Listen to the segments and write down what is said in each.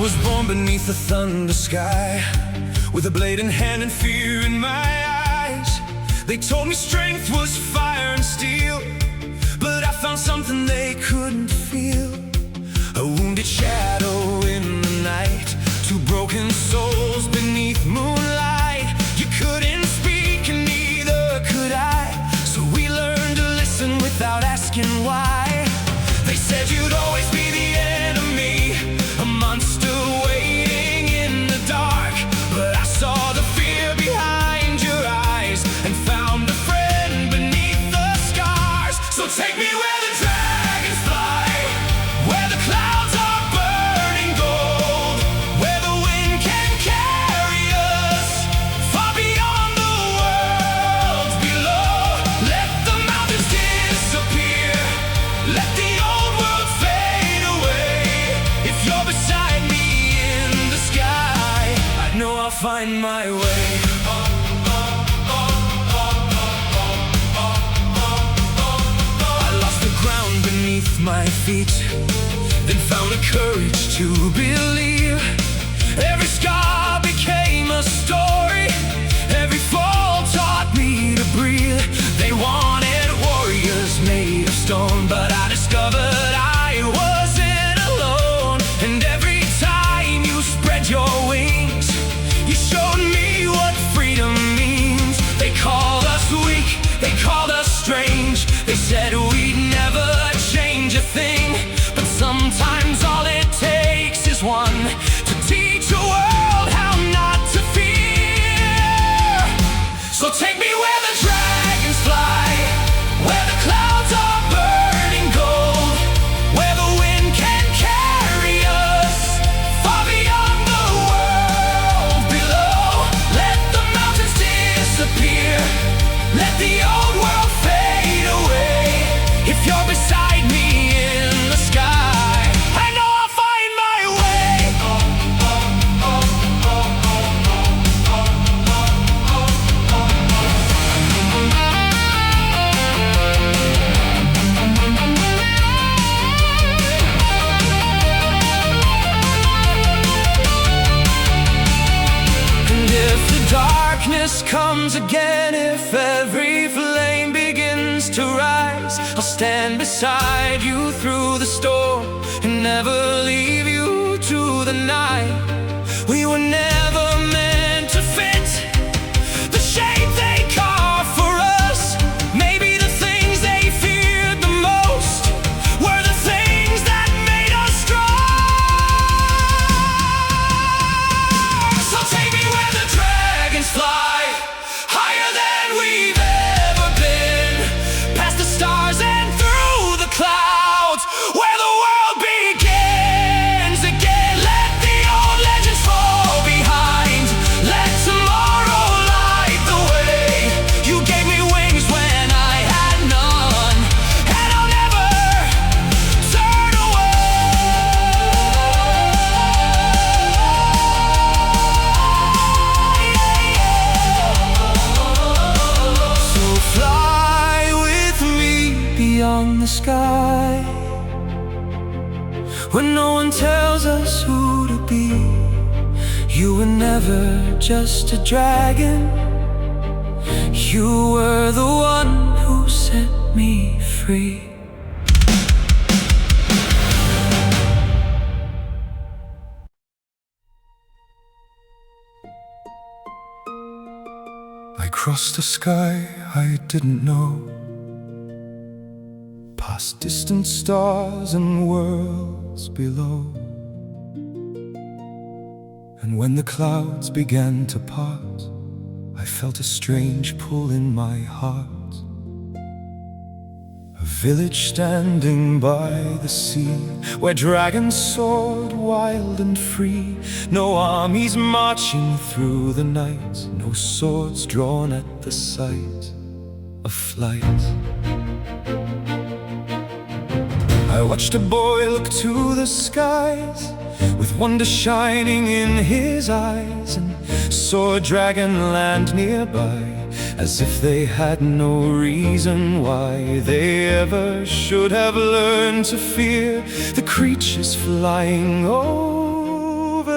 was born beneath the thunder sky, with a blade in hand and fear in my eyes. They told me strength was fire and steel, but I found something they couldn't feel. A wounded shadow in the night, two broken souls beneath moonlight. You couldn't speak and neither could I, so we learned to listen without asking why. They said you'd always be the enemy, a monster waiting in the dark. But I saw the fear behind your eyes and found a friend beneath the scars. So take me where the dragons fly, where the clouds are burning gold, where the wind can carry us far beyond the world below. Let the mountains disappear, let the old world fade away. If you're beside me in the sky, I know I'll find my way. I lost the ground beneath my feet, then found a courage to believe. Every scar became a story, every fall taught me to breathe. They wanted warriors made of stone, but I discovered I wasn't alone. And every time you spread your wings, you showed me what freedom means. They called us weak, they called us strange, they said we'd never change a thing. But sometimes all it takes is one to teach a world how not to fear. So take me where the dragons fly, where the clouds are burning gold, where the wind can carry us far beyond the world below. Let the mountains disappear, let the old world fade away. If you're beside me in the sky, I know I'll find my way. And if the darkness comes again, if every flame begins to rise, I'll stand beside you through the storm and never leave you to the night. We were never meant to fit the shape they carved for us. Maybe the things they feared the most were the things that made us strong. So take me where the dragons fly, higher than we've ever been, past the stars and through the clouds, where the world begins again. Let the old legends fall behind, let tomorrow light the way. You gave me wings when I had none, and I'll never turn away. So fly with me beyond the sky, when no one tells us who to be. You were never just a dragon, you were the one who set me free. I crossed a sky I didn't know, past distant stars and worlds below. And when the clouds began to part, I felt a strange pull in my heart. A village standing by the sea, where dragons soared wild and free. No armies marching through the night, no swords drawn at the sight of flight. I watched a boy look to the skies, with wonder shining in his eyes, and saw a dragon land nearby, as if they had no reason why they ever should have learned to fear the creatures flying over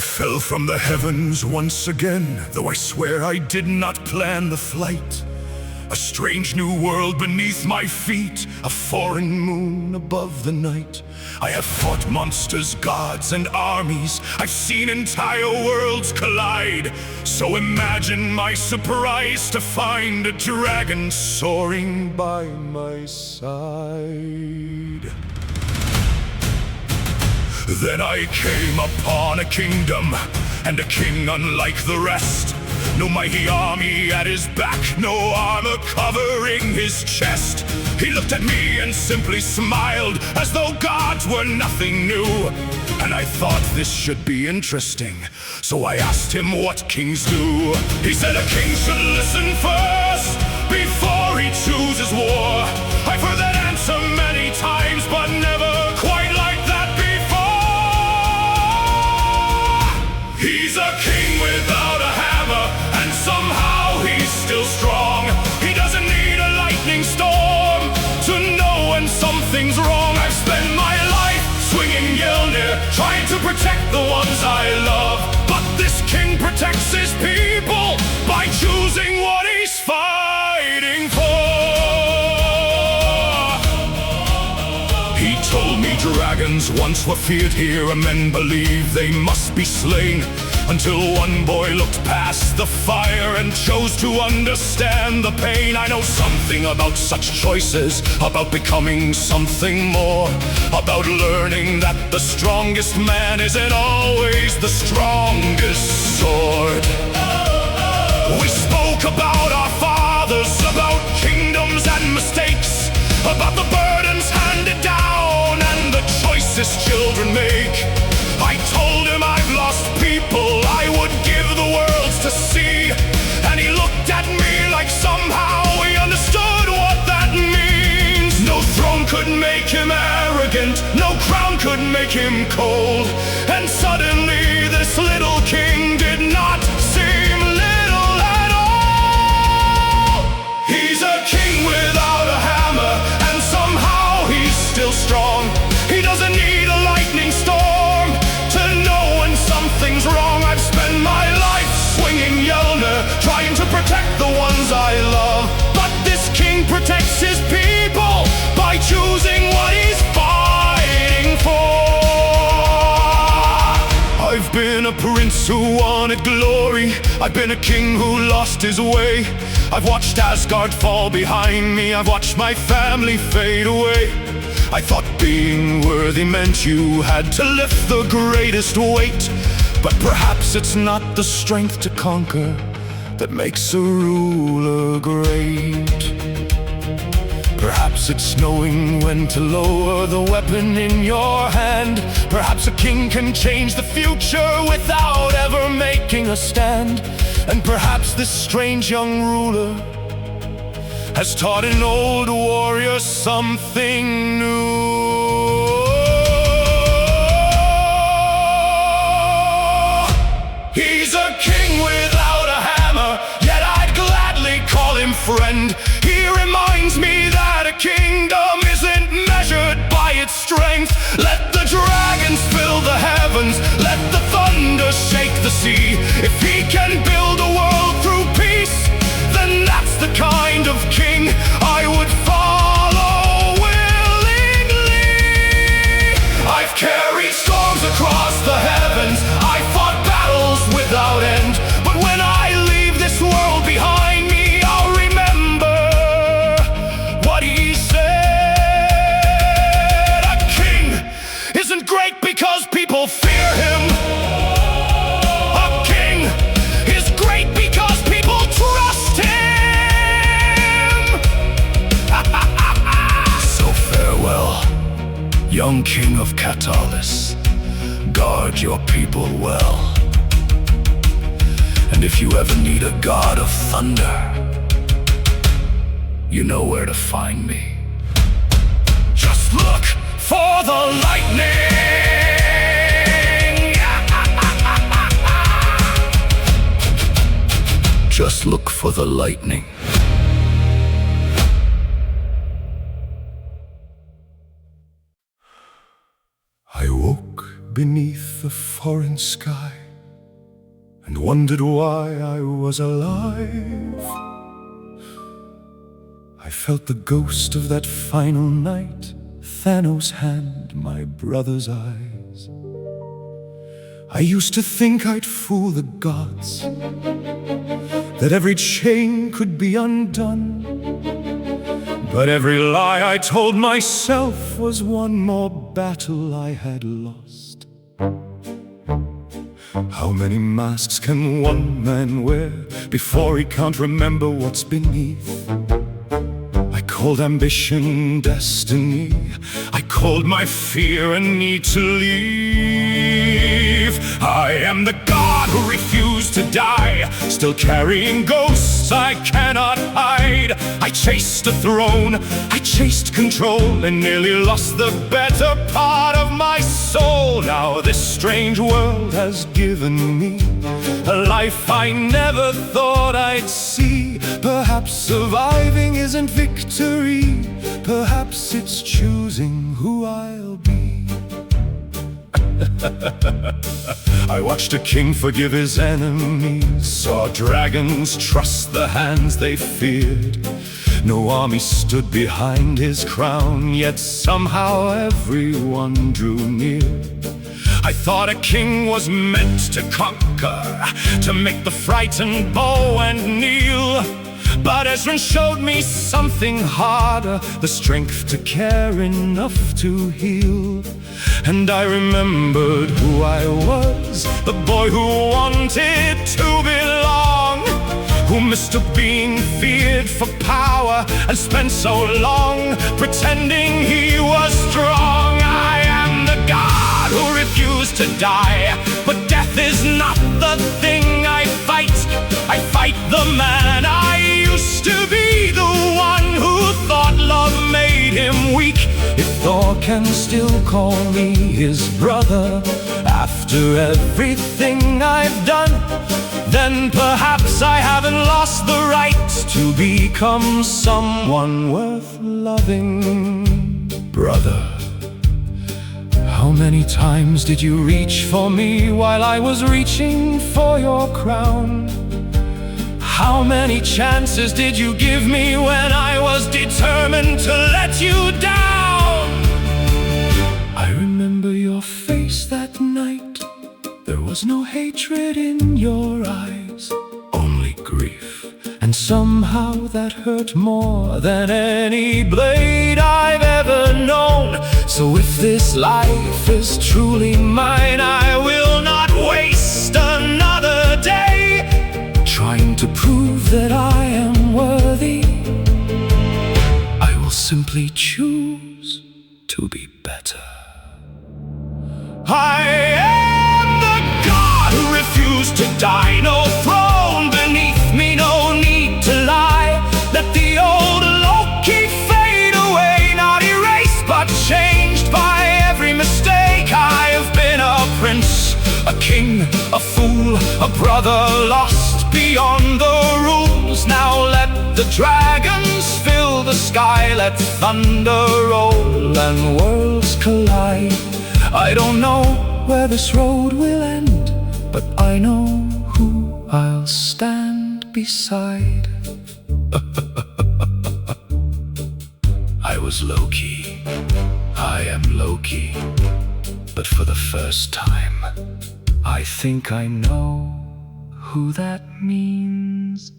fell from the heavens once again, though I swear I did not plan the flight. A strange new world beneath my feet, a foreign moon above the night. I have fought monsters, gods, and armies. I've seen entire worlds collide. So imagine my surprise to find a dragon soaring by my side. Then I came upon a kingdom, and a king unlike the rest. No mighty army at his back, no armor covering his chest. He looked at me and simply smiled, as though gods were nothing new. And I thought this should be interesting, so I asked him what kings do. He said a king should listen first, before he chooses war. I've heard that answer many times, but never quite like that before. He's a king without a hammer, and somehow he's still strong. He doesn't need a lightning storm to know when something's wrong. I've spent my life swinging Mjolnir, trying to protect the ones I love. But this king protects his people by choosing what he's fighting for. He told me dragons once were feared here, and men believe they must be slain. Until one boy looked past the fire and chose to understand the pain. I know something about such choices, about becoming something more, about learning that the strongest man isn't always the strongest sword. We spoke about our fathers, about kingdoms and mistakes, about the burdens handed down and the choices children make. I told him I've lost people I would give the world to see, and he looked at me like somehow he understood what that means. No throne could make him arrogant, no crown could make him cold. And suddenly this little king did not seem little at all. He's a king without a hammer, and somehow he's still strong. He doesn't need a lightning storm to know when something's wrong. I've spent my life swinging Mjolnir, trying to protect the ones I love. But this king protects his people by choosing what he's fighting for. I've been a prince who wanted glory, I've been a king who lost his way. I've watched Asgard fall behind me, I've watched my family fade away. I thought being worthy meant you had to lift the greatest weight. But perhaps it's not the strength to conquer that makes a ruler great. Perhaps it's knowing when to lower the weapon in your hand. Perhaps a king can change the future without ever making a stand. And perhaps this strange young ruler has taught an old warrior something new. He's a king without a hammer, yet I'd gladly call him friend. He reminds me that a kingdom isn't measured by its strength. Let the dragons fill the heavens, let the thunder shake the sea. If he can build a world through peace, then that's the kind of king I would follow willingly. I've carried storms across the heavens, I fought battles without end. But when I leave this world behind me, I'll remember what he said. A king isn't great because people fear him. A king is great because people trust him. So farewell, young king of Katalis. Guard your people well. And if you ever need a god of thunder, you know where to find me. Just look for the lightning. Just look for the lightning. I woke beneath the foreign sky. and wondered why I was alive. I felt the ghost of that final night, Thanos' hand, my brother's eyes. I used to think I'd fool the gods, that every chain could be undone. But every lie I told myself was one more battle I had lost. How many masks can one man wear before he can't remember what's beneath? I called ambition destiny, I called my fear a need to leave. I am the god who refused to die, still carrying ghosts I cannot hide. I chased a throne, I chased control, and nearly lost the better part of my soul. Now this strange world has given me a life I never thought I'd see. Perhaps surviving isn't victory, perhaps it's choosing who I'll be. I watched a king forgive his enemies, saw dragons trust the hands they feared. No army stood behind his crown, yet somehow everyone drew near. I thought a king was meant to conquer, to make the frightened bow and kneel. But Ezra showed me something harder, the strength to care enough to heal. And I remembered who I was, the boy who wanted to belong, who mistook being feared for power and spent so long pretending he was strong. I am the god who refused to die, but death is not the thing I fight. I fight the man I used to be, the one who thought love made him weak. If Thor can still call me his brother after everything I've done, then perhaps I haven't lost the right to become someone worth loving. Brother, how many times did you reach for me while I was reaching for your crown? How many chances did you give me when I was determined to let you down? I remember your face that night. There was no hatred in your eyes, only grief. And somehow that hurt more than any blade I've ever known. So if this life is truly mine, I will not waste another day trying to prove that I am worthy. I will simply choose to be better. I am the god who refused to die. No throne beneath me, no need to lie. Let the old Loki fade away, not erased but changed by every mistake. I have been a prince, a king, a fool, a brother lost beyond the rules. Now let the dragons fill the sky, let thunder roll and worlds collide. I don't know where this road will end, but I know who I'll stand beside. I was Loki, I am Loki, but for the first time, I think I know who that means.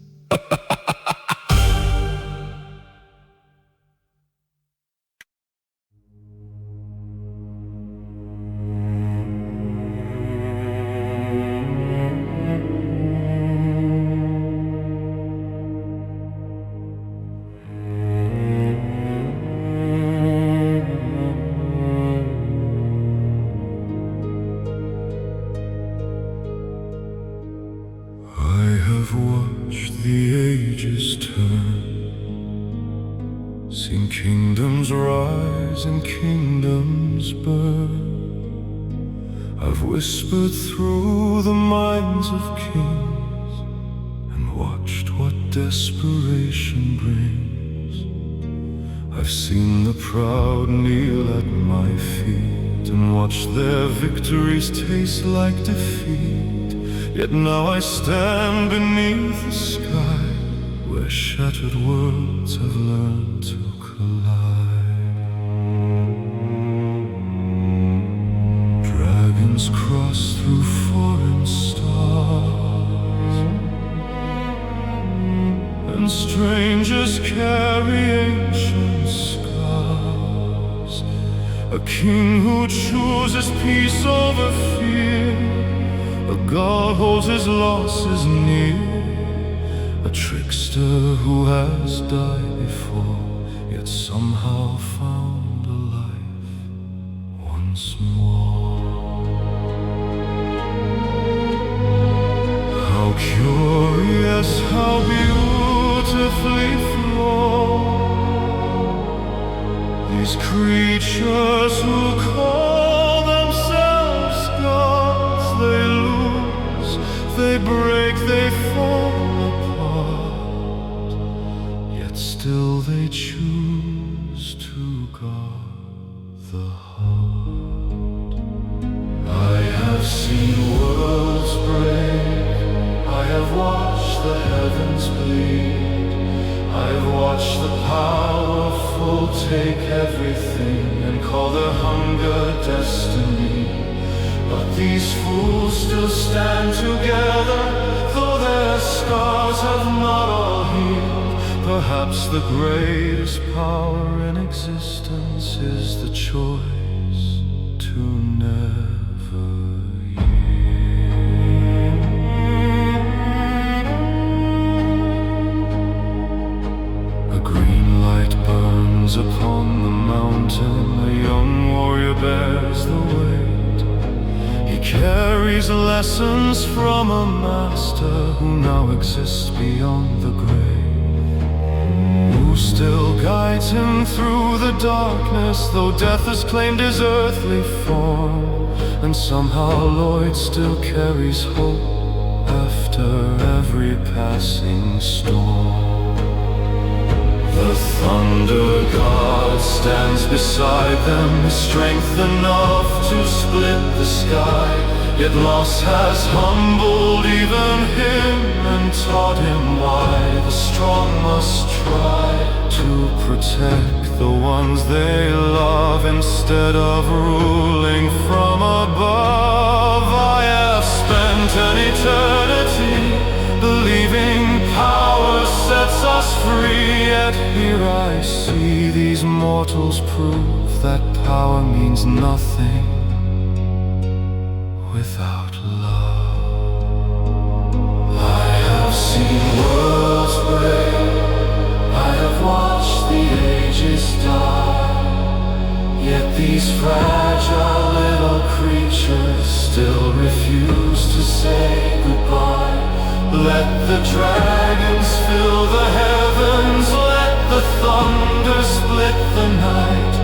I've watched the ages turn, seen kingdoms rise and kingdoms burn. I've whispered through the minds of kings and watched what desperation brings. I've seen the proud kneel at my feet and watched their victories taste like defeat. Yet now I stand beneath the sky, where shattered worlds have learned to collide. Dragons cross through foreign stars, and strangers carry ancient scars. A king who chooses peace over fear, a god holds his losses near, a trickster who has died before, yet somehow found a life once more. How curious, how beautifully flawed these creatures who call themselves gods. They lose, they break, they fall apart, yet still they choose to guard the heart. I have seen worlds break, I have watched the heavens bleed, I've watched the powerful take everything and call their hunger destiny. But these fools still stand together, though their scars have not all healed. Perhaps the greatest power in existence is the choice to never yield. A green light burns upon the mountain, a young warrior bears the weight. He carries lessons from a master who now exists beyond the grave, who still guides him through the darkness, though death has claimed his earthly form. And somehow Lloyd still carries hope after every passing storm. The thunder god stands beside them, his strength enough to split the sky. Yet loss has humbled even him and taught him why the strong must try to protect the ones they love instead of ruling from above. I have spent an eternity believing power sets us free, yet here I see these mortals prove that power means nothing without love. I have seen worlds break, I have watched the ages die, yet these fragile little creatures still refuse to say goodbye. Let the dragons fill the heavens, let the thunder split the night.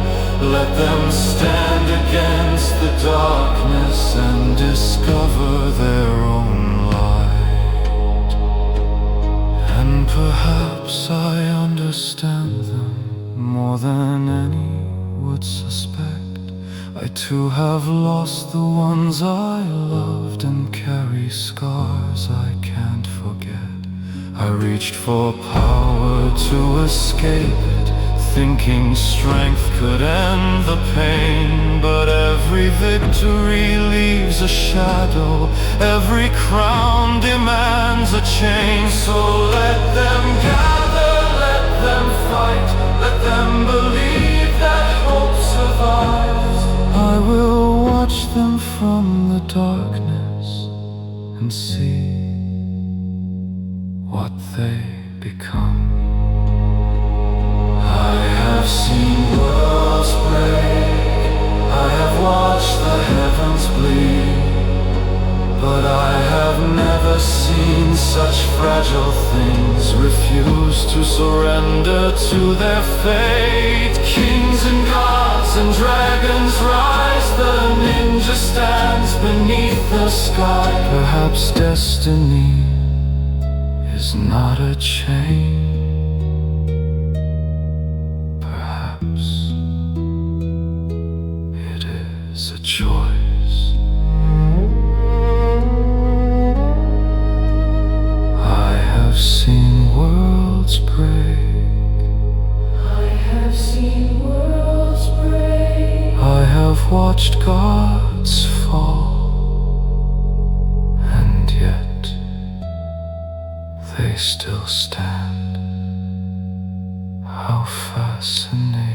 Let them stand against the darkness and discover their own light. And perhaps I understand them more than any would suspect. I too have lost the ones I loved and carry scars I can't forget. I reached for power to escape it, thinking strength could end the pain. But every victory leaves a shadow, every crown demands a change. So let them gather, let them fight, let them believe that hope survives. I will watch them from the darkness and see what they become. I have seen worlds break, I have watched the heavens bleed, but I have never seen such fragile things refuse to surrender to their fate. Kings and gods and dragons rise, the ninja stands beneath the sky. Perhaps destiny is not a chain, perhaps it is a choice. watched gods fall, and yet they still stand. How fascinating.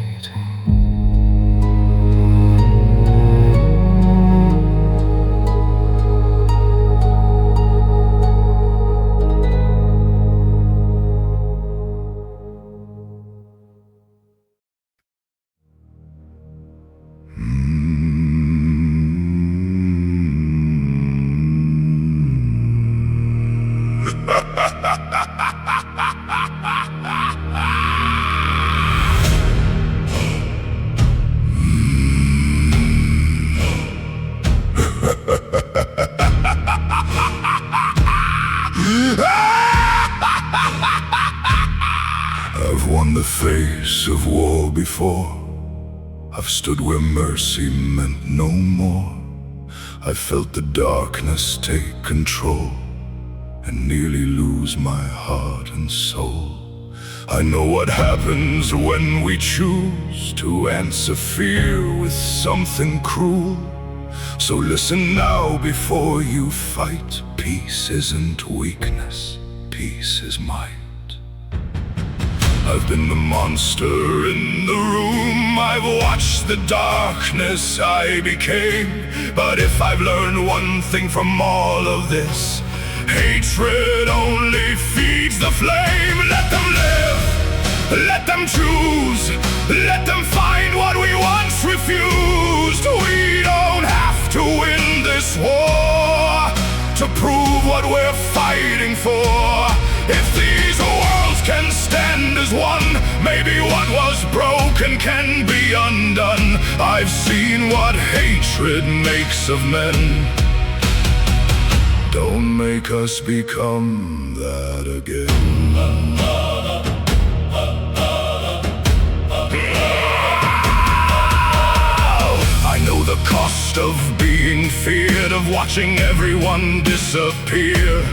I've won the face of war before. I've stood where mercy meant no more. I felt the darkness take control and nearly lose my heart and soul. I know what happens when we choose to answer fear with something cruel. So listen now before you fight. Peace isn't weakness, peace is might. I've been the monster in the room, I've watched the darkness I became. But if I've learned one thing from all of this, hatred only feeds the flame. Let them live, let them choose, let them find what we once refused. We don't have to win this war to prove what we're fighting for. If these worlds can stand as one, maybe what was broken can be undone. I've seen what hatred makes of men. Don't make us become that again. I know the cost of being feared, of watching everyone disappear.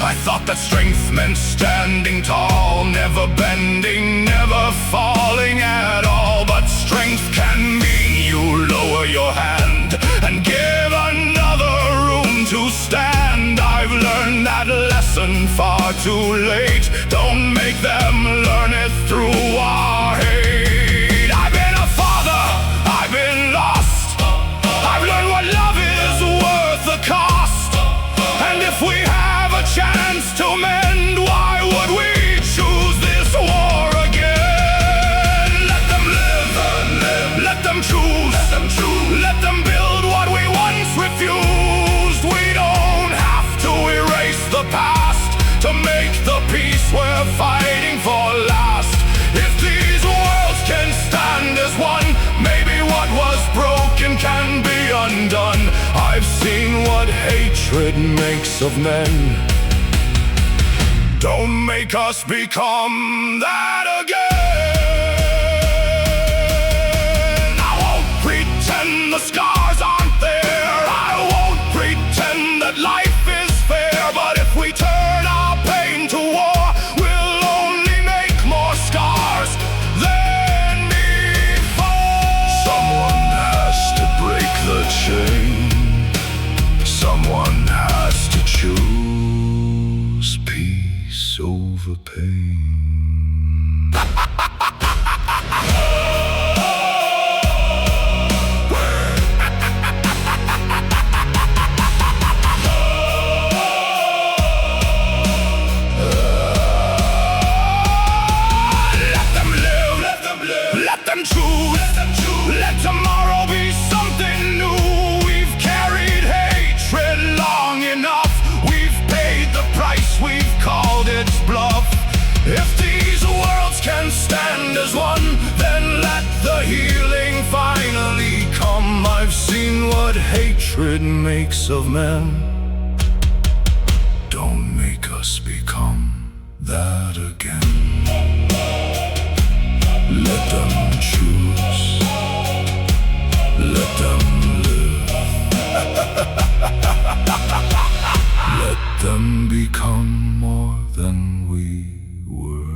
I thought that strength meant standing tall, never bending, never falling at all. But strength can mean you lower your hand and give another room to stand. I've learned that lesson far too late. Don't make them learn it through our hate. I've been a father, I've been lost. I've learned what love is worth the cost. And if we have a chance to mend, why would we choose this war again? Let them live, let them choose, let them build what we once refused. We don't have to erase the past to make the peace we're fighting for last. If these worlds can stand as one, maybe what was broken can be undone. I've seen what hatred makes of men. Don't make us become that again. I won't pretend the scars aren't there. I won't pretend that life is fair. But if we turn our pain to war, we'll only make more scars than before. Someone has to break the chain. Someone has to choose peace over pain. Let them live, let them choose, let tomorrow be something new. We've carried hatred long enough. We've paid the price, we've called its bluff. If these worlds can stand as one, then let the healing finally come. I've seen what hatred makes of men. Don't make us become that again. Let them choose, let them live. Let them become more than we were.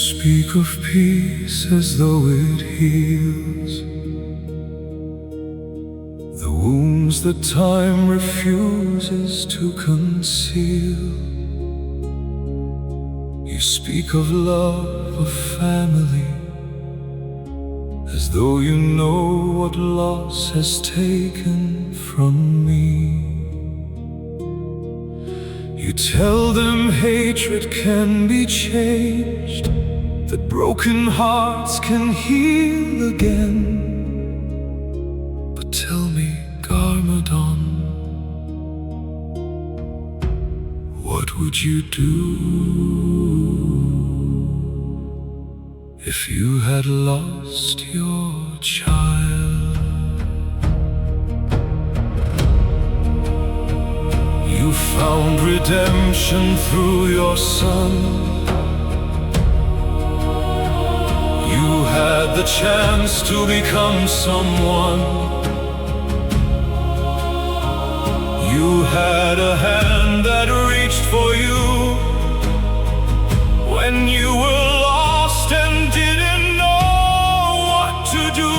speak of peace as though it heals the wounds that time refuses to conceal. You speak of love, of family, as though you know what loss has taken from me. You tell them hatred can be changed, that broken hearts can heal again. But tell me, Garmadon, what would you do if you had lost your child? You found redemption through your son. You had the chance to become someone. You had a hand that reached for you when you were lost and didn't know what to do.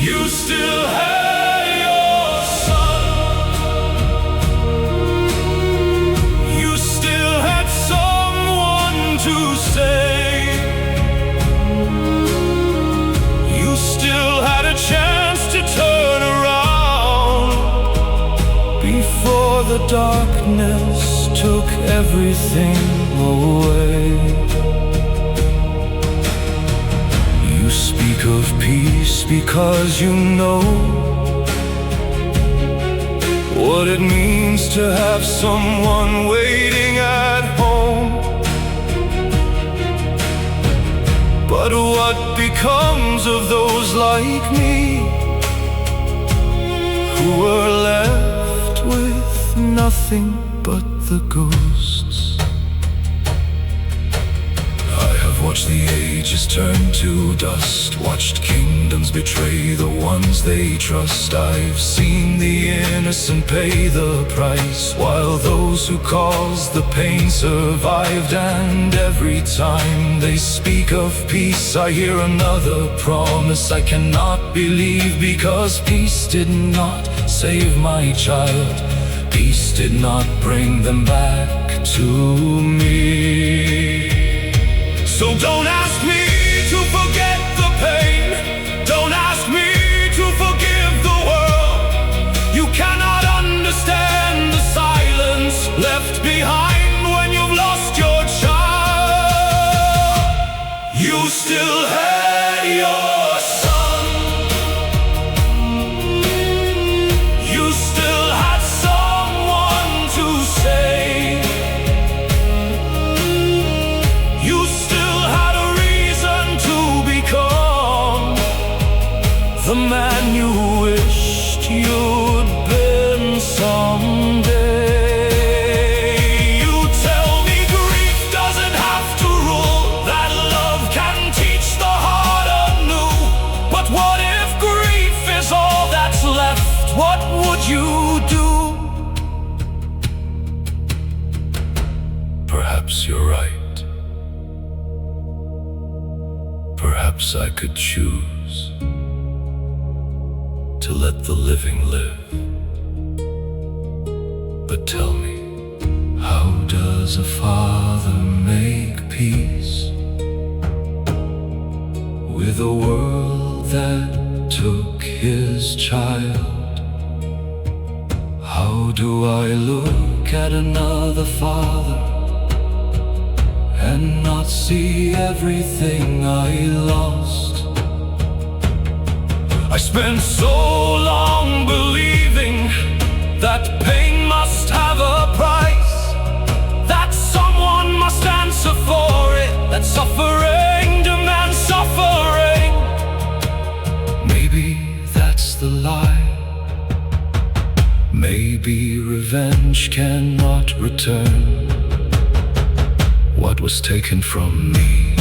You still had your son. You still had someone to save. You still had a chance to turn around before the darkness took everything away. You speak of peace because you know what it means to have someone waiting at home. But what becomes of those like me who were left with nothing but the ghosts? I have watched the ages turn to dust, watched kingdoms betray the ones they trust. I've seen the innocent pay the price, while those who caused the pain survived. And every time they speak of peace, I hear another promise I cannot believe, because peace did not save my child. Peace did not bring them back to me. So don't ask me to forget the pain. Don't ask me to forgive the world. You cannot understand the silence left behind when you've lost your child. You still had your son. You still had someone to save. You still had a reason to become the man you wished you'd been someday. You tell me grief doesn't have to rule, that love can teach the heart anew. But what if grief is all that's left? What would you do? Perhaps you're right. Perhaps I could choose to let the living live. But tell me, how does a father make peace with a world that took his child? How do I look at another father and not see everything I lost? I spent so long believing that pain must have a price, that someone must answer for it, that suffering demands suffering. Maybe that's the lie. Maybe revenge cannot return what was taken from me.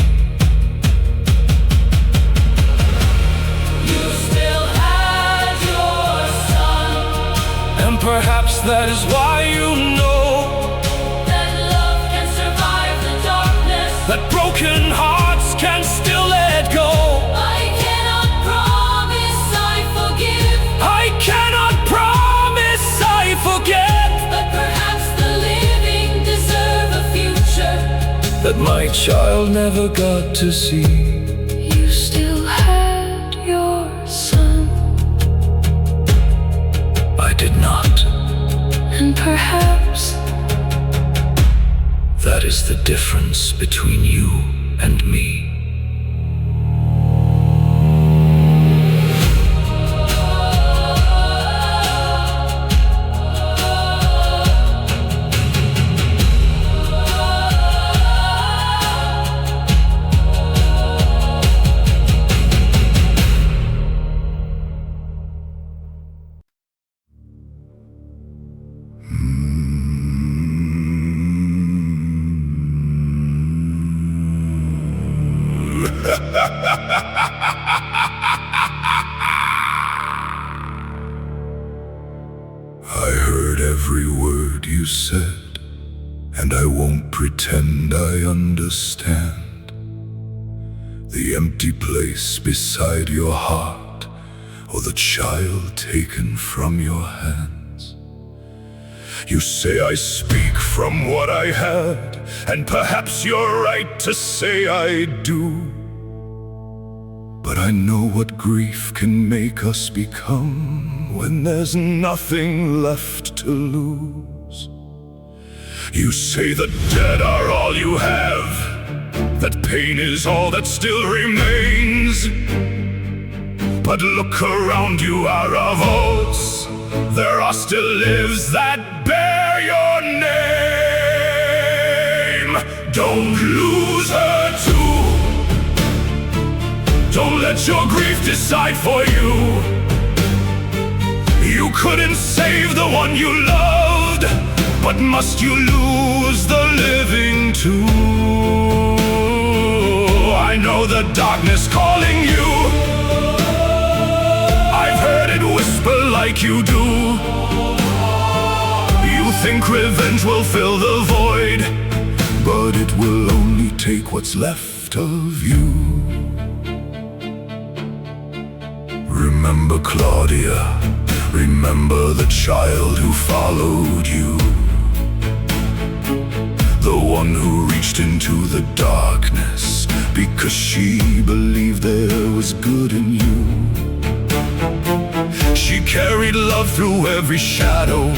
You still had your son, And perhaps that is why you know that love can survive the darkness. that broken hearts can still let go. I cannot promise I forgive. I cannot promise I forget, But perhaps the living deserve a future that my child never got to see. You still had your son, I did not. and perhaps That is the difference between you and me. I heard every word you said, and I won't pretend I understand. The empty place beside your heart, or the child taken from your hands. You say I speak from what I had, and perhaps you're right to say I do. But I know what grief can make us become when there's nothing left to lose. You say the dead are all you have, that pain is all that still remains. But look around you, our votes, there are still lives that bear your name. Don't lose her too. Don't let your grief decide for you. You couldn't save the one you loved, but must you lose the living too? I know the darkness calling you. I've heard it whisper like you do. You think revenge will fill the void, but it will only take what's left of you. Remember Claudia, remember the child who followed you, the one who reached into the darkness because she believed there was good in you. She carried love through every shadow,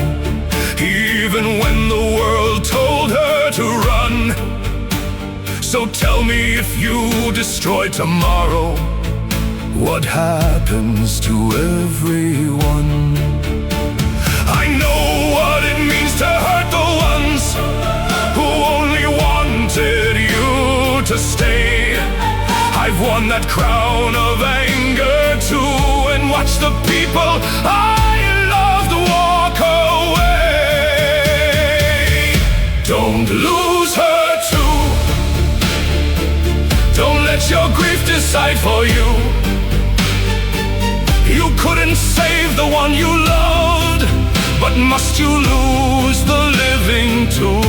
even when the world told her to run. So tell me, if you destroy tomorrow, what happens to everyone? I know what it means to hurt the ones who only wanted you to stay. I've won that crown of anger too, and watched the people I loved walk away. Don't lose her too. Don't let your grief decide for you. You couldn't save the one you loved, but must you lose the living too?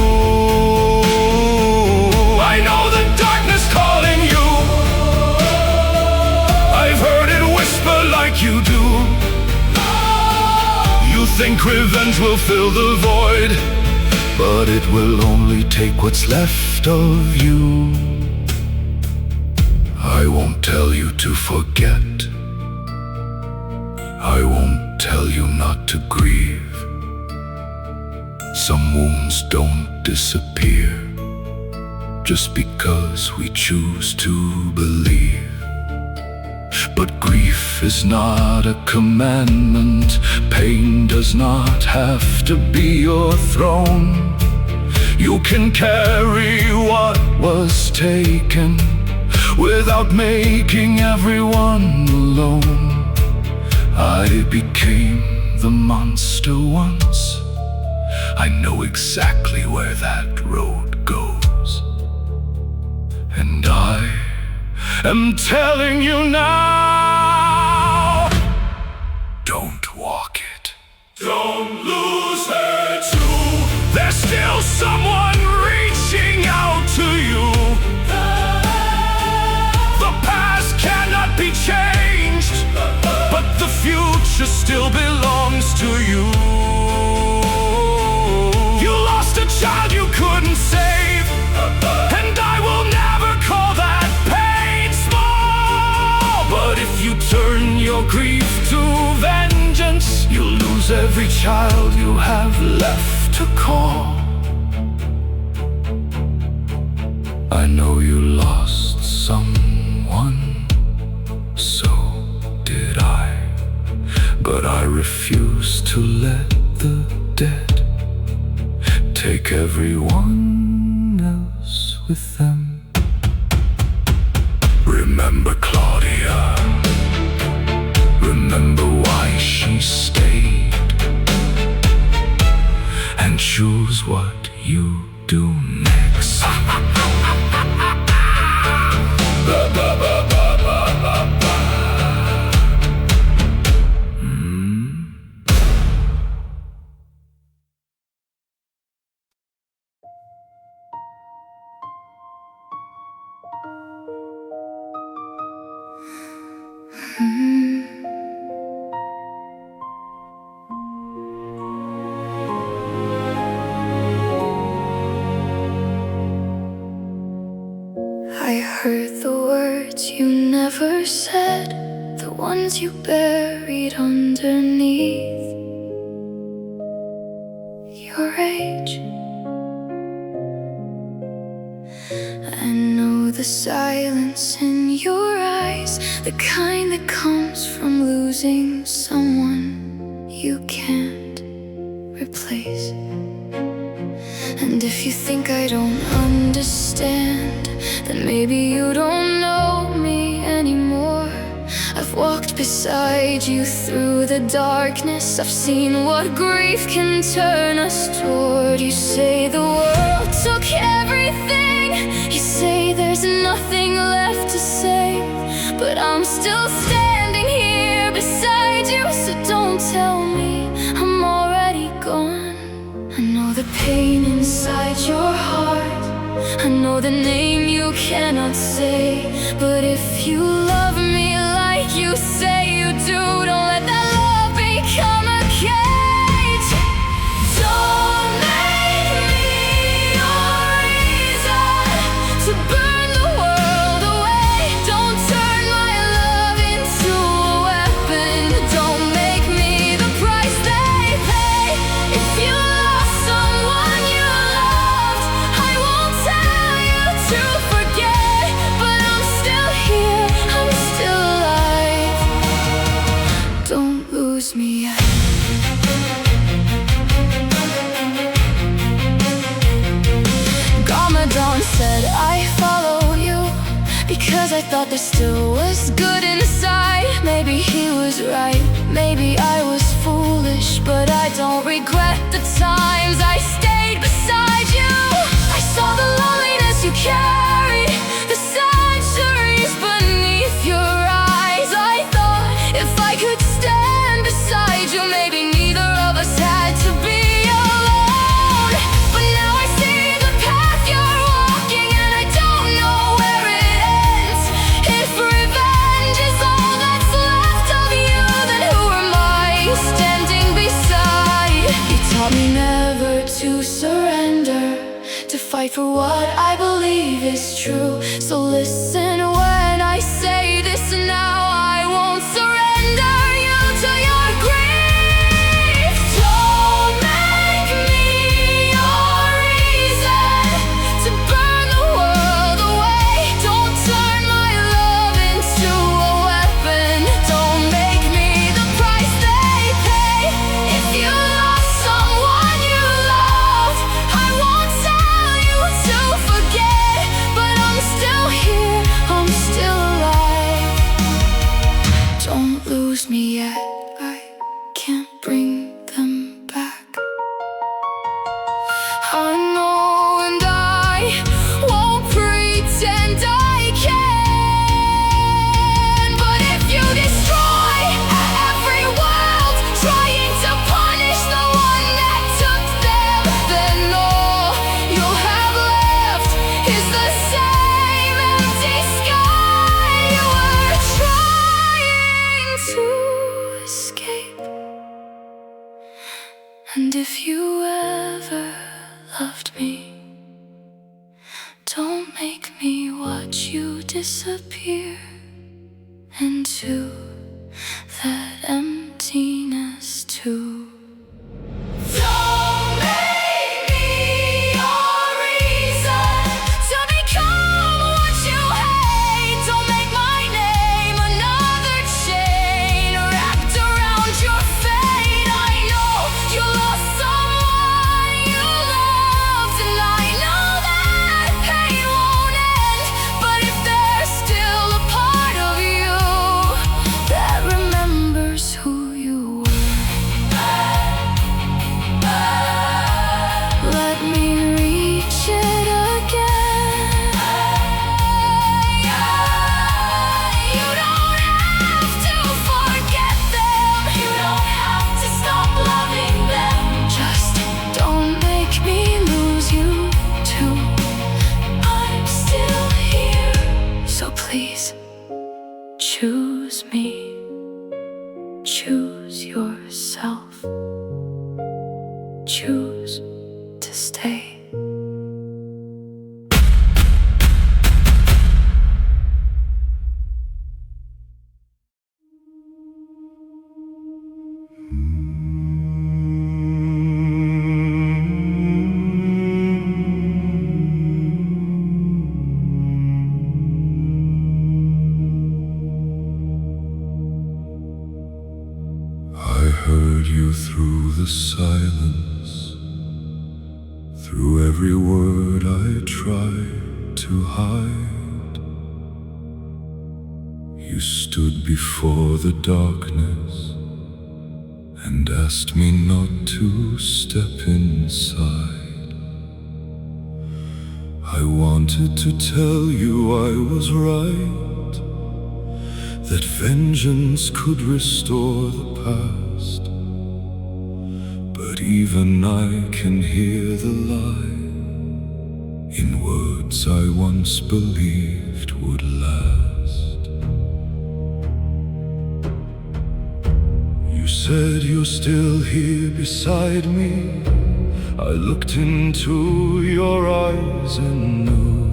I know the darkness calling you. I've heard it whisper like you do. You think revenge will fill the void, but it will only take what's left of you. I won't tell you to forget. I won't tell you not to grieve. Some wounds don't disappear just because we choose to believe. But grief is not a commandment. Pain does not have to be your throne. You can carry what was taken without making everyone alone. I became the monster once. I know exactly where that road goes, and I am telling you now, don't walk it. Don't lose her too. There's still someone reaching out to you. future still belongs to you. You lost a child you couldn't save, and I will never call that pain small. But if you turn your grief to vengeance, you'll lose every child you have left to call. I know you lost someone, so did I. But I refuse to let the dead take everyone else with them. Remember Claudia, remember why she stayed, and choose what you do next. I heard the words you never said, the ones you buried underneath your rage. I know the silence in your eyes, the kind that comes from losing someone you can't replace. And if you think I don't understand, then maybe you don't know me anymore. I've walked beside you through the darkness. I've seen what grief can turn us toward. You say the world took everything, you say there's nothing left to say, but I'm still standing here beside you. So don't tell me I'm already gone. I know the pain inside your heart, I know the name you cannot say. But if you love me like you say you do, don't let that love become a cage. Don't make me your reason to burn the world away. Don't turn my love into a weapon. Don't make me the price they pay. If you lost someone you loved, I won't tell you to forget, but I'm still here, I'm still alive. Don't lose me yet. Garmadon said I follow you because I thought there still was good inside. Maybe he was right, maybe I was foolish, but I don't regret the times I stayed beside you. I saw the loneliness you carried, the centuries beneath your eyes. I thought if I could stand beside you, maybe neither of us had to be alone. But now I see the path you're walking, and I don't know where it ends. If revenge is all that's left of you, then who am I standing beside? You taught me never to surrender, to fight for what I believe is true. So listen when I say this now, I won't surrender you to your grief. Don't make me your reason to burn the world away. Don't turn my love into a weapon. Don't make me the price they pay. If you lost someone you loved, I won't tell you to forget, but I'm still here, I'm still alive. And if you ever loved me, don't make me watch you disappear into that emptiness too. Don't make me your reason to become what you hate. Don't make my name another chain wrapped around your fate. I know you lost someone you loved, and I know that pain won't end. But if there's still a part of you That remembers who you were, let me reach it again. you don't have to forget them. You don't have to stop loving them. Just don't make me lose you too. I'm still here. So please, choose me. Choose yourself. Choose to stay. I heard you through the silence, through every word I tried to hide. You stood before the darkness and asked me not to step inside. I wanted to tell you I was right, that vengeance could restore the past. But even I can hear the lie in words I once believed would last. You said you're still here beside me. I looked into your eyes and knew,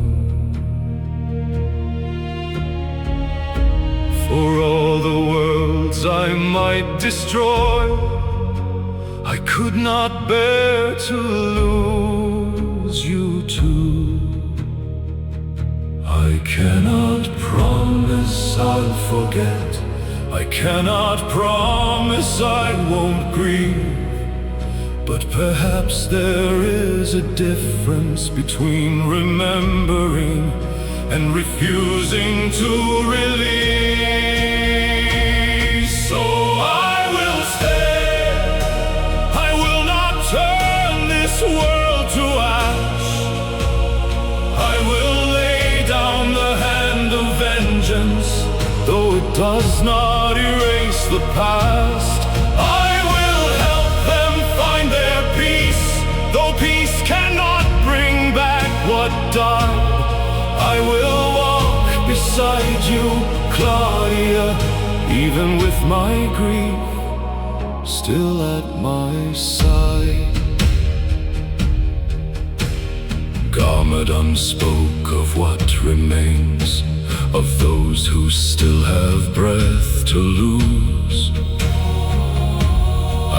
for all the worlds I might destroy, I could not bear to lose you too. I cannot promise I'll forget, I cannot promise I won't grieve. But perhaps there is a difference between remembering and refusing to release. So I will stay, I will not turn this world to ash. I will lay down the hand of vengeance, though it does not erase the past. I will help them find their peace, though peace cannot bring back what died. I will walk beside you, Claudia, even with my grief still at my side. Garmadon spoke of what remains of those who still have breath to lose.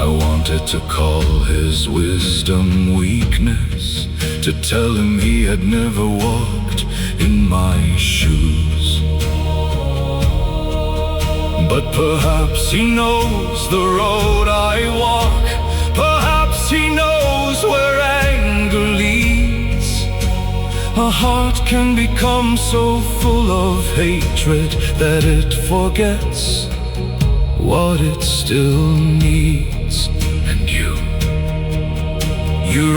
I wanted to call his wisdom weakness, to tell him he had never walked in my shoes. But perhaps he knows the road I walk, perhaps he knows where anger leads. A heart can become so full of hatred that it forgets what it still needs. And you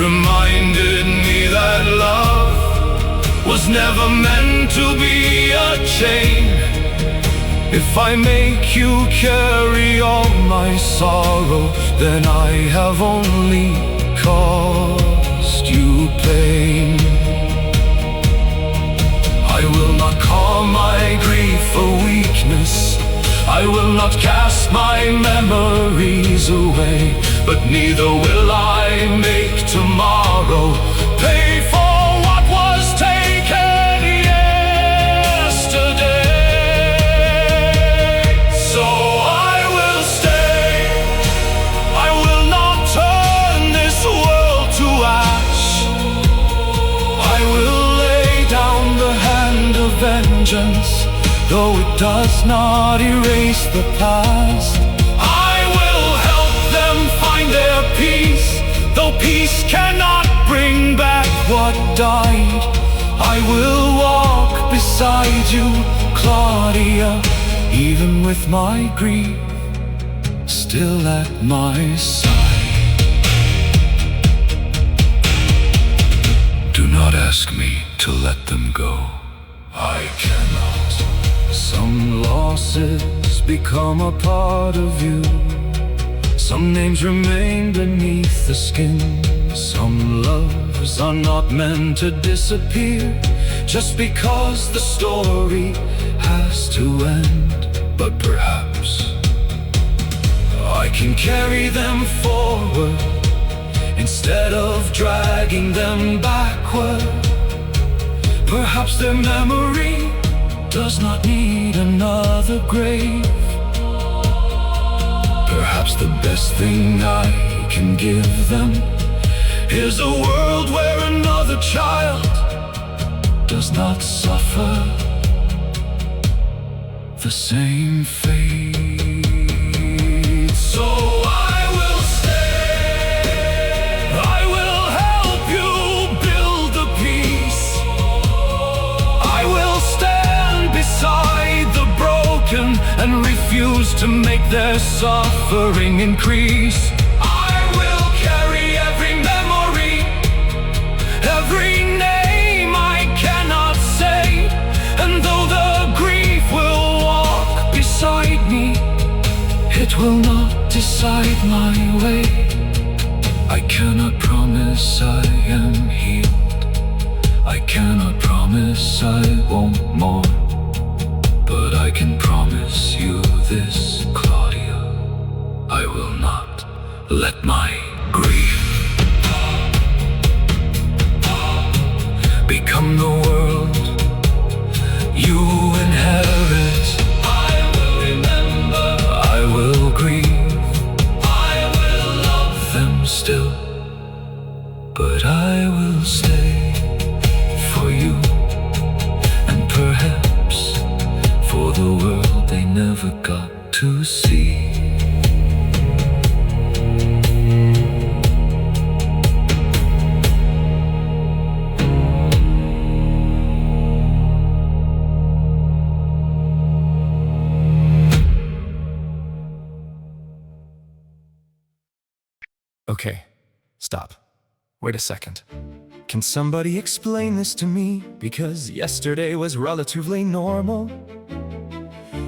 reminded me that love was never meant to be a chain. If I make you carry all my sorrow, then I have only caused you pain. I will not call my grief a weakness, I will not cast my memories away, but neither will I make tomorrow pay for what was taken yesterday. So I will stay, I will not turn this world to ash. I will lay down the hand of vengeance, though it does not erase the past. I will help them find their peace, though peace cannot bring back what died. I will walk beside you, Claudia, even with my grief still at my side. Do not ask me to let them go. I cannot. Some losses become a part of you. Some names remain beneath the skin. Some loves are not meant to disappear just because the story has to end. But perhaps I can carry them forward instead of dragging them backward. Perhaps their memory does not need another grave. Perhaps the best thing I can give them is a world where another child does not suffer the same fate. So I will stay, I will help you build the peace. I will stand beside the broken and refuse to make their suffering increase. I will carry every memory, every name I cannot say, and though the grief will walk beside me, it will not decide my way. I cannot promise I am healed, I cannot promise I won't mourn, but I can promise you this, Claudia, I will not let my grief become the world you inherit. I will remember, I will grieve, I will love them still, but I will stay for you, and perhaps for the world they never got to see. Okay, stop. Wait a second. Can somebody explain this to me? Because yesterday was relatively normal,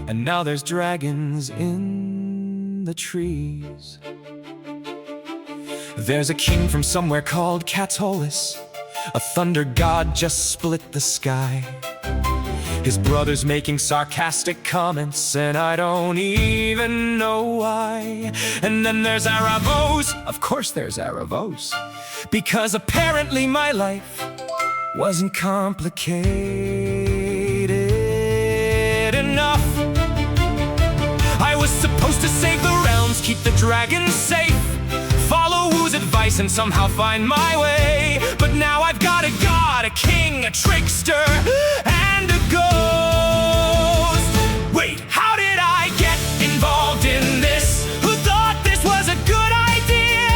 and now there's dragons in the trees. There's a king from somewhere called Catullus. A thunder god just split the sky. His brother's making sarcastic comments, and I don't even know why. And then there's Aravos. Of course there's Aravos, because apparently my life wasn't complicated enough. I was supposed to save the realms, keep the dragons safe, follow Wu's advice and somehow find my way. But now I've got a god, a king, a trickster, and a ghost. Wait, how did I get involved in this? Who thought this was a good idea?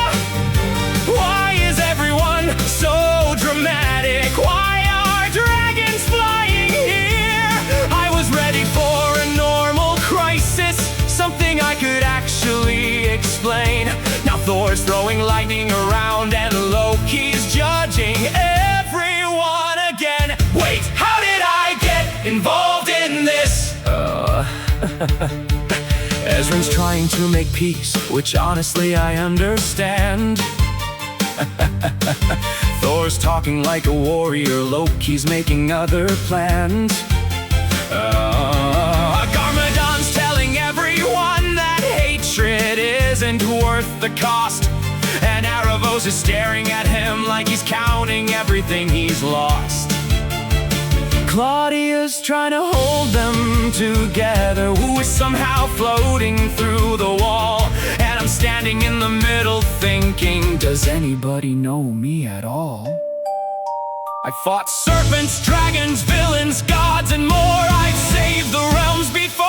Why is everyone so dramatic? Why are dragons flying here? I was ready for a normal crisis, something I could actually explain. Now Thor's throwing lightning around and Loki's judging everyone again. Wait, how did I get involved in this? Ezra's trying to make peace, which honestly I understand. Thor's talking like a warrior, Loki's making other plans. Garmadon's telling everyone that hatred isn't worth the cost. Erebos is staring at him like he's counting everything he's lost. Claudia's trying to hold them together, who is somehow floating through the wall. And I'm standing in the middle thinking, does anybody know me at all? I fought serpents, dragons, villains, gods, and more. I've saved the realms before,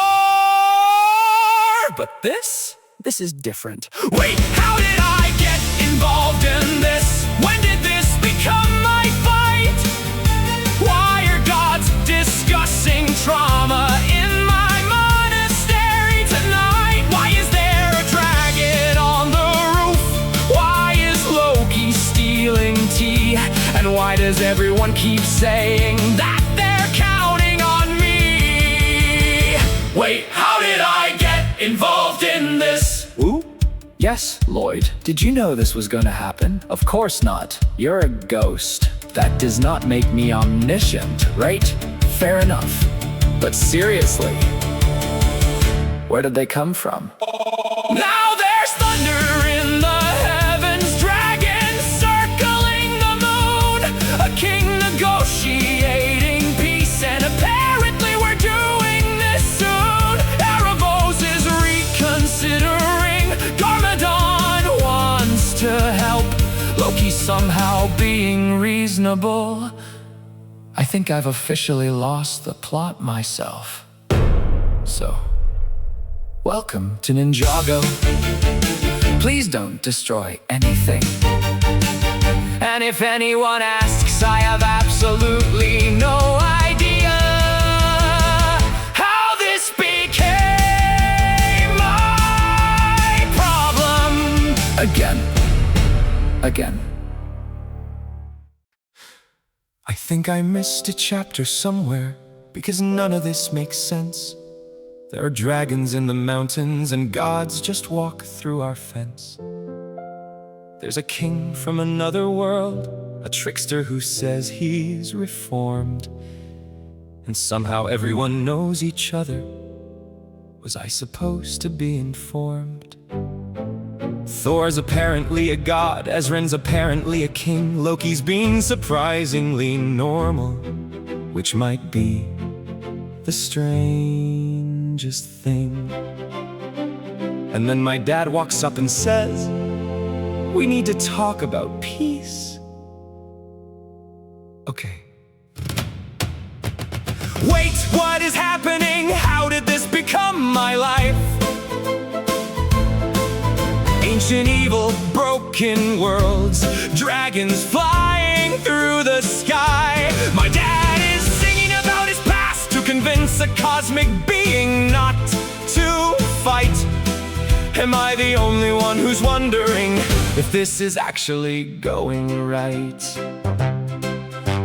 but this is different. Wait, how did I get involved in this? When did this become my fight? Why are gods discussing trauma in my monastery tonight? Why is there a dragon on the roof? Why is Loki stealing tea? And why does everyone keep saying that they're counting on me? Wait, how did I get involved in this? Ooh? Yes, Lloyd. Did you know this was gonna happen? Of course not. You're a ghost. That does not make me omniscient, right? Fair enough. But seriously, where did they come from? Now there's thunder in the heavens, dragons circling the moon, a king negotiating peace, and apparently we're doing this soon. Erebos is reconsidering, Garmadon wants to help, Loki somehow being reasonable. I think I've officially lost the plot myself. So, welcome to Ninjago. Please don't destroy anything. And if anyone asks, I have absolutely no idea how this became my problem. Again. I think I missed a chapter somewhere, because none of this makes sense. There are dragons in the mountains, and gods just walk through our fence. There's a king from another world, a trickster who says he's reformed. And somehow everyone knows each other. Was I supposed to be informed? Thor's apparently a god, Ezran's apparently a king, Loki's being surprisingly normal, which might be the strangest thing. And then my dad walks up and says, we need to talk about peace. Okay. Wait, what is happening? How did this become my life? Ancient evil, broken worlds, dragons flying through the sky. My dad is singing about his past to convince a cosmic being not to fight. Am I the only one who's wondering if this is actually going right?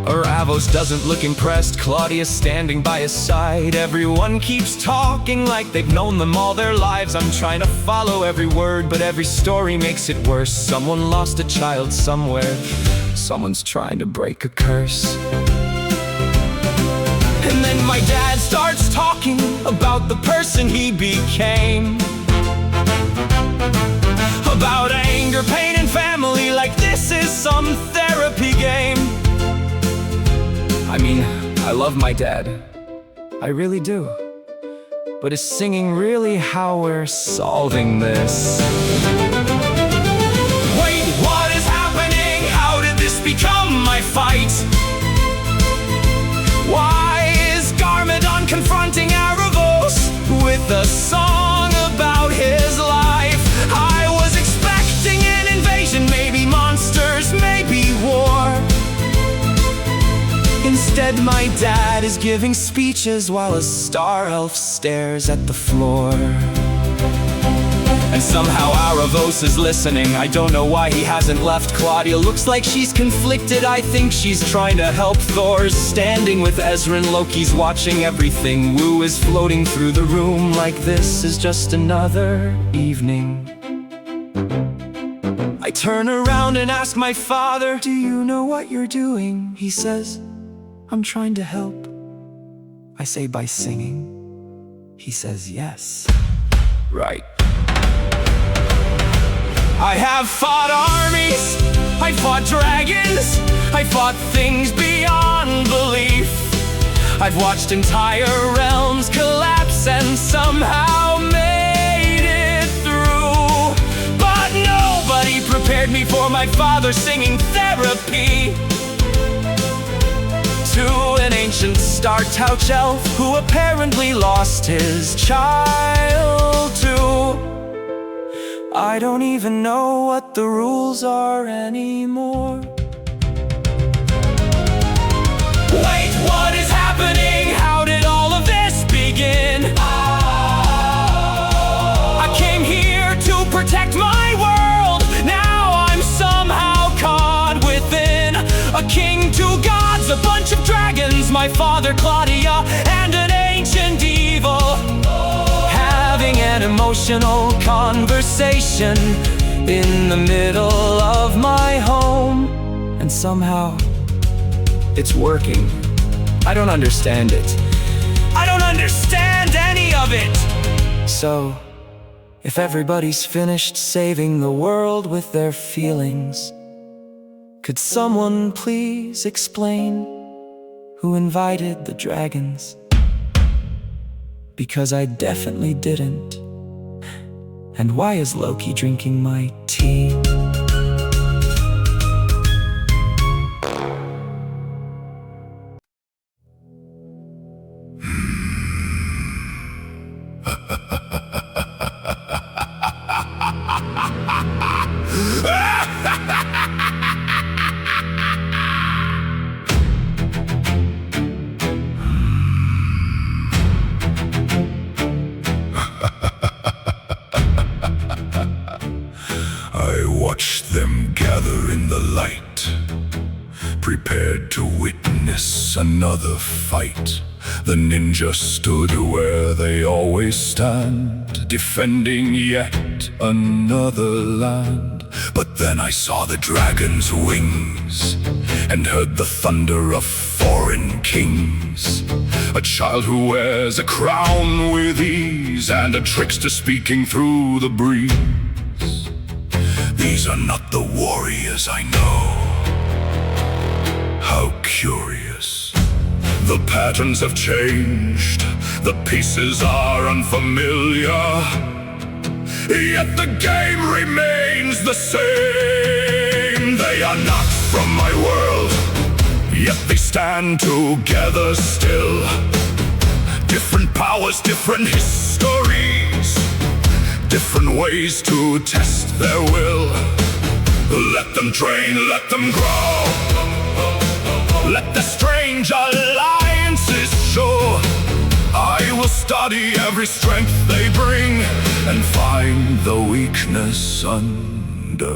Erebos doesn't look impressed, Claudia's standing by his side. Everyone keeps talking like they've known them all their lives. I'm trying to follow every word, but every story makes it worse. Someone lost a child somewhere, someone's trying to break a curse. And then my dad starts talking about the person he became, about anger, pain, and family, like this is some therapy game. I mean, I love my dad, I really do. But is singing really how we're solving this? Wait, what is happening? How did this become my fight? Why is Garmadon confronting Erebos with a song about his life? I was expecting an invasion, maybe monsters, maybe war. Instead, my dad is giving speeches while a star elf stares at the floor. And somehow Erebos is listening. I don't know why he hasn't left. Claudia looks like she's conflicted. I think she's trying to help. Thor's standing with Ezran. Loki's watching everything. Wu is floating through the room like this is just another evening. I turn around and ask my father, do you know what you're doing? He says, I'm trying to help. I say, by singing. He says, yes. Right. I have fought armies, I fought dragons, I fought things beyond belief. I've watched entire realms collapse and somehow made it through. But nobody prepared me for my father singing therapy to an ancient star-touch elf who apparently lost his child too. I don't even know what the rules are anymore. Wait, what is happening? How did all of this begin? I came here to protect my world. Now I'm somehow caught within. A king, two gods, a bunch of dragons, my father Claudia, and an ancient evil. Having an emotional conversation in the middle of my home. And somehow it's working. I don't understand it. I don't understand any of it. So, if everybody's finished saving the world with their feelings, could someone please explain who invited the dragons? Because I definitely didn't. And why is Loki drinking my tea? I watched them gather in the light, prepared to witness another fight. The ninja stood where they always stand, defending yet another land. But then I saw the dragon's wings and heard the thunder of foreign kings. A child who wears a crown with ease, and a trickster speaking through the breeze. These are not the warriors I know. How curious. The patterns have changed, the pieces are unfamiliar, yet the game remains the same. They are not from my world, yet they stand together still. Different powers, different histories, different ways to test their will. Let them train, let them grow. Let the strange alliances show. I will study every strength they bring and find the weakness underneath.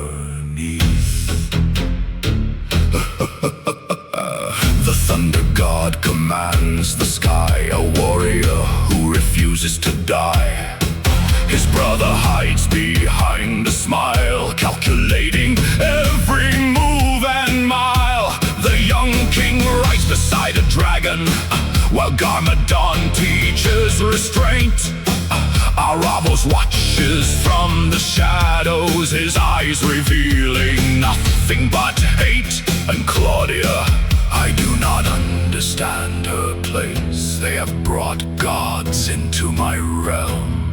The thunder god commands the sky, a warrior who refuses to die. His brother hides behind a smile, calculating every move and mile. The young king rides beside a dragon, while Garmadon teaches restraint. Arabos watches from the shadows, his eyes revealing nothing but hate. And Claudia, I do not understand her place. They have brought gods into my realm.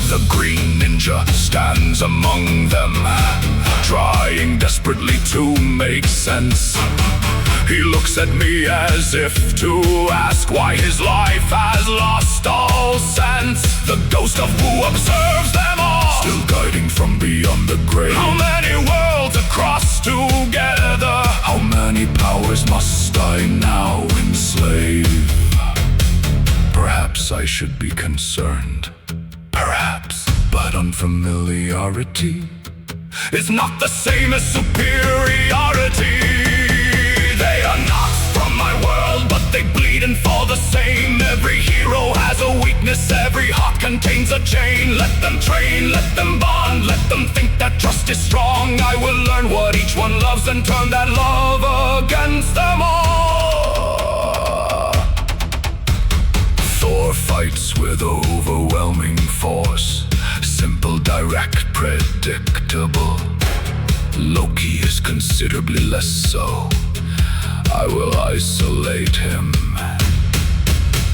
The green ninja stands among them, trying desperately to make sense. He looks at me as if to ask why his life has lost all sense. The ghost of who observes them all, still guiding from beyond the grave. How many worlds across together? How many powers must I now enslave? Perhaps I should be concerned. Perhaps, but unfamiliarity is not the same as superiority. They are not from my world, but they bleed and fall the same. Every hero has a weakness, every heart contains a chain. Let them train, let them bond, let them think that trust is strong. I will learn what each one loves and turn that love against them all. Thor fights with overwhelming force. Simple, direct, predictable. Loki is considerably less so. I will isolate him.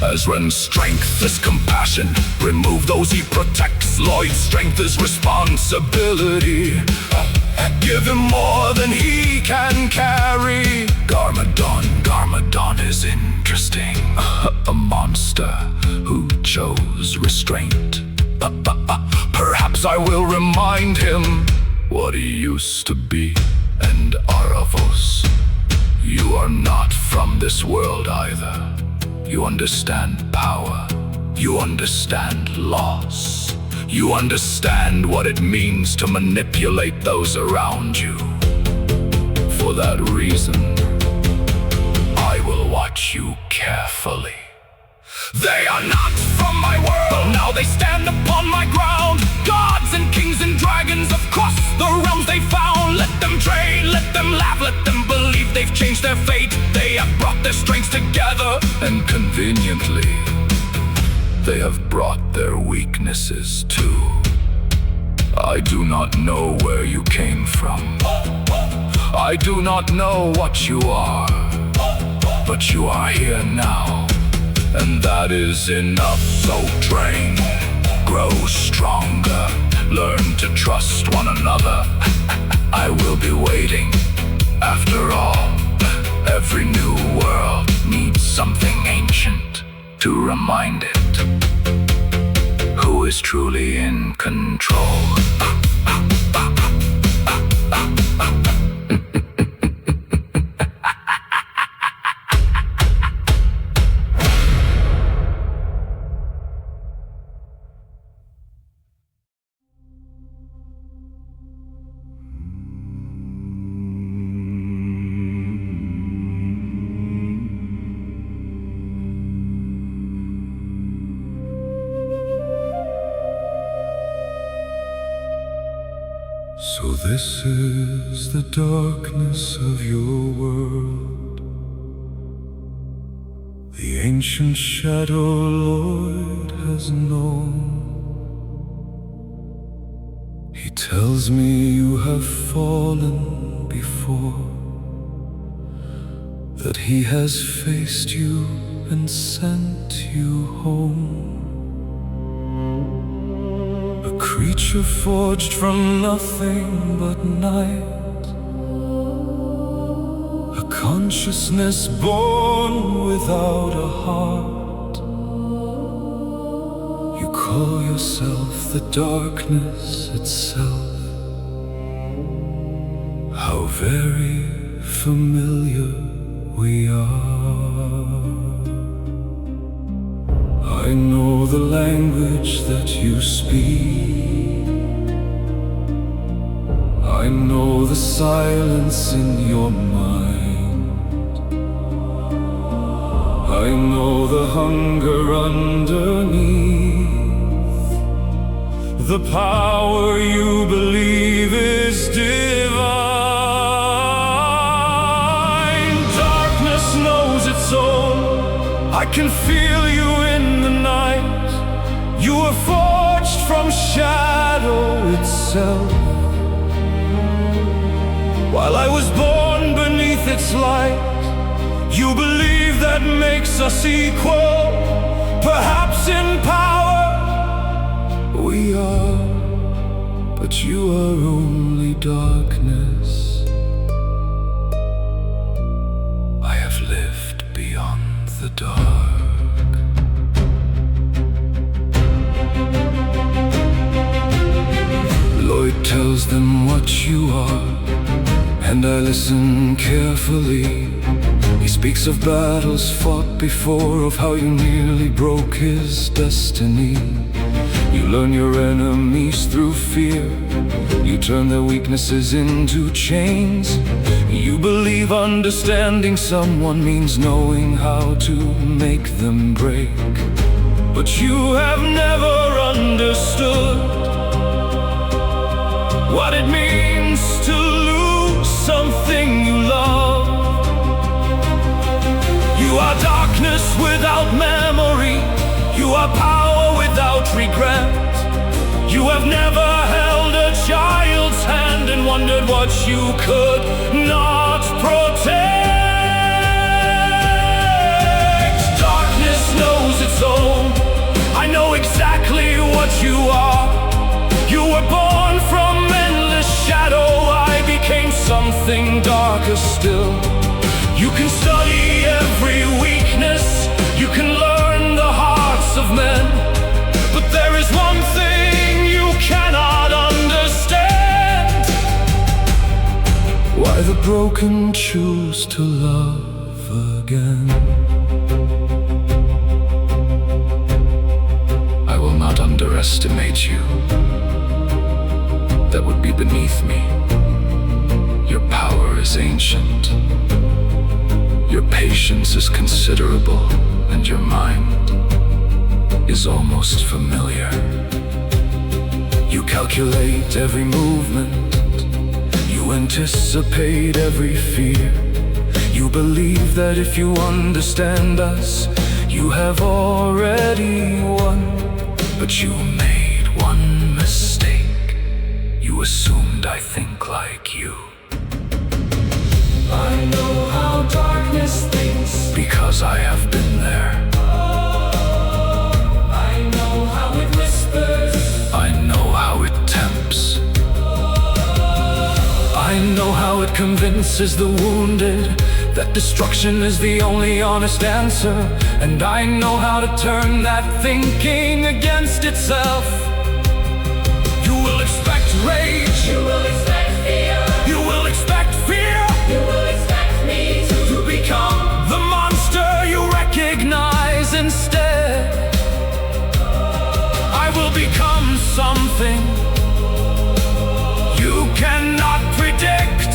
As when strength is compassion, remove those he protects. Lloyd's strength is responsibility. Give him more than he can carry. Garmadon is interesting. A monster who chose restraint. Perhaps I will remind him what he used to be. And Aravos, you are not from this world either. You understand power. You understand loss. You understand what it means to manipulate those around you. For that reason, I will watch you carefully. They are not from my world, now they stand upon my ground. Gods and kings and dragons across the realms they found. Let them train, let them laugh, let them believe they've changed their fate. They have brought their strengths together, and conveniently, they have brought their weaknesses too. I do not know where you came from. I do not know what you are. But you are here now, and that is enough. So train, grow stronger, learn to trust one another. I will be waiting. After all, every new world needs something ancient to remind it who is truly in control. So this is the darkness of your world. The ancient Shadow Lord has known. He tells me you have fallen before, that he has faced you and sent you home. A creature forged from nothing but night, a consciousness born without a heart. You call yourself the darkness itself. How very familiar we are. I know the language that you speak. I know the silence in your mind. I know the hunger underneath, the power you believe is divine. Darkness knows its own. I can feel you in the night. You were forged from shadow itself. While I was born beneath its light, you believe that makes us equal. Perhaps in power we are, but you are only darkness. I have lived beyond the dark. Lloyd tells them what you are, and I listen carefully. He speaks of battles fought before, of how you nearly broke his destiny. You learn your enemies through fear. You turn their weaknesses into chains. You believe understanding someone means knowing how to make them break. But you have never understood what it means to lose something you love. You are darkness without memory. You are power regret. You have never held a child's hand and wondered what you could not protect. Darkness knows its own. I know exactly what you are. You were born from endless shadow. I became something darker still. You can study every weakness. You can learn the hearts of men. But there is one thing you cannot understand: why the broken choose to love again. I will not underestimate you. That would be beneath me. Your power is ancient. Your patience is considerable, and your mind is almost familiar. You calculate every movement. You anticipate every fear. You believe that if you understand us, you have already won. But you made one mistake. You assumed I think like you. I know how darkness thinks, because I have been there. I know how it whispers. I know how it tempts. I know how it convinces the wounded that destruction is the only honest answer. And I know how to turn that thinking against itself. You will expect rage. You will expect fear. You will expect fear. You will expect me to become the monster you recognize instead. I will become something you cannot predict.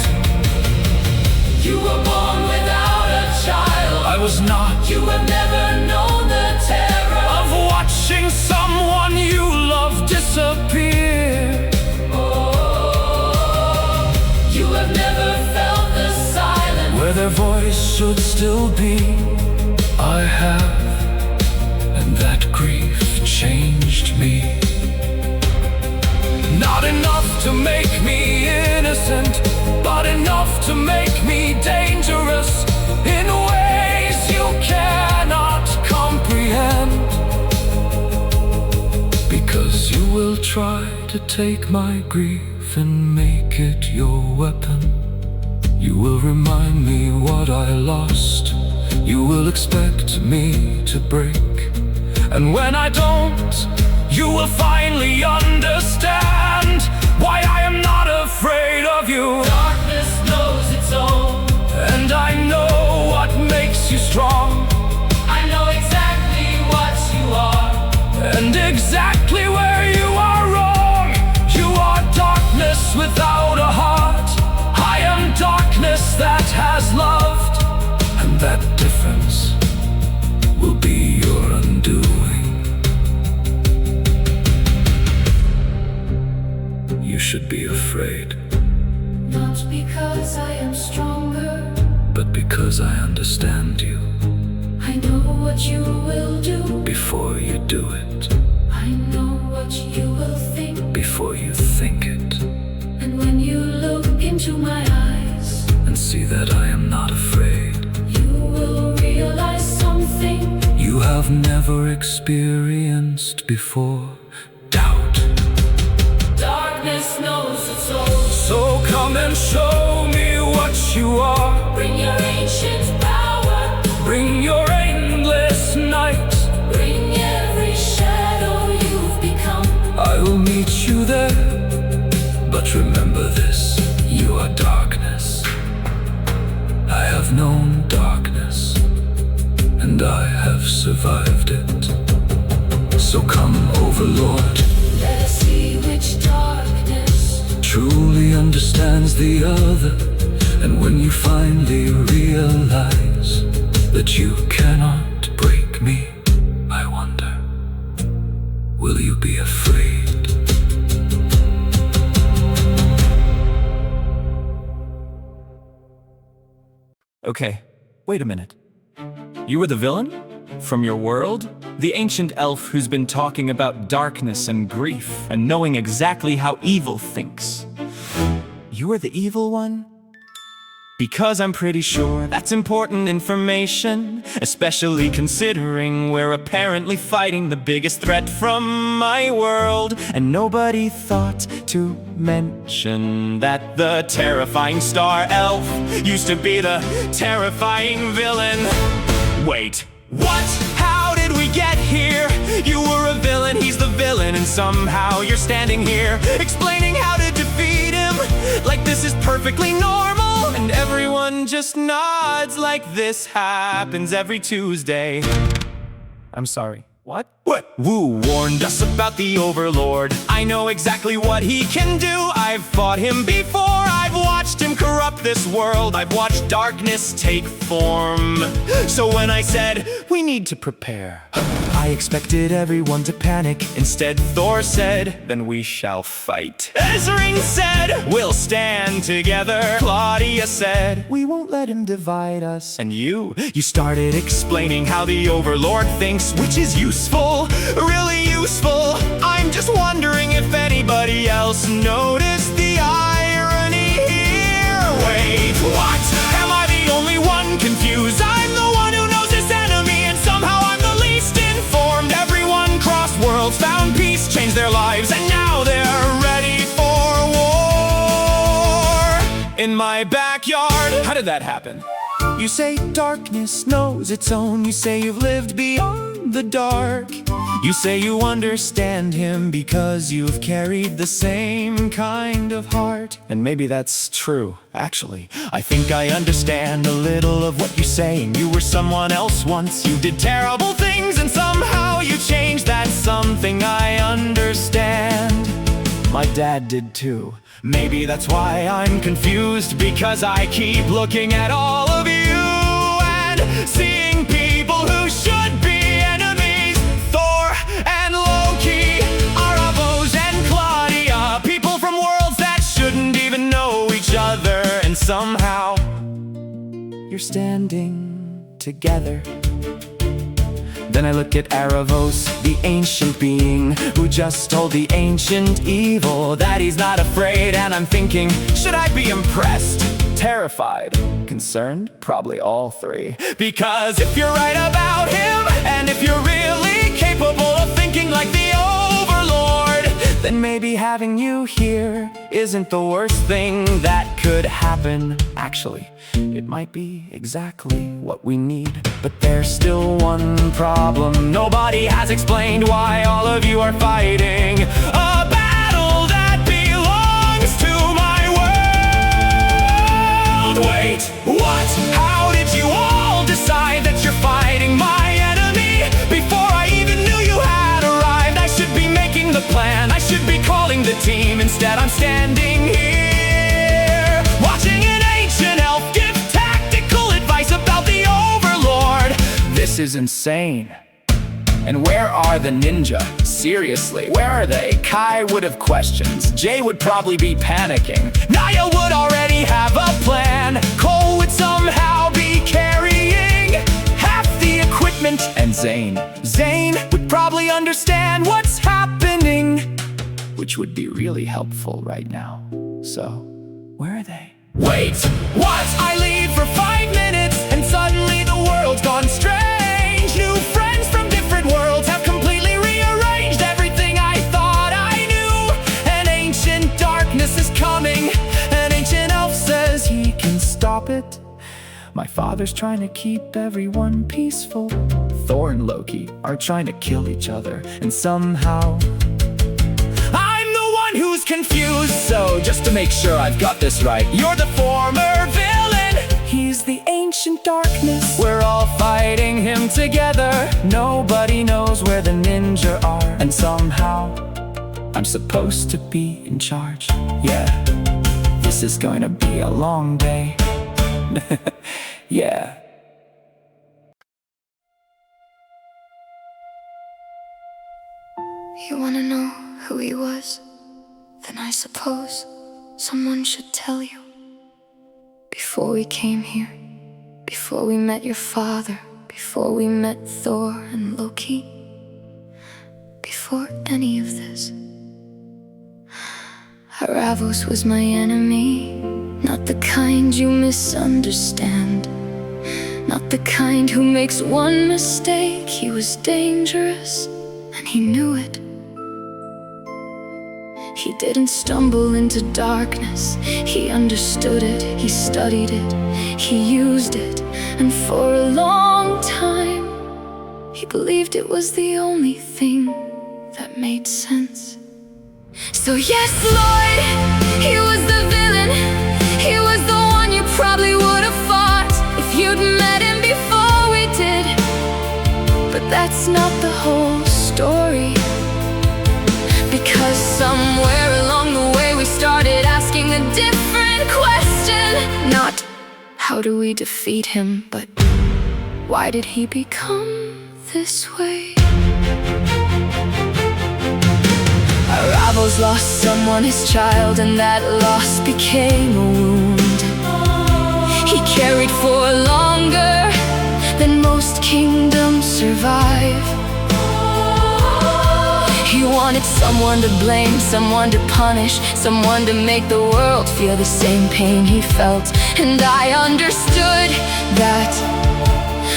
You were born without a child. I was not. You have never known the terror of watching someone you love disappear. You have never felt the silence where their voice should still be. I have, and that grief changed me. Not enough to make me innocent, but enough to make me dangerous in ways you cannot comprehend. Because you will try to take my grief and make it your weapon. You will remind me what I lost. You will expect me to break. And when I don't, you will finally understand why I am not afraid of you. Darkness knows its own, and I know what makes you strong. I know exactly what you are, and exactly where you are wrong. You are darkness without a heart. I am darkness that has loved, and that difference will be your undoing. You should be afraid, Not because I am stronger, but because I understand you. I know what you will do. Before you do it, I know what you will think. before you think it, And when you look into my eyes, and see that I am not afraid, you will realize something you have never experienced before: doubt. darkness knows its own. So come and show me what you are. Bring your ancient power. Bring your endless night. Bring every shadow you've become. I will meet you there. But remember this: you are darkness. I have known darkness, and I have survived it. So come, Overlord. Let us see which darkness Truly understands the other. And when you finally realize that you cannot break me, I wonder, will you be afraid? Okay, wait a minute. You were the villain? From your world? The ancient elf who's been talking about darkness and grief, and knowing exactly how evil thinks. You are the evil one? Because I'm pretty sure that's important information, especially considering we're apparently fighting the biggest threat from my world. And nobody thought to mention that the terrifying star elf used to be the terrifying villain. Wait, what? How did we get here? You were a villain, he's the villain, and somehow you're standing here explaining how to defeat him like this is perfectly normal. And everyone just nods like this happens every Tuesday. I'm sorry. What? Wu warned us about the Overlord. I know exactly what he can do. I've fought him before. I've watched him corrupt this world. I've watched darkness take form. So when I said, we need to prepare, I expected everyone to panic. Instead, Thor said, then we shall fight. Ezring said, we'll stand together. Claudia said, we won't let him divide us. And you started explaining how the Overlord thinks, which is useful, really useful. I'm just wondering if anybody else noticed the irony here. Wait, what? Am I the only one confused? I'm the one who knows his enemy, and somehow I'm the least informed. Everyone crossed worlds, found peace, changed their lives, and now they're ready for war in my backyard. How did that happen? You say darkness knows its own. You say you've lived beyond the dark. You say you understand him because you've carried the same kind of heart. And maybe that's true, actually. I think I understand a little of what you're saying. You were someone else once. You did terrible things and somehow you changed. That's something I understand. My dad did too. Maybe that's why I'm confused, because I keep looking at all of you and seeing people who should be enemies. Thor and Loki, Aravos and Claudia, people from worlds that shouldn't even know each other. And somehow you're standing together. Then I look at Aravos, the ancient being who just told the ancient evil that he's not afraid. And I'm thinking, should I be impressed, terrified, concerned? Probably all three. Because if you're right about him, and if you're really capable of thinking like the Overlord, then maybe having you here isn't the worst thing that could happen. Actually, it might be exactly what we need. But there's still one problem. Nobody has explained why all of you are fighting a battle that belongs to my world. Wait, what? How did you all decide that you're fighting my enemy? Before I even knew you had arrived, I should be making the plan. I should be calling the team. Instead, I'm standing here, watching an ancient elf give tactical advice about the Overlord. This is insane. And where are the ninja? Seriously, where are they? Kai would have questions. Jay would probably be panicking. Naya would already have a plan. Cole would somehow be carrying half the equipment. And Zane would probably understand what's happening, which would be really helpful right now. So, where are they? Wait, what? I leave for 5 minutes and suddenly the world's gone strange. New friends from different worlds have completely rearranged everything I thought I knew. An ancient darkness is coming. An ancient elf says he can stop it. My father's trying to keep everyone peaceful. Thor and Loki are trying to kill each other. And somehow I'm the one who's confused. So just to make sure I've got this right, you're the former villain. He's the ancient darkness. We're all fighting him together. Nobody knows where the ninja are. And somehow I'm supposed to be in charge. Yeah, this is going to be a long day. Yeah. You wanna know who he was? Then I suppose someone should tell you. Before we came here, before we met your father, before we met Thor and Loki, before any of this. Ravos was my enemy, not the kind you misunderstand, not the kind who makes one mistake. He was dangerous, and he knew it. He didn't stumble into darkness, he understood it, he studied it, he used it, and for a long time he believed it was the only thing that made sense. So yes, Lloyd, he was the villain, he was the one you probably would have fought if you'd met him before we did. But that's not the whole story, because somewhere along the way we started asking a different question. Not how do we defeat him, but why did he become this way? Ravos lost someone, his child, and that loss became a wound he carried for longer than most kingdoms survive. He wanted someone to blame, someone to punish, someone to make the world feel the same pain he felt. And I understood that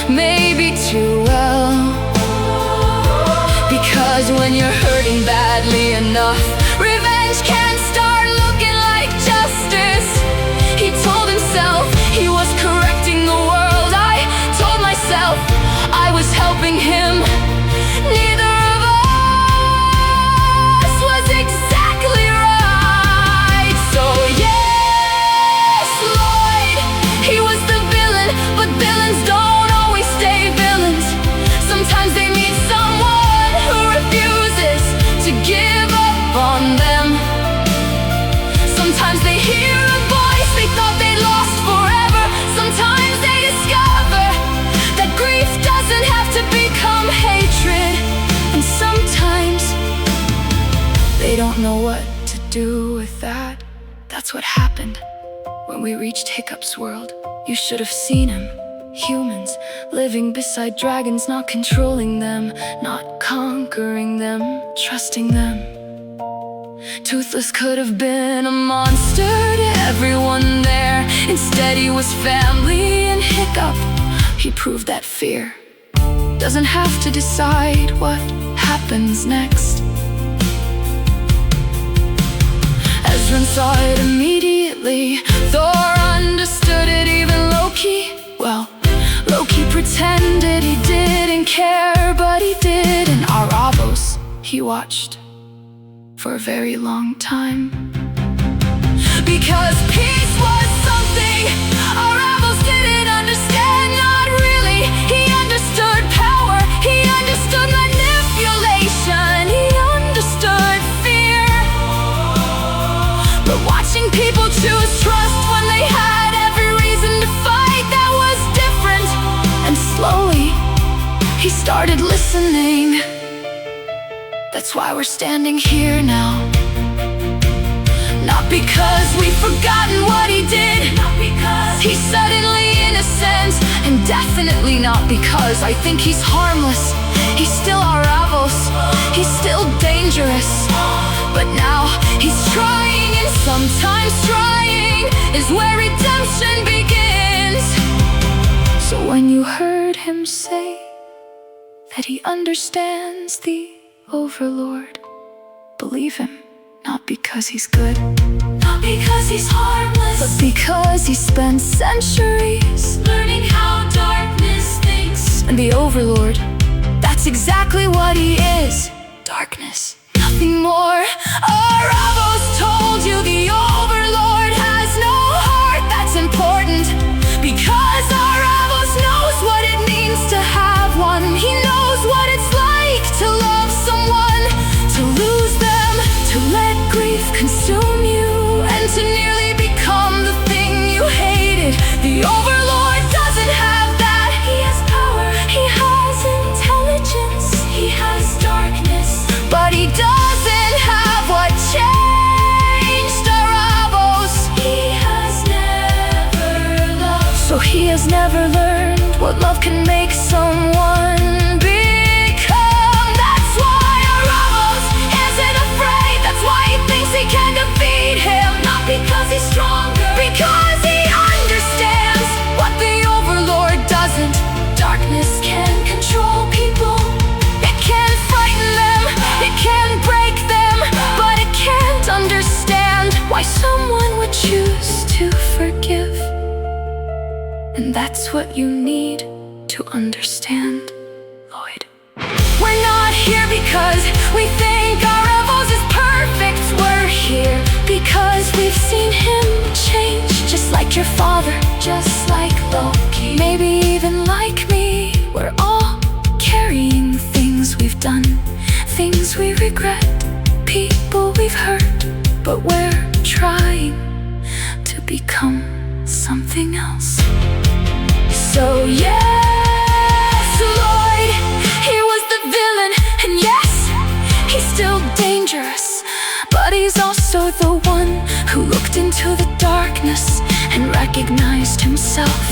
maybe too well, because when you're hurting badly enough, revenge can start looking like justice. He told himself he was correcting the world. I told myself I was helping him. Neither of us was exactly right. So yes, Lloyd, he was the villain, but villains don't always stay villains. Sometimes they meet someone who refuses to give up on them. Sometimes they hear a voice they thought they lost forever. Sometimes they discover that grief doesn't have to become hatred. And sometimes they don't know what to do with that. That's what happened when we reached Hiccup's world. You should have seen him. Humans living beside dragons, not controlling them, not conquering them, trusting them. Toothless could have been a monster to everyone there. Instead he was family, and Hiccup, he proved that fear doesn't have to decide what happens next. Ezra saw it immediately. Thor understood it, even Loki. Well, Loki pretended he didn't care, but he did. And Ravos, he watched for a very long time, because peace was something Ravos didn't understand. Not really. He understood power, he understood manipulation, he understood fear. But watching people choose trust when they had every reason to fight, that was different. And slowly he started listening. That's why we're standing here now. Not because we've forgotten what he did, not because he's suddenly innocent, and definitely not because I think he's harmless. He's still Ravos, he's still dangerous, but now he's trying, and sometimes trying is where redemption begins. So when you heard him say that he understands the Overlord, believe him. Not because he's good, not because he's harmless, but because he spent centuries learning how darkness thinks. And the Overlord, that's exactly what he is. Darkness, nothing more. Ravos told you the Overlord has no heart. That's important, because Ravos knows what it means to have one. He knows what it's like to love someone, to lose them, to let grief consume you, and to nearly become the thing you hated. The Overlord doesn't have that. He has power, he has intelligence, he has darkness, but he doesn't have what changed Ravos. He has never loved, so he has never learned what what love can make someone become. That's why Ramos isn't afraid. That's why he thinks he can defeat him. Not because he's stronger, because he understands what the overlord doesn't. Darkness can control people. It can frighten them, it can break them, but it can't understand why someone would choose to forgive. And that's what you need to understand, Lloyd. We're not here because we think our Evos is perfect. We're here because we've seen him change, just like your father, just like Loki, maybe even like me. We're all carrying things we've done, things we regret, people we've hurt, but we're trying to become something else. So yes, Lloyd, he was the villain, and yes, he's still dangerous, but he's also the one who looked into the darkness and recognized himself.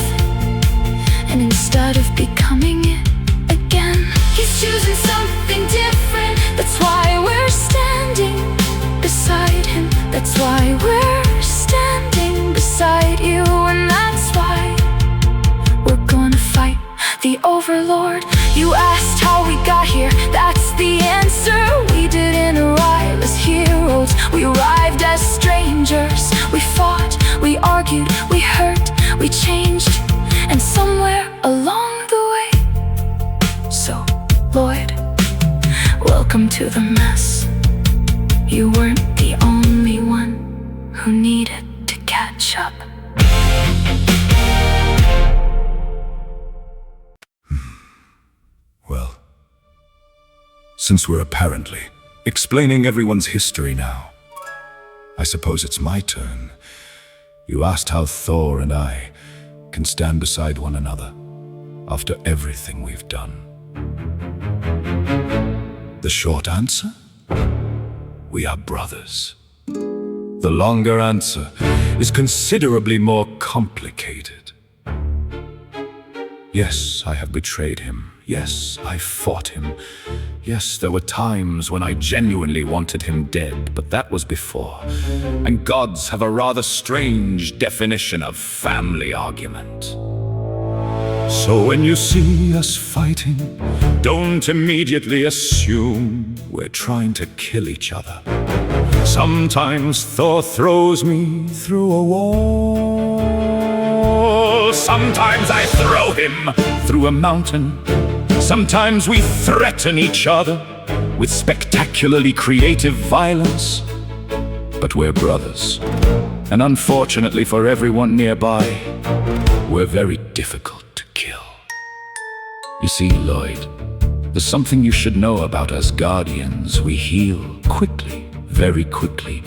And instead of becoming it again, he's choosing something different. That's why we're standing beside him. That's why we're standing beside you. And that's why we're gonna fight the overlord. You asked how we got here, that's the answer. We didn't arrive as heroes, we arrived as strangers. We fought, we argued, we hurt, we changed, and somewhere along the way. So, Lloyd, welcome to the mess. You weren't the only one who needed to catch up. Well, since we're apparently explaining everyone's history now, I suppose it's my turn. You asked how Thor and I can stand beside one another after everything we've done. The short answer? We are brothers. The longer answer is considerably more complicated. Yes, I have betrayed him. Yes, I fought him. Yes, there were times when I genuinely wanted him dead, but that was before. And gods have a rather strange definition of family argument. So when you see us fighting, don't immediately assume we're trying to kill each other. Sometimes Thor throws me through a wall. Sometimes I throw him through a mountain. Sometimes we threaten each other with spectacularly creative violence. But we're brothers, and unfortunately for everyone nearby, we're very difficult to kill. You see, Lloyd, there's something you should know about us guardians. We heal quickly, very quickly.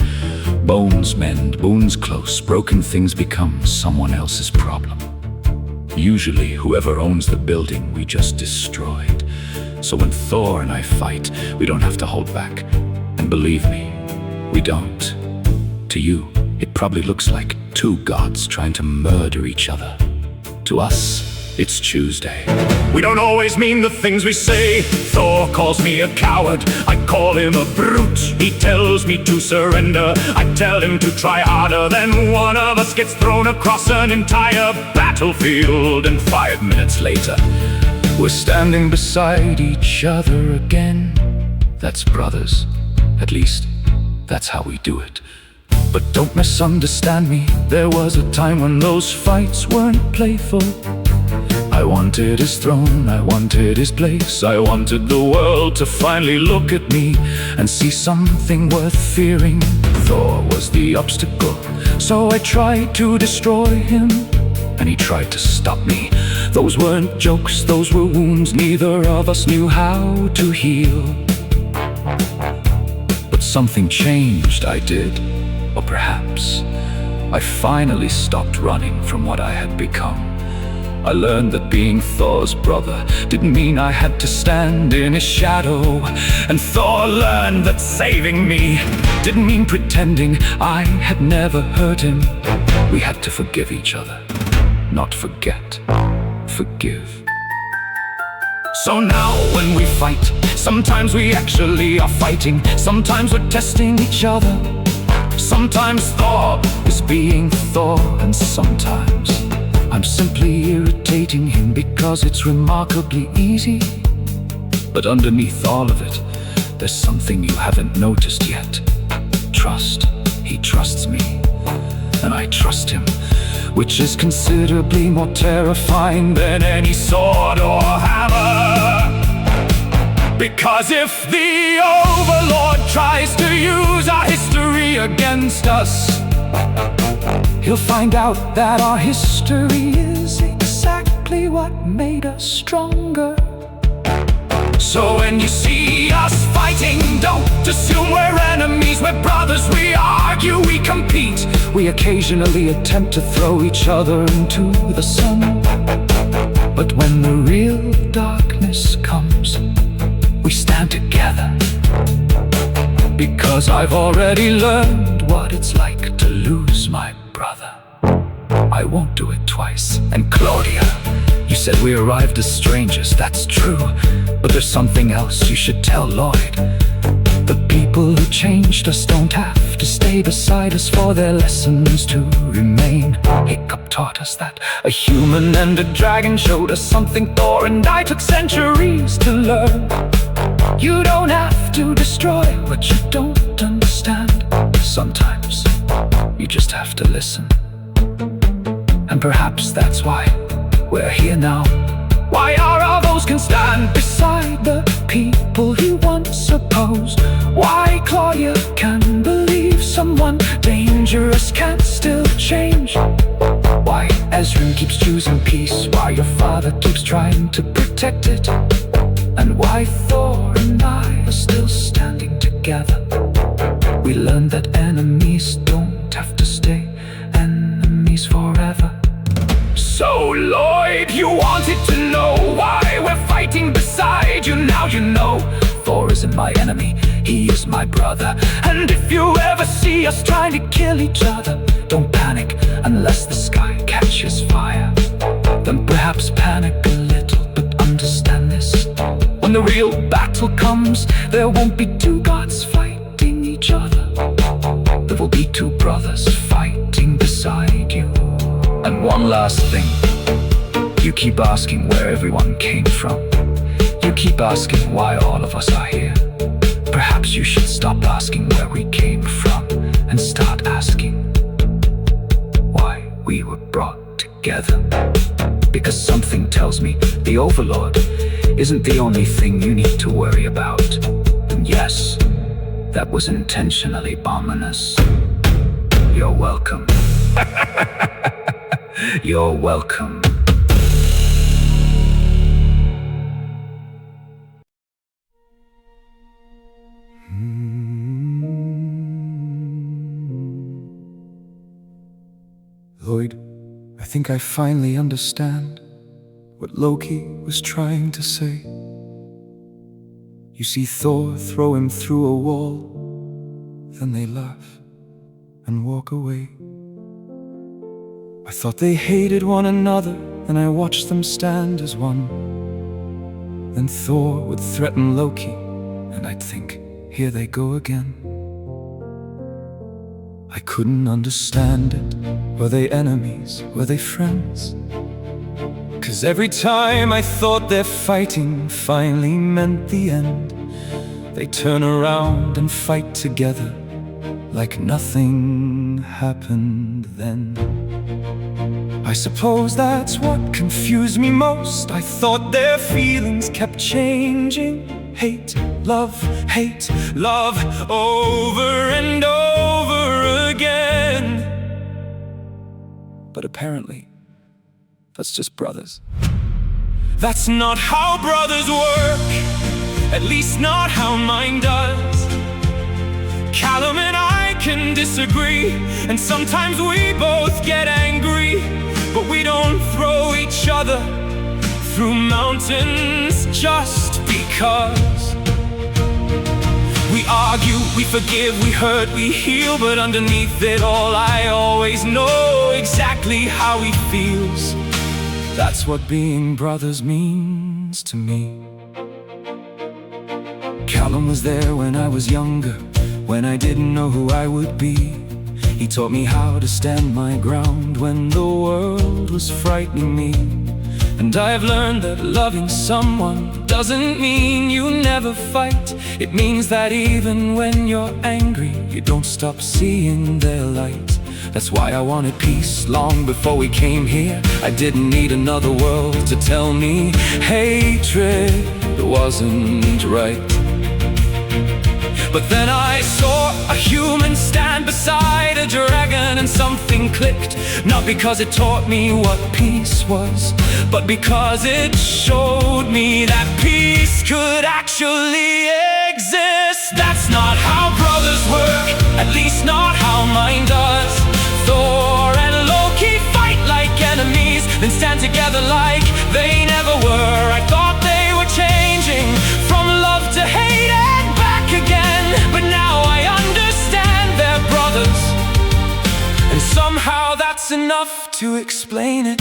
Bones mend, wounds close, broken things become someone else's problem. Usually, whoever owns the building we just destroyed. So when Thor and I fight, we don't have to hold back. And believe me, we don't. To you, it probably looks like two gods trying to murder each other. To us, it's Tuesday. We don't always mean the things we say. Thor calls me a coward, I call him a brute. He tells me to surrender, I tell him to try harder. Then one of us gets thrown across an entire battlefield, and 5 minutes later, we're standing beside each other again. That's brothers. At least, that's how we do it. But don't misunderstand me, there was a time when those fights weren't playful. I wanted his throne, I wanted his place. I wanted the world to finally look at me and see something worth fearing. Thor was the obstacle, so I tried to destroy him, and he tried to stop me. Those weren't jokes, those were wounds neither of us knew how to heal. But something changed, I did. Or perhaps I finally stopped running from what I had become. I learned that being Thor's brother didn't mean I had to stand in his shadow. And Thor learned that saving me didn't mean pretending I had never hurt him. We had to forgive each other, not forget. forgive. So now when we fight, sometimes we actually are fighting. Sometimes we're testing each other. Sometimes Thor is being Thor, and sometimes I'm simply irritating him because it's remarkably easy. But underneath all of it, there's something you haven't noticed yet. Trust. He trusts me, and I trust him, which is considerably more terrifying than any sword or hammer. Because if the Overlord tries to use our history against us, he'll find out that our history is exactly what made us stronger. So when you see us fighting, don't assume we're enemies. We're brothers, we argue, we compete. We occasionally attempt to throw each other into the sun. But when the real darkness comes, we stand together. Because I've already learned what it's like to lose my brother. I won't do it twice. And Claudia, you said we arrived as strangers, that's true. But there's something else you should tell Lloyd. The people who changed us don't have to stay beside us for their lessons to remain. Hiccup taught us that a human and a dragon showed us something Thor and I took centuries to learn. You don't have to destroy what you don't understand. Sometimes you just have to listen. And perhaps that's why we're here now. Why our vows can stand beside the people he once opposed. Why Claudia can believe someone dangerous can still change. Why Ezrin keeps choosing peace while your father keeps trying to protect it. And why Thor and I are still standing together. We learned that enemies don't have to stay enemies forever. So Lloyd, you wanted to know why we're fighting beside you. Now you know. Thor isn't my enemy, he is my brother. And if you ever see us trying to kill each other, don't panic unless the sky catches fire. Then perhaps panic a little, but understand this. When the real battle comes, there won't be two gods fighting each other. There will be two brothers fighting beside you. And one last thing, you keep asking where everyone came from. You keep asking why all of us are here. Perhaps you should stop asking where we came from and start asking why we were brought together. Because something tells me the Overlord isn't the only thing you need to worry about. And yes, that was intentionally ominous. You're welcome. You're welcome. Lloyd, I think I finally understand what Loki was trying to say. You see Thor throw him through a wall, then they laugh and walk away. I thought they hated one another, and I watched them stand as one. Then Thor would threaten Loki, and I'd think, here they go again. I couldn't understand it. Were they enemies? Were they friends? 'Cause every time I thought their fighting finally meant the end, they turn around and fight together like nothing happened then. I suppose that's what confused me most. I thought their feelings kept changing. Hate, love, over and over again. But apparently, that's just brothers. That's not how brothers work, at least not how mine does. Callum and I can disagree, and sometimes we both get angry. But we don't throw each other through mountains just because. We argue, we forgive, we hurt, we heal, but underneath it all I always know exactly how he feels. That's what being brothers means to me. Callum was there when I was younger, when I didn't know who I would be. He taught me how to stand my ground when the world was frightening me. And I've learned that loving someone doesn't mean you never fight. It means that even when you're angry, you don't stop seeing their light. That's why I wanted peace long before we came here. I didn't need another world to tell me hatred wasn't right. But then I saw a human stand beside a dragon, and something clicked. Not because it taught me what peace was, but because it showed me that peace could actually exist. That's not how brothers work, at least not how mine does. Thor and Loki fight like enemies, then stand together like they never were. I thought they were changing from love to hate and back again, but now I understand they're brothers, and somehow that's enough to explain it.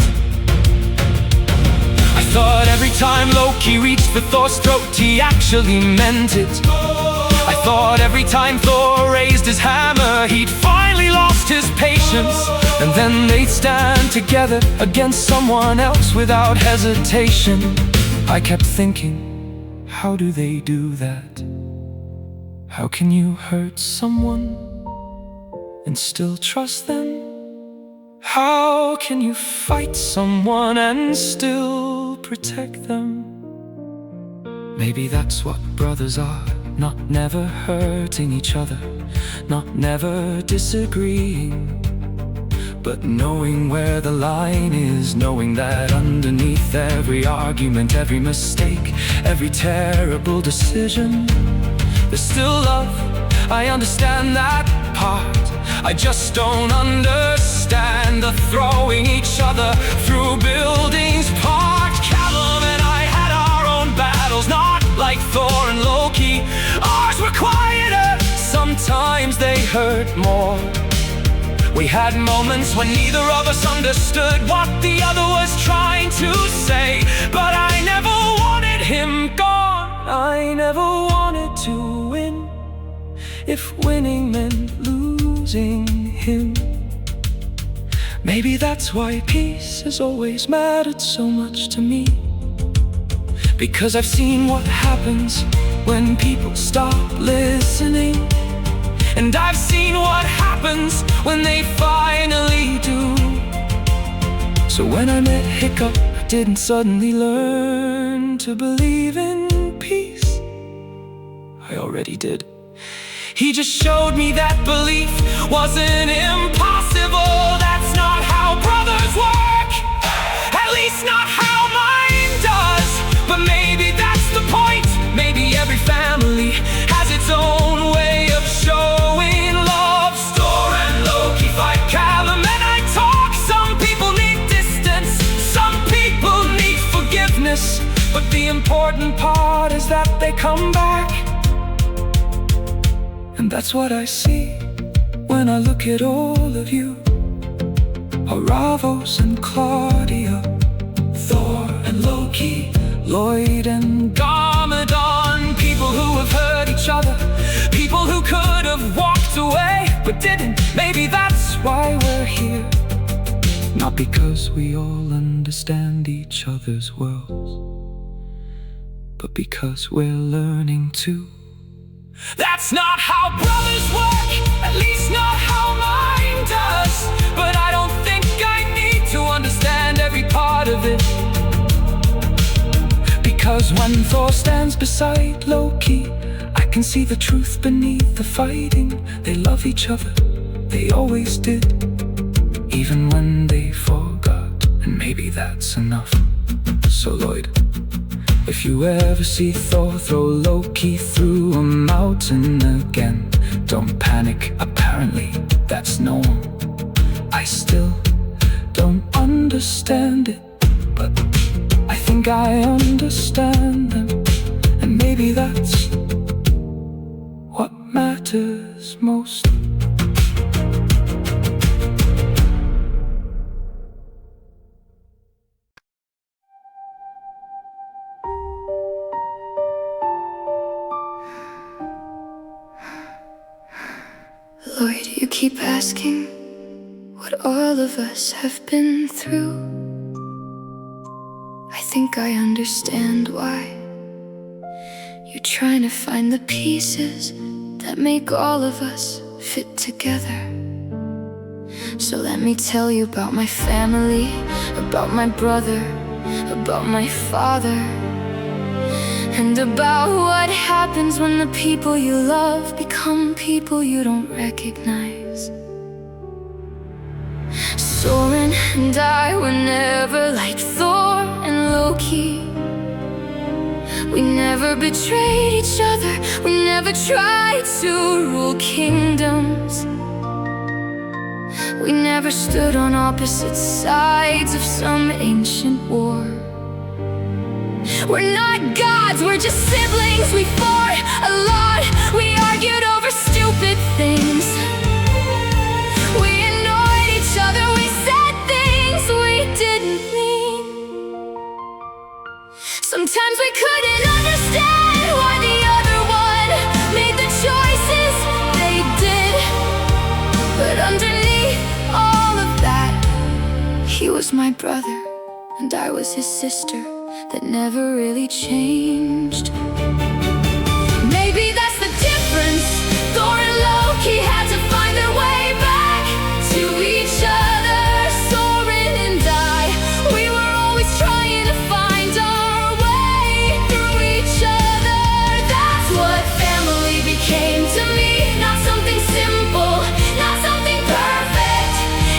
I thought every time Loki reached for Thor's throat, he actually meant it. I thought every time Thor raised his hammer, he'd finally lost his patience. And then they'd stand together against someone else without hesitation. I kept thinking, how do they do that? How can you hurt someone and still trust them? How can you fight someone and still protect them? Maybe that's what brothers are. Not never hurting each other, not never disagreeing, but knowing where the line is, knowing that underneath every argument, every mistake, every terrible decision, there's still love. I understand that part. I just don't understand the throwing each other through buildings parked. Callum and I had our own battles, not like Thor and Loki. Ours were quieter, sometimes they hurt more. We had moments when neither of us understood what the other was trying to say. But I never wanted him gone, I never wanted to win, if winning meant losing him. Maybe that's why peace has always mattered so much to me, because I've seen what happens when people stop listening, and I've seen what happens when they finally do. So when I met Hiccup, I didn't suddenly learn to believe in peace. I already did. He just showed me that belief wasn't impossible. That's not how brothers work, at least not how mine does. But maybe that's the point. Maybe every family has its own way of showing love. Thor and Loki fight, Callum and I talk. Some people need distance, some people need forgiveness, but the important part is that they come back. And that's what I see when I look at all of you, Aravos and Claudia, Thor and Loki, Lloyd and Garmadon. People who have hurt each other, people who could have walked away but didn't. Maybe that's why we're here, not because we all understand each other's worlds, but because we're learning to. That's not how brothers work, at least not how mine does. But I don't think I need to understand every part of it, because when Thor stands beside Loki, I can see the truth beneath the fighting. They love each other, they always did, even when they forgot. And maybe that's enough. So Lloyd, if you ever see Thor throw Loki through a mountain again, don't panic, apparently that's normal. I still don't understand it, but I think I understand them. And maybe that's what matters most. keep asking what all of us have been through. I think I understand why you're trying to find the pieces that make all of us fit together. So let me tell you about my family, about my brother, about my father, and about what happens when the people you love become people you don't recognize. Soren and I were never like Thor and Loki. We never betrayed each other, we never tried to rule kingdoms. We never stood on opposite sides of some ancient war. We're not gods, we're just siblings. We fought a lot, we argued over stupid things. We annoyed each other, we said things we didn't mean. Sometimes we couldn't understand why the other one made the choices they did. But underneath all of that, he was my brother and I was his sister. That never really changed. Maybe that's the difference. Thor and Loki had to find their way back to each other. Soren and I, we were always trying to find our way through each other. That's what family became to me. Not something simple, not something perfect.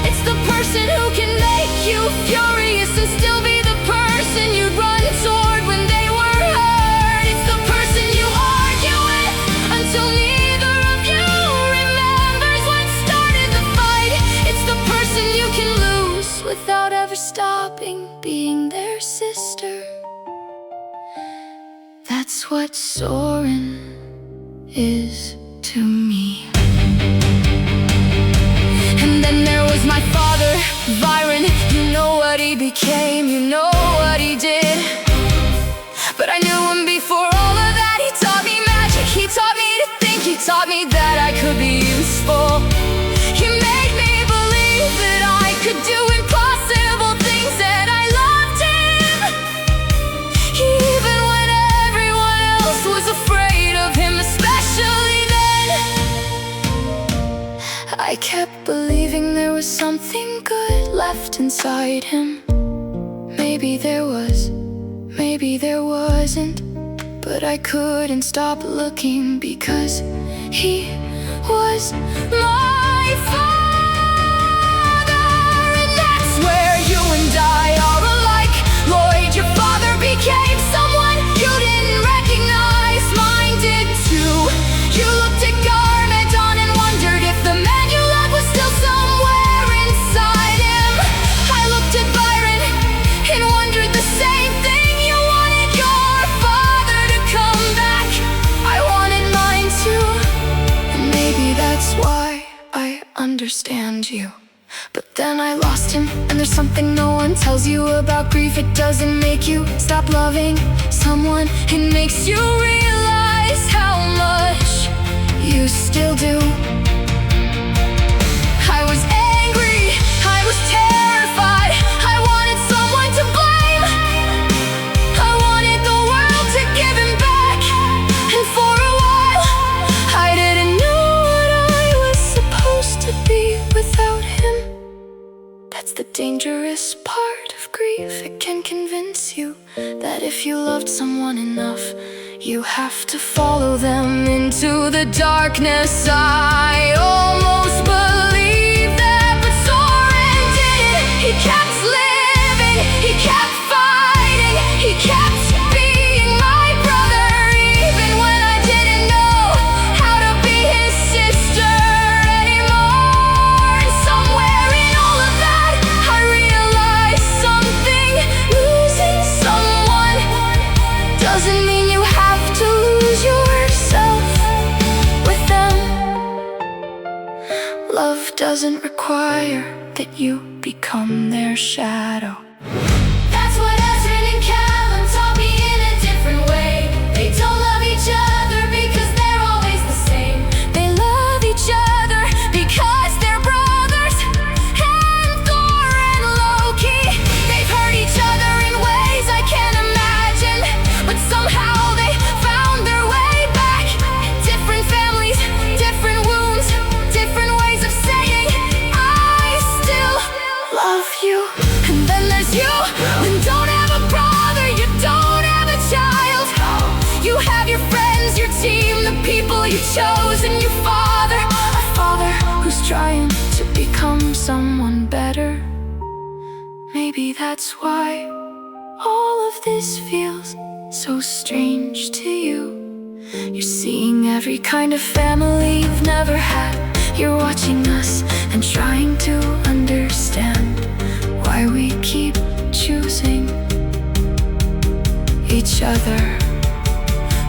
It's the person who can make you furious and still be the person you'd run toward when they were hurt. It's the person you argue with until neither of you remembers what started the fight. It's the person you can lose without ever stopping being their sister. That's what Soren is to me. And then there was my father, Byron. You know what he became, you know what he did. But I knew him before all of that. He taught me magic, he taught me to think, he taught me that I could be useful. He made me believe that I could do impossible things, and I loved him even when everyone else was afraid of him, especially then. I kept believing there was something good left inside him. Maybe there was, maybe there wasn't, but I couldn't stop looking because he was my father. And that's where you and I are alike. Lloyd, your father became someone you didn't recognize. Mine did too. You looked at Garmadon and wondered if the man you loved was still somewhere inside him. I looked at Byron and wondered the same thing. You wanted your father to come back, I wanted mine too. And maybe that's why I understand you. But then I lost him, and there's something no one tells you about grief. It doesn't make you stop loving someone, it makes you realize how much you still do. I was angry, I was terrified, I wanted someone to blame. I wanted the world to give him back, and for a while I didn't know what I was supposed to be without him. That's the dangerous part of grief. It can convince you that if you loved someone enough, you have to follow them into the darkness. I almost believed that, but Soren did. He kept living, he kept fighting, he kept being my brother, even when I didn't know how to be his sister anymore. And somewhere in all of that, I realized something. Losing someone doesn't mean you have to lose yourself with them. Love doesn't require that you become their shadow. That's what Ezrin and Callum taught me in a different way. They don't love each other because they're always the same. They love each other because of you. And then there's you, and don't have a brother, you don't have a child. You have your friends, your team, the people you chose, and your father, a father who's trying to become someone better. Maybe that's why all of this feels so strange to you. You're seeing every kind of family you've never had. You're watching us and trying to understand why we keep choosing each other.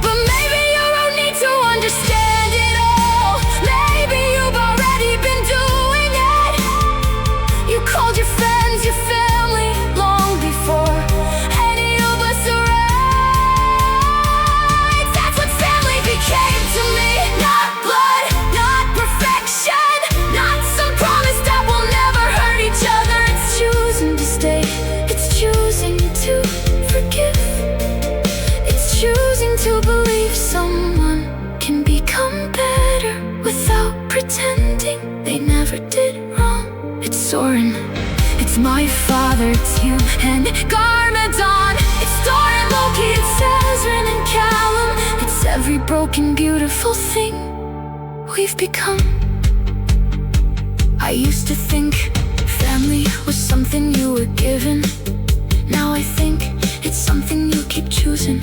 But maybe you don't need to understand it all. Maybe you've already been doing it. You called your friends your family long before any of us arrived. That's what family became to me. Not blood, not perfection, not some promise that we'll never hurt each other. It's choosing to stay, it's choosing to forgive, it's choosing to believe someone can become better without pretending they never did wrong. It's Soren, it's my father, it's you and Garmadon. It's Doran, Loki, it's Ezrin and Callum. It's every broken, beautiful thing we've become. I used to think family was something you were given. Now I think it's something you keep choosing.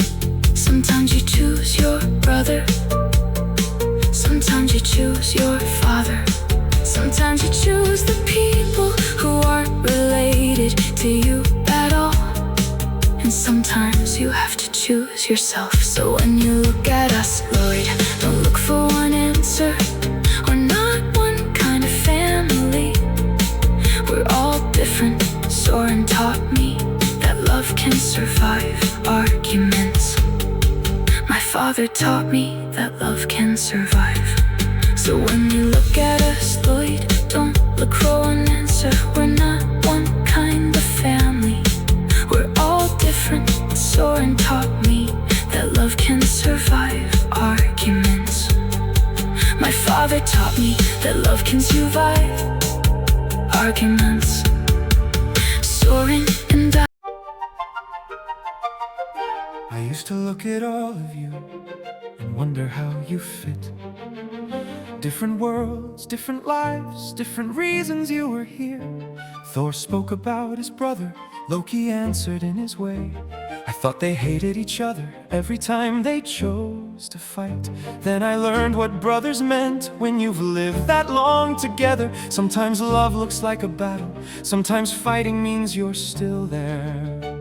Sometimes you choose your brother, sometimes you choose your father, sometimes you choose the people who aren't related to you at all. And sometimes you have to choose yourself. So when you look at us, Lord, don't look for one answer. We're not one kind of family, we're all different. Soren taught me that love can survive arguments. My father taught me that love can survive. So when you look at us, Lloyd, don't look for an answer. We're not one kind of family, we're all different. Soren taught me that love can survive arguments. My father taught me that love can survive arguments. Soren and I used to look at all of you and wonder how you fit. Different worlds, different lives, different reasons you were here. Thor spoke about his brother, Loki answered in his way. I thought they hated each other every time they chose to fight. Then I learned what brothers meant when you've lived that long together. Sometimes love looks like a battle, sometimes fighting means you're still there.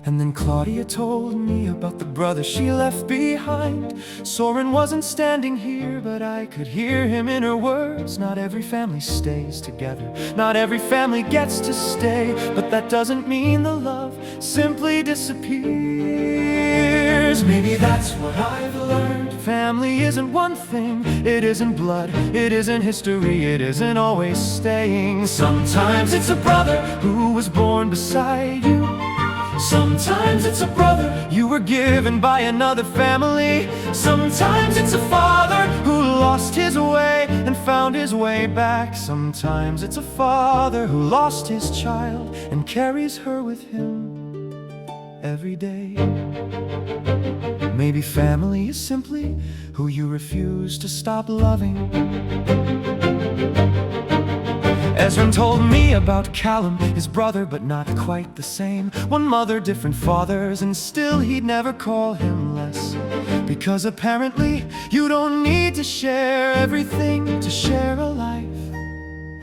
And then Claudia told me about the brother she left behind. Soren wasn't standing here, but I could hear him in her words. Not every family stays together, not every family gets to stay. But that doesn't mean the love simply disappears. Maybe that's what I've learned. Family isn't one thing, it isn't blood, it isn't history, it isn't always staying. Sometimes it's a brother who was born beside you. Sometimes it's a brother you were given by another family. Sometimes it's a father who lost his way and found his way back. Sometimes it's a father who lost his child and carries her with him every day. Maybe family is simply who you refuse to stop loving. Ezrin told me about Callum, his brother, but not quite the same. One mother, different fathers, and still he'd never call him less. Because apparently you don't need to share everything to share a life.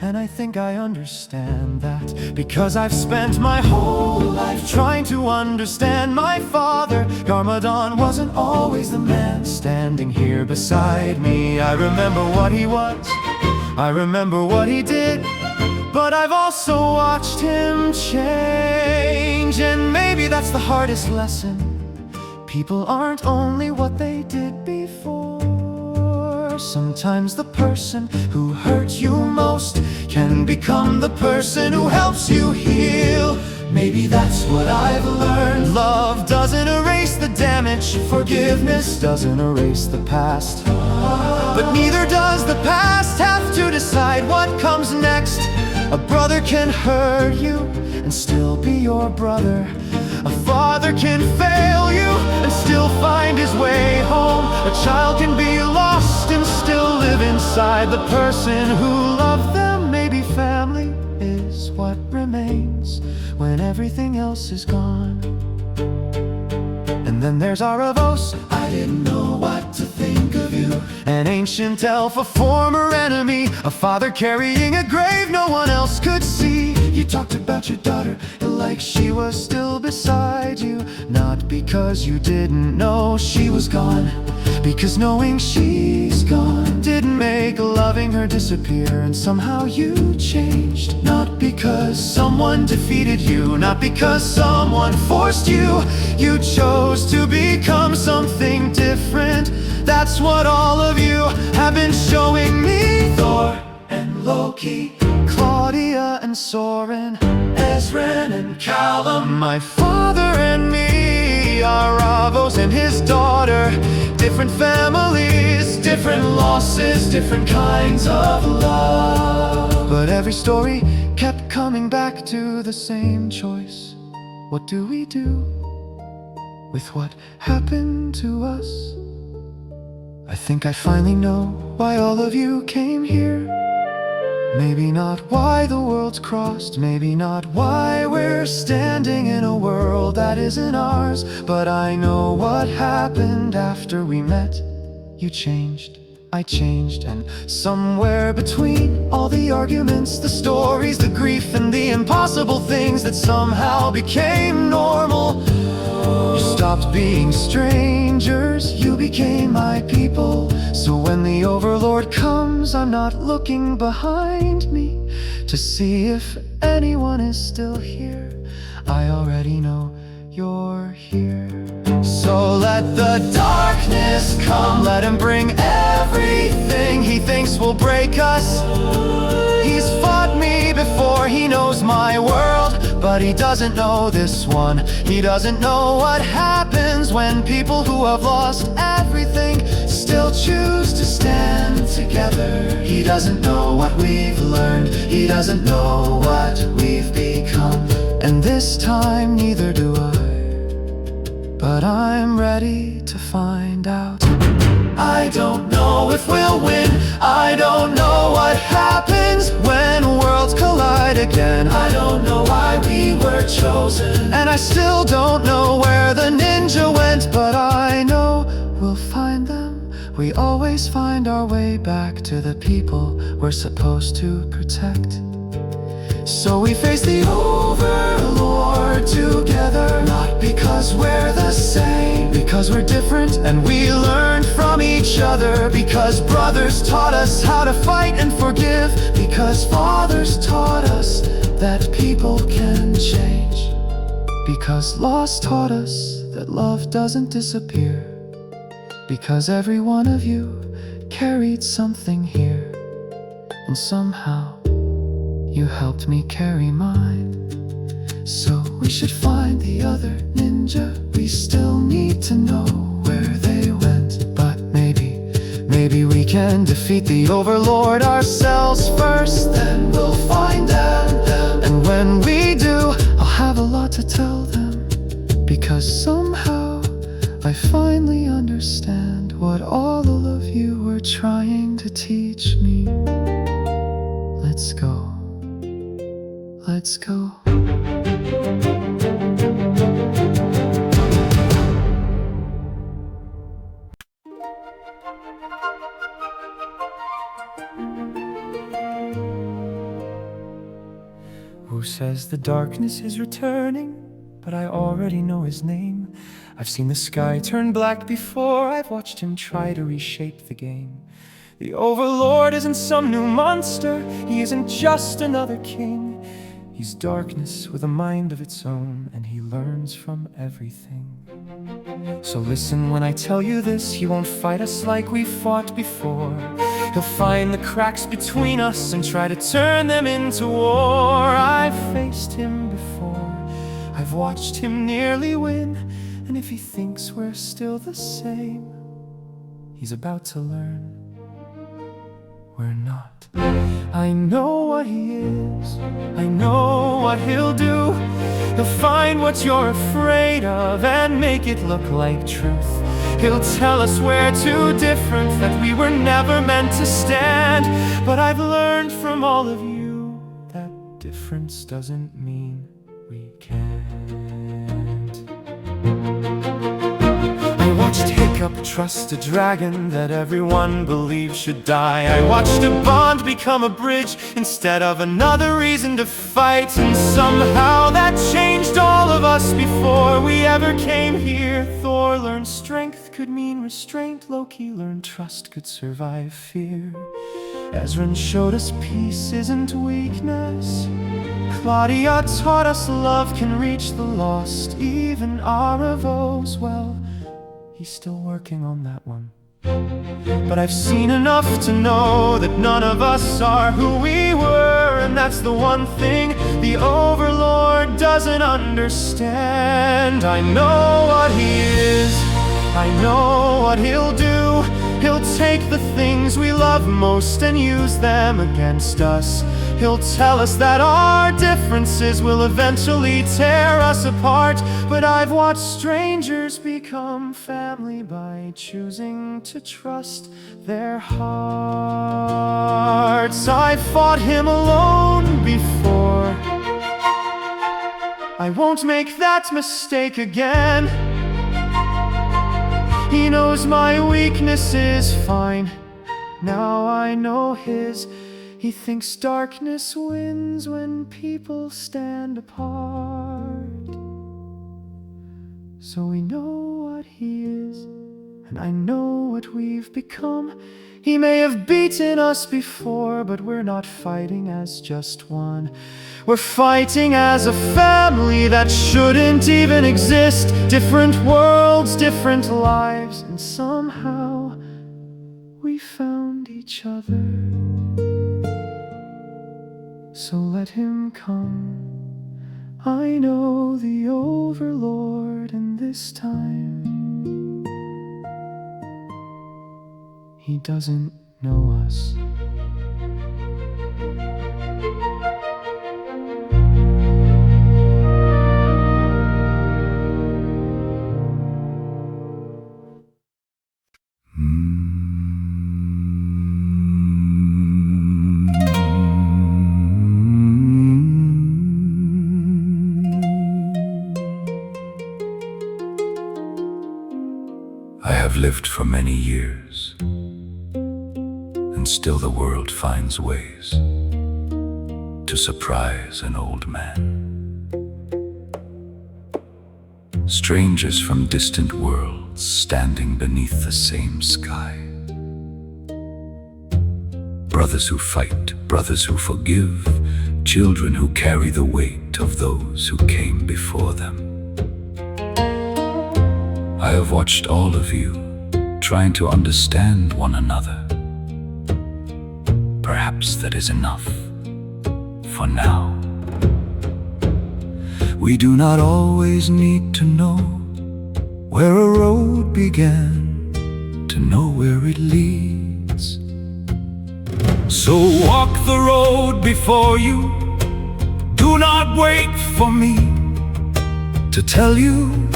And I think I understand that, because I've spent my whole life trying to understand my father. Garmadon wasn't always the man standing here beside me. I remember what he was, I remember what he did, but I've also watched him change. And maybe that's the hardest lesson. People aren't only what they did before. Sometimes the person who hurt you most can become the person who helps you heal. Maybe that's what I've learned. Love doesn't erase the damage, forgiveness doesn't erase the past. But neither does the past have to decide what comes next. A brother can hurt you and still be your brother. A father can fail you and still find his way home. A child can be lost and still live inside the person who loved them. Maybe family is what remains when everything else is gone. And then there's Aravos. I didn't know what to think of you. An ancient elf, a former enemy, a father carrying a grave no one else could see. You talked about your daughter like she was still beside you. Not because you didn't know she was gone, because knowing she's gone didn't make loving her disappear. And somehow you changed. Not because someone defeated you, not because someone forced you. You chose to become something different. That's what all of you have been showing me. Thor and Loki, Claudia and Soren, Ezran and Callum, my father and me, Aravos and his daughter. Different families, different losses, different kinds of love. But every story kept coming back to the same choice. What do we do with what happened to us? I think I finally know why all of you came here. Maybe not why the world's crossed, maybe not why we're standing in a world that isn't ours. But I know what happened after we met. You changed, I changed, and somewhere between all the arguments, the stories, the grief, and the impossible things that somehow became normal, you stopped being strangers, you became my people. So when the Overlord comes, I'm not looking behind me to see if anyone is still here. I already know you're here. So let the darkness come, let him bring everything he thinks will break us. He's fought me before, he knows my world, but he doesn't know this one. He doesn't know what happens when people who have lost everything still choose to stand together. He doesn't know what we've learned, he doesn't know what we've become. And this time neither do I, but I'm ready to find out. I don't know if we'll win, I don't know what happens when worlds collide again. I don't know why we were chosen, and I still don't know where the ninja went. But I know we'll find them. We always find our way back to the people we're supposed to protect. So we face the Overlord together, not because we're the same, because we're different and we learn from each other, because brothers taught us how to fight and forgive, because fathers taught us that people can change, because loss taught us that love doesn't disappear, because every one of you carried something here, and somehow you helped me carry mine. So we should find the other ninja. We still need to know where they went. But maybe we can defeat the Overlord ourselves first. Then we'll find them. And when we do, I'll have a lot to tell them. Because somehow I finally understand what all of you were trying to teach me. Let's go. Let's go. Who says the darkness is returning? But I already know his name. I've seen the sky turn black before. I've watched him try to reshape the game. The Overlord isn't some new monster. He isn't just another king. He's darkness with a mind of its own, and he learns from everything. So listen when I tell you this, he won't fight us like we fought before. He'll find the cracks between us and try to turn them into war. I've faced him before, I've watched him nearly win, and if he thinks we're still the same, he's about to learn. we're not. I know what he is, I know what he'll do. He'll find what you're afraid of and make it look like truth. He'll tell us we're too different, that we were never meant to stand. But I've learned from all of you that difference doesn't mean we can't. I watched Hiccup trust a dragon that everyone believed should die. I watched a bond become a bridge instead of another reason to fight. And somehow that changed all of us before we ever came here. Thor learned strength could mean restraint. Loki learned trust could survive fear. Ezran showed us peace isn't weakness. Claudia taught us love can reach the lost. Even Aravos, well, he's still working on that one. But I've seen enough to know that none of us are who we were. And that's the one thing the Overlord doesn't understand. I know what he is, I know what he'll do. He'll take the things we love most and use them against us. He'll tell us that our differences will eventually tear us apart. But I've watched strangers become family by choosing to trust their hearts. I fought him alone before, I won't make that mistake again. He knows my weaknesses fine, now I know his. He thinks darkness wins when people stand apart. So we know what he is, and I know what we've become. He may have beaten us before, but we're not fighting as just one. We're fighting as a family that shouldn't even exist. Different worlds, different lives, and somehow we found each other. So let him come. I know the Overlord, and this time he doesn't know us. I have lived for many years, and still the world finds ways to surprise an old man. Strangers from distant worlds standing beneath the same sky. Brothers who fight, brothers who forgive, children who carry the weight of those who came before them. I have watched all of you trying to understand one another. Perhaps that is enough for now. We do not always need to know where a road began to know where it leads. So walk the road before you. Do not wait for me to tell you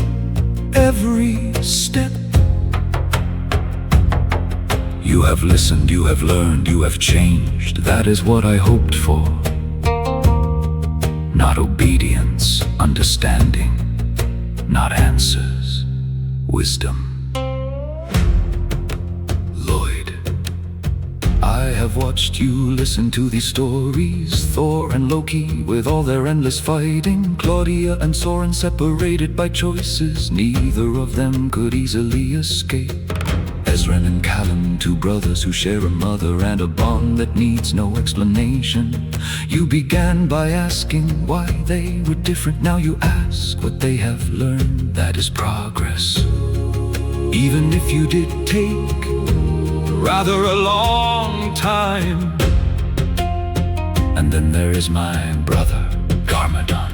every step. You have listened, you have learned, you have changed. That is what I hoped for. Not obedience, understanding. Not answers, wisdom. Lloyd, I have watched you listen to these stories. Thor and Loki with all their endless fighting. Claudia and Soren separated by choices neither of them could easily escape. Ezran and Callum, two brothers who share a mother and a bond that needs no explanation. You began by asking why they were different. Now you ask what they have learned. That is progress. Even if you did take rather a long time. And then there is my brother, Garmadon.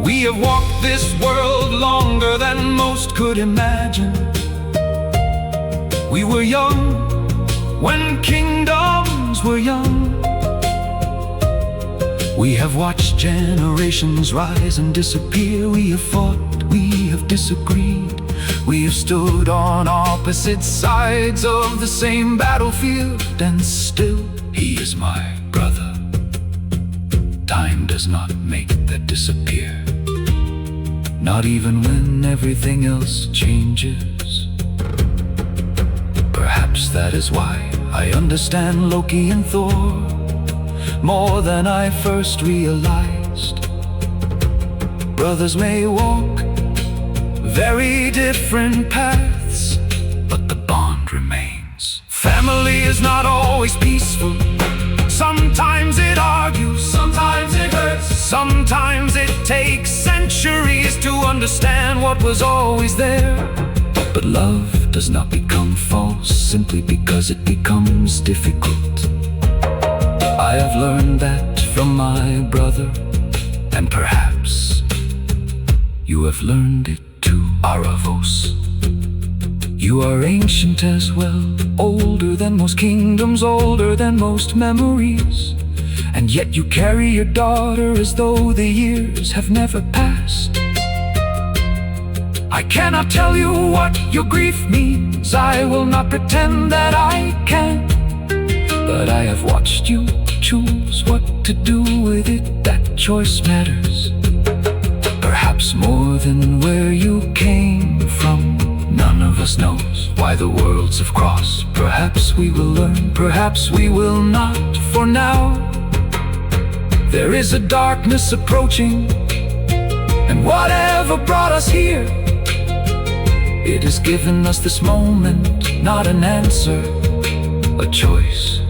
We have walked this world longer than most could imagine. We were young, when kingdoms were young. We have watched generations rise and disappear. We have fought, we have disagreed. We have stood on opposite sides of the same battlefield, and still he is my brother. Time does not make that disappear, not even when everything else changes. Perhaps that is why I understand Loki and Thor more than I first realized. Brothers may walk very different paths, but the bond remains. Family is not always peaceful. Sometimes it argues, sometimes it hurts, sometimes it takes centuries to understand what was always there. But love does not become false simply because it becomes difficult. I have learned that from my brother, and perhaps you have learned it too. Aravos, you are ancient as well, older than most kingdoms, older than most memories. And yet you carry your daughter as though the years have never passed. I cannot tell you what your grief means, I will not pretend that I can. But I have watched you choose what to do with it, that choice matters. Perhaps more than where you came from. None of us knows why the worlds have crossed. Perhaps we will learn, perhaps we will not. For now, there is a darkness approaching, and whatever brought us here, it has given us this moment, not an answer, a choice.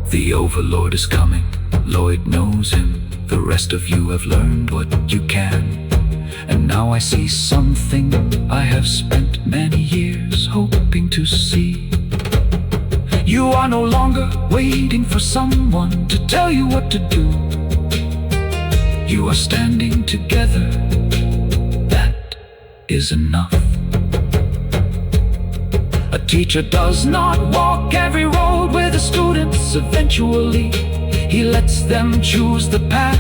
The Overlord is coming, Lloyd knows him. The rest of you have learned what you can. And now I see something I have spent many years hoping to see. You are no longer waiting for someone to tell you what to do. You are standing together, that is enough. A teacher does not walk every road with the students. Eventually, he lets them choose the path.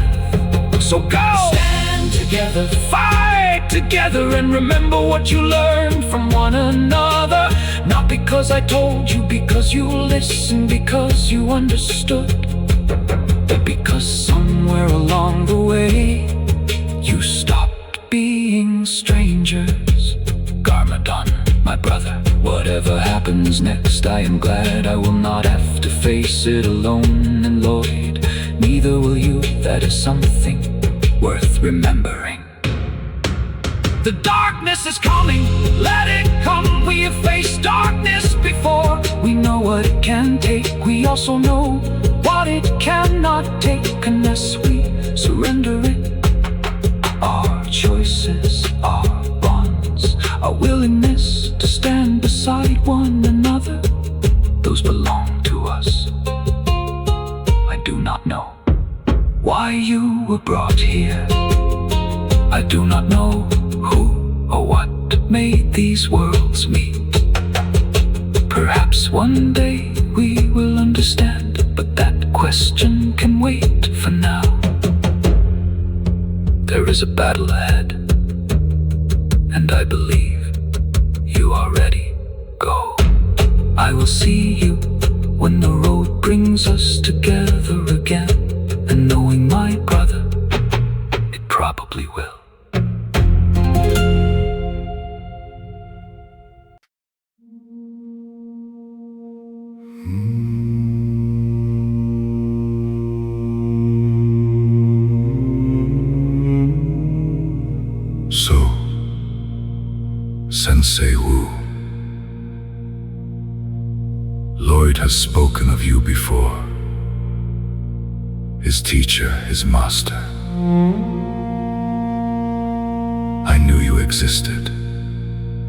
So go! Stand together, fight together, and remember what you learned from one another. Not because I told you, because you listened, because you understood, but because somewhere along the way, you stopped being strangers. Garmadon, my brother, whatever happens next, I am glad I will not have to face it alone. And Lloyd, neither will you. That is something worth remembering. The darkness is coming, let it come. We have faced darkness before. We know what it can take. We also know what it cannot take unless we surrender it. Our choices, our bonds, our willingness to stand beside one another, those belong to us. I do not know why you were brought here. I do not know who or what made these worlds meet. Perhaps one day we will understand, but that question can wait for now. There is a battle ahead, and I believe you are ready. Go. I will see you when the road brings us together again. And knowing my brother, it probably will. So, Sensei Wu, Lloyd has spoken of you before. His teacher, his master. I knew you existed.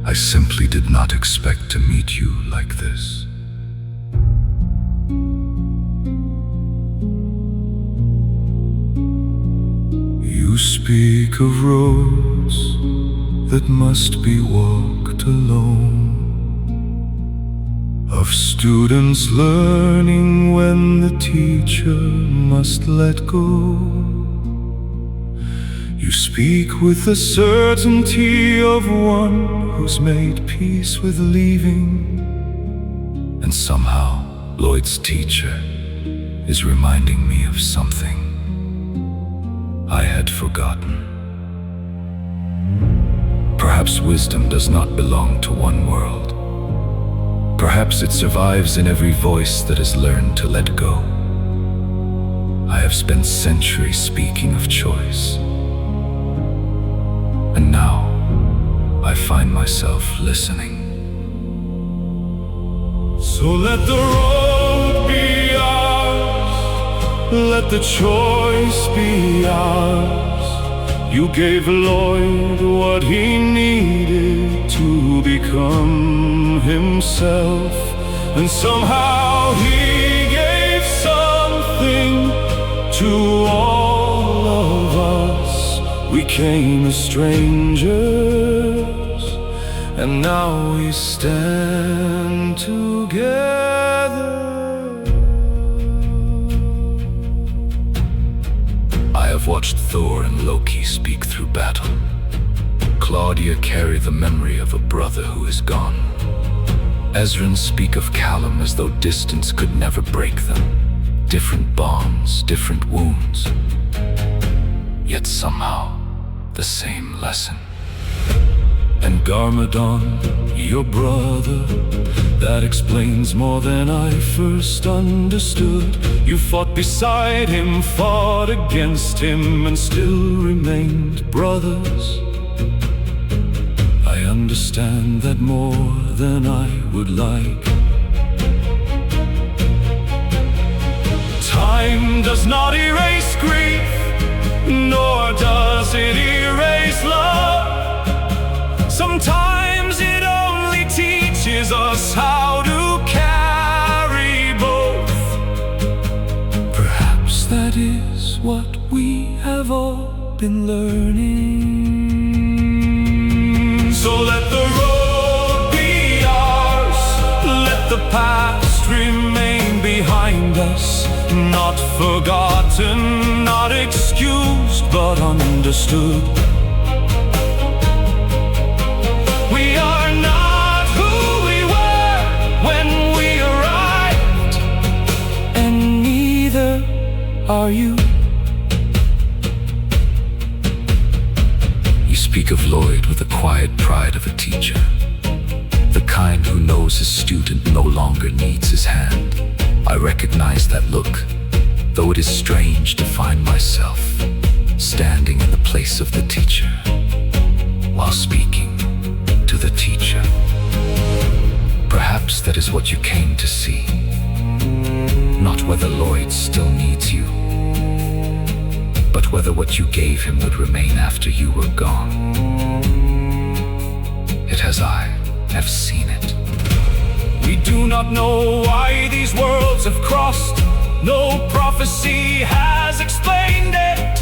I simply did not expect to meet you like this. You speak of roads that must be walked alone. of students learning when the teacher must let go. You speak with the certainty of one who's made peace with leaving. And somehow, Lloyd's teacher is reminding me of something I had forgotten. Perhaps wisdom does not belong to one world. Perhaps it survives in every voice that has learned to let go. I have spent centuries speaking of choice, and now I find myself listening. So let the road be ours, let the choice be ours. You gave Lloyd what he needed to become himself, and somehow he gave something to all of us. We came as strangers, and now we stand together. I have watched Thor and Loki speak through battle, Claudia carry the memory of a brother who is gone, Ezran speak of Callum as though distance could never break them. Different bonds, different wounds, yet somehow the same lesson. And Garmadon, your brother, that explains more than I first understood. You fought beside him, fought against him, and still remained brothers. I understand that more than I would like. Time does not erase grief, nor does it erase love. Sometimes it only teaches us how to carry both. Perhaps that is what we have all been learning. So let the road be ours, let the past remain behind us. Not forgotten, not excused, but understood. We are not who we were when we arrived, and neither are you. You speak of Lloyd with the quiet pride of a teacher, the kind who knows his student no longer needs his hand. I recognize that look, though it is strange to find myself standing in the place of the teacher while speaking to the teacher. Perhaps that is what you came to see, not whether Lloyd still needs you, but whether what you gave him would remain after you were gone. It has I have seen it. We do not know why these worlds have crossed. No prophecy has explained it.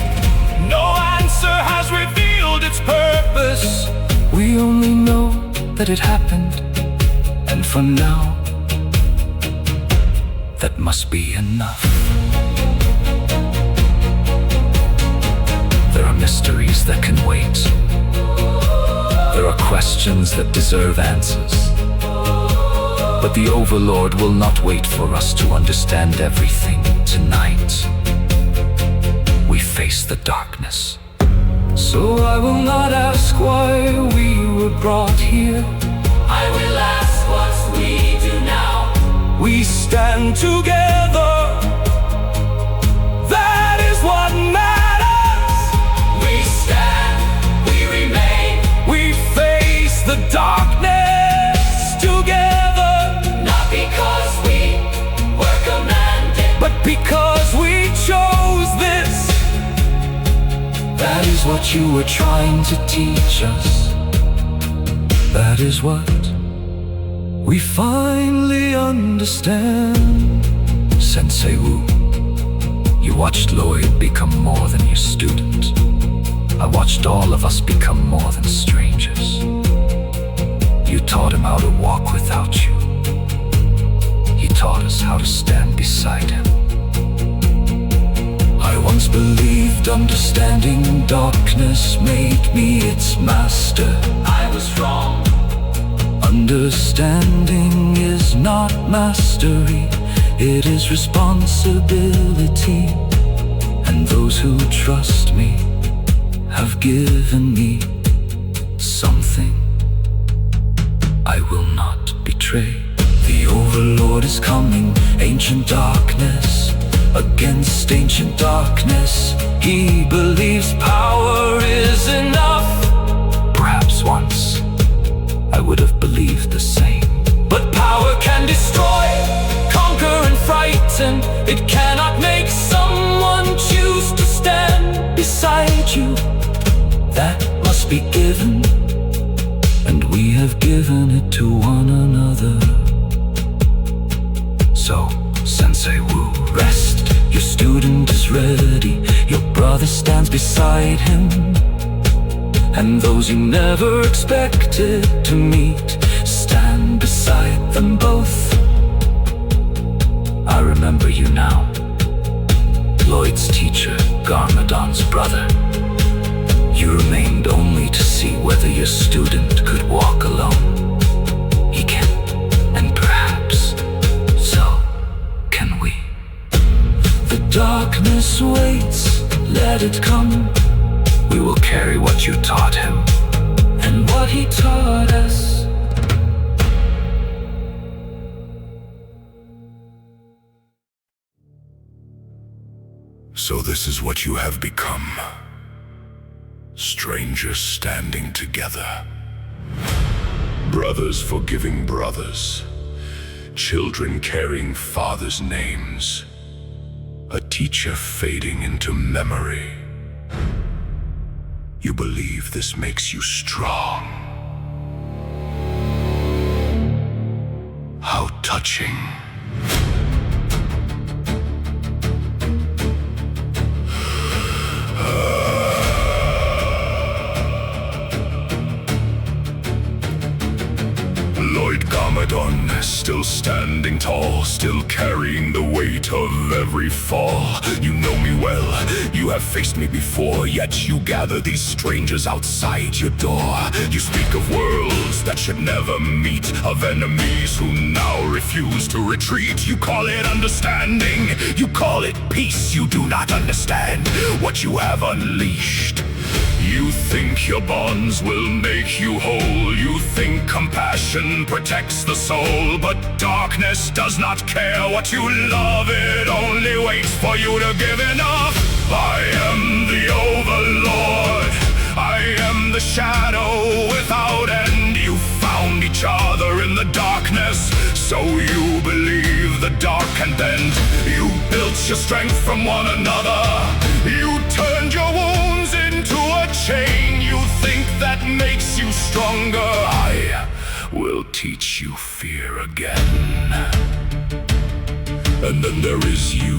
No answer has revealed its purpose. We only know that it happened, and for now, that must be enough. There are mysteries that can wait. There are questions that deserve answers. But the Overlord will not wait for us to understand everything tonight. We face the darkness. So I will not ask why we were brought here. I will ask what we do now. We stand together. That is what matters. We stand, we remain. We face the darkness together. Not because we were commanded, but because we chose this. That is what you were trying to teach us. That is what we finally understand. Sensei Wu, you watched Lloyd become more than your student. I watched all of us become more than strangers. You taught him how to walk without you, taught us how to stand beside him. I once believed understanding darkness made me its master. I was wrong. Understanding is not mastery, it is responsibility. And those who trust me have given me something I will not betray. The Overlord is coming, ancient darkness against ancient darkness. He believes power is enough. Perhaps once I would have believed the same. But power can destroy, conquer and frighten. It cannot make someone choose to stand beside you. That must be given, and we have given it to one another. So, Sensei Wu, rest. Your student is ready. Your brother stands beside him. And those you never expected to meet stand beside them both. I remember you now. Lloyd's teacher, Garmadon's brother. You remained only to see whether your student could walk alone. He can, and perhaps so can we. The darkness waits, let it come. We will carry what you taught him and what he taught us. So this is what you have become. Strangers standing together. Brothers forgiving brothers. Children carrying fathers' names. A teacher fading into memory. You believe this makes you strong. How touching. Lloyd Garmadon, still standing tall, still carrying the weight of every fall. You know me well, you have faced me before, yet you gather these strangers outside your door. You speak of worlds that should never meet, of enemies who now refuse to retreat. You call it understanding, you call it peace. You do not understand what you have unleashed. You think your bonds will make you whole. You think compassion protects the soul. But darkness does not care what you love. It only waits for you to give enough. I am the Overlord. I am the shadow without end. You found each other in the darkness, so you believe the dark can bend. You built your strength from one another. You turned your wounds into a chain. You think that makes you stronger. I will teach you fear again. And then there is you,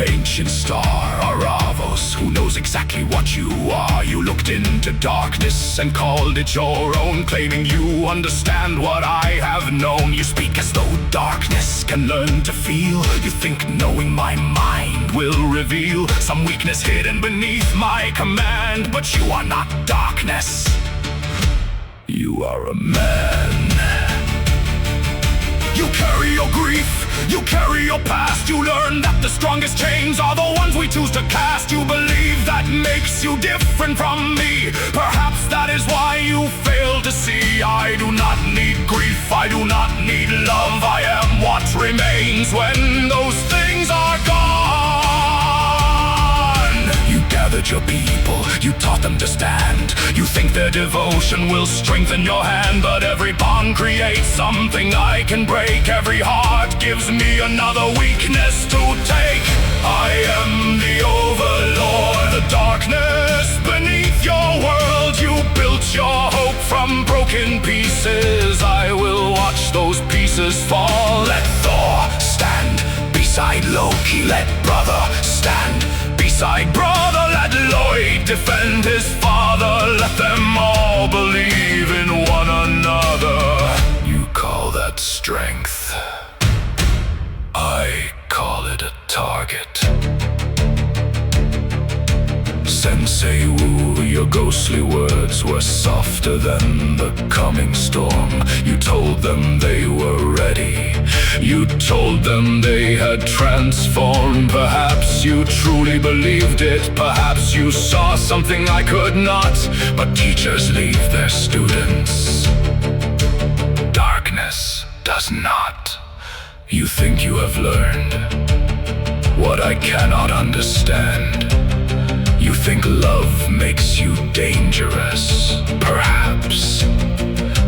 ancient star, Aravos, who knows exactly what you are. You looked into darkness and called it your own, claiming you understand what I have known. You speak as though darkness can learn to feel. You think knowing my mind will reveal some weakness hidden beneath my command. But you are not darkness. You are a man. You carry your grief, you carry your past. You learn that the strongest chains are the ones we choose to cast. You believe that makes you different from me. Perhaps that is why you fail to see. I do not need grief, I do not need love. I am what remains when those things are gone. You gathered your people, you taught them to stand. You think their devotion will strengthen your hand, but every bond creates something I can break. Every heart gives me another weakness to take. I am the Overlord, the darkness beneath your world. You built your hope from broken pieces. I will watch those pieces fall. Let Thor stand beside Loki. Let brother stand beside brother. Let Lloyd defend his father. Let them all believe in one another. You call that strength? say woo, your ghostly words were softer than the coming storm. You told them they were ready, you told them they had transformed. Perhaps you truly believed it, perhaps you saw something I could not. But teachers leave their students, darkness does not. You think you have learned what I cannot understand. You think love makes you dangerous, perhaps.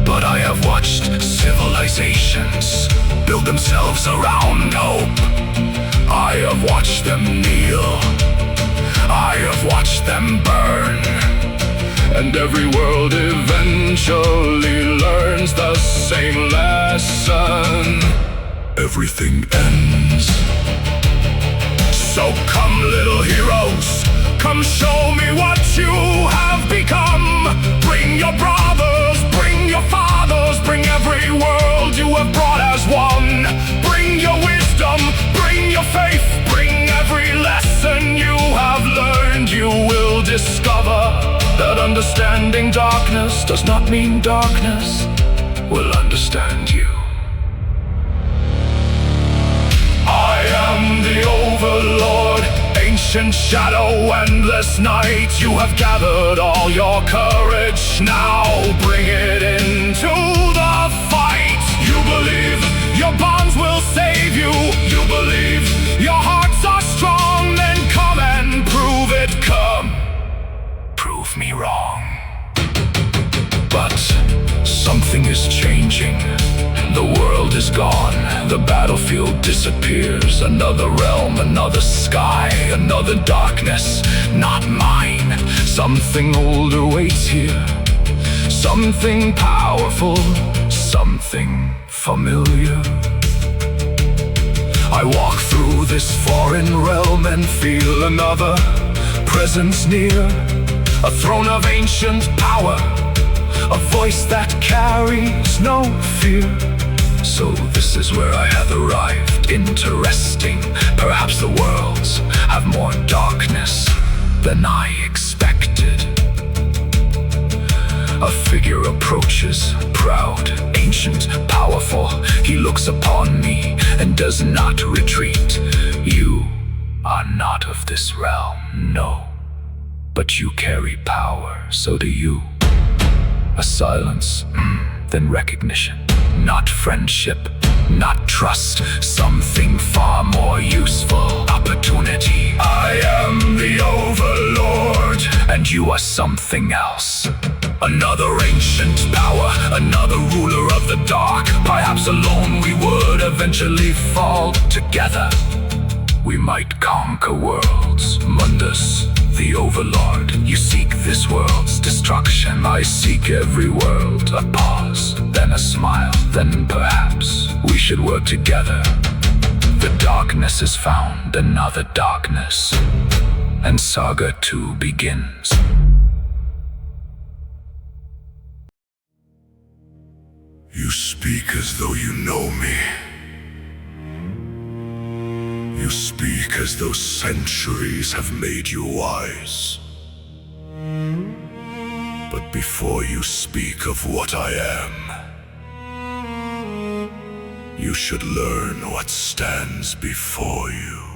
But I have watched civilizations build themselves around hope. I have watched them kneel, I have watched them burn. And every world eventually learns the same lesson: everything ends. So come, little heroes, come show me what you have become. Bring your brothers, bring your fathers, bring every world you have brought as one. Bring your wisdom, bring your faith, bring every lesson you have learned. You will discover that understanding darkness does not mean darkness will understand you. I am the Overlord, ancient shadow, endless night. You have gathered all your courage, now bring it into the fight. You believe your bonds will save you, you believe your hearts are strong. Then come and prove it, come, prove me wrong. But something is changing. The world is gone, the battlefield disappears. Another realm, another sky, another darkness, not mine. Something older waits here, something powerful, something familiar. I walk through this foreign realm and feel another presence near. A throne of ancient power, a voice that carries no fear. So this is where I have arrived. Interesting, perhaps the worlds have more darkness than I expected. A figure approaches, proud, ancient, powerful. He looks upon me and does not retreat. You are not of this realm, no. But you carry power, so do you. A silence, then recognition. Not friendship, not trust, something far more useful. Opportunity. I am the Overlord, and you are something else. Another ancient power, another ruler of the dark. Perhaps alone we would eventually fall. Together we might conquer worlds. Mundus, the Overlord, you seek this world's destruction. I seek every world. A pause, then a smile, then perhaps we should work together. The darkness is found, another darkness, and Saga 2 begins. You speak as though you know me. You speak as though centuries have made you wise. But before you speak of what I am, you should learn what stands before you.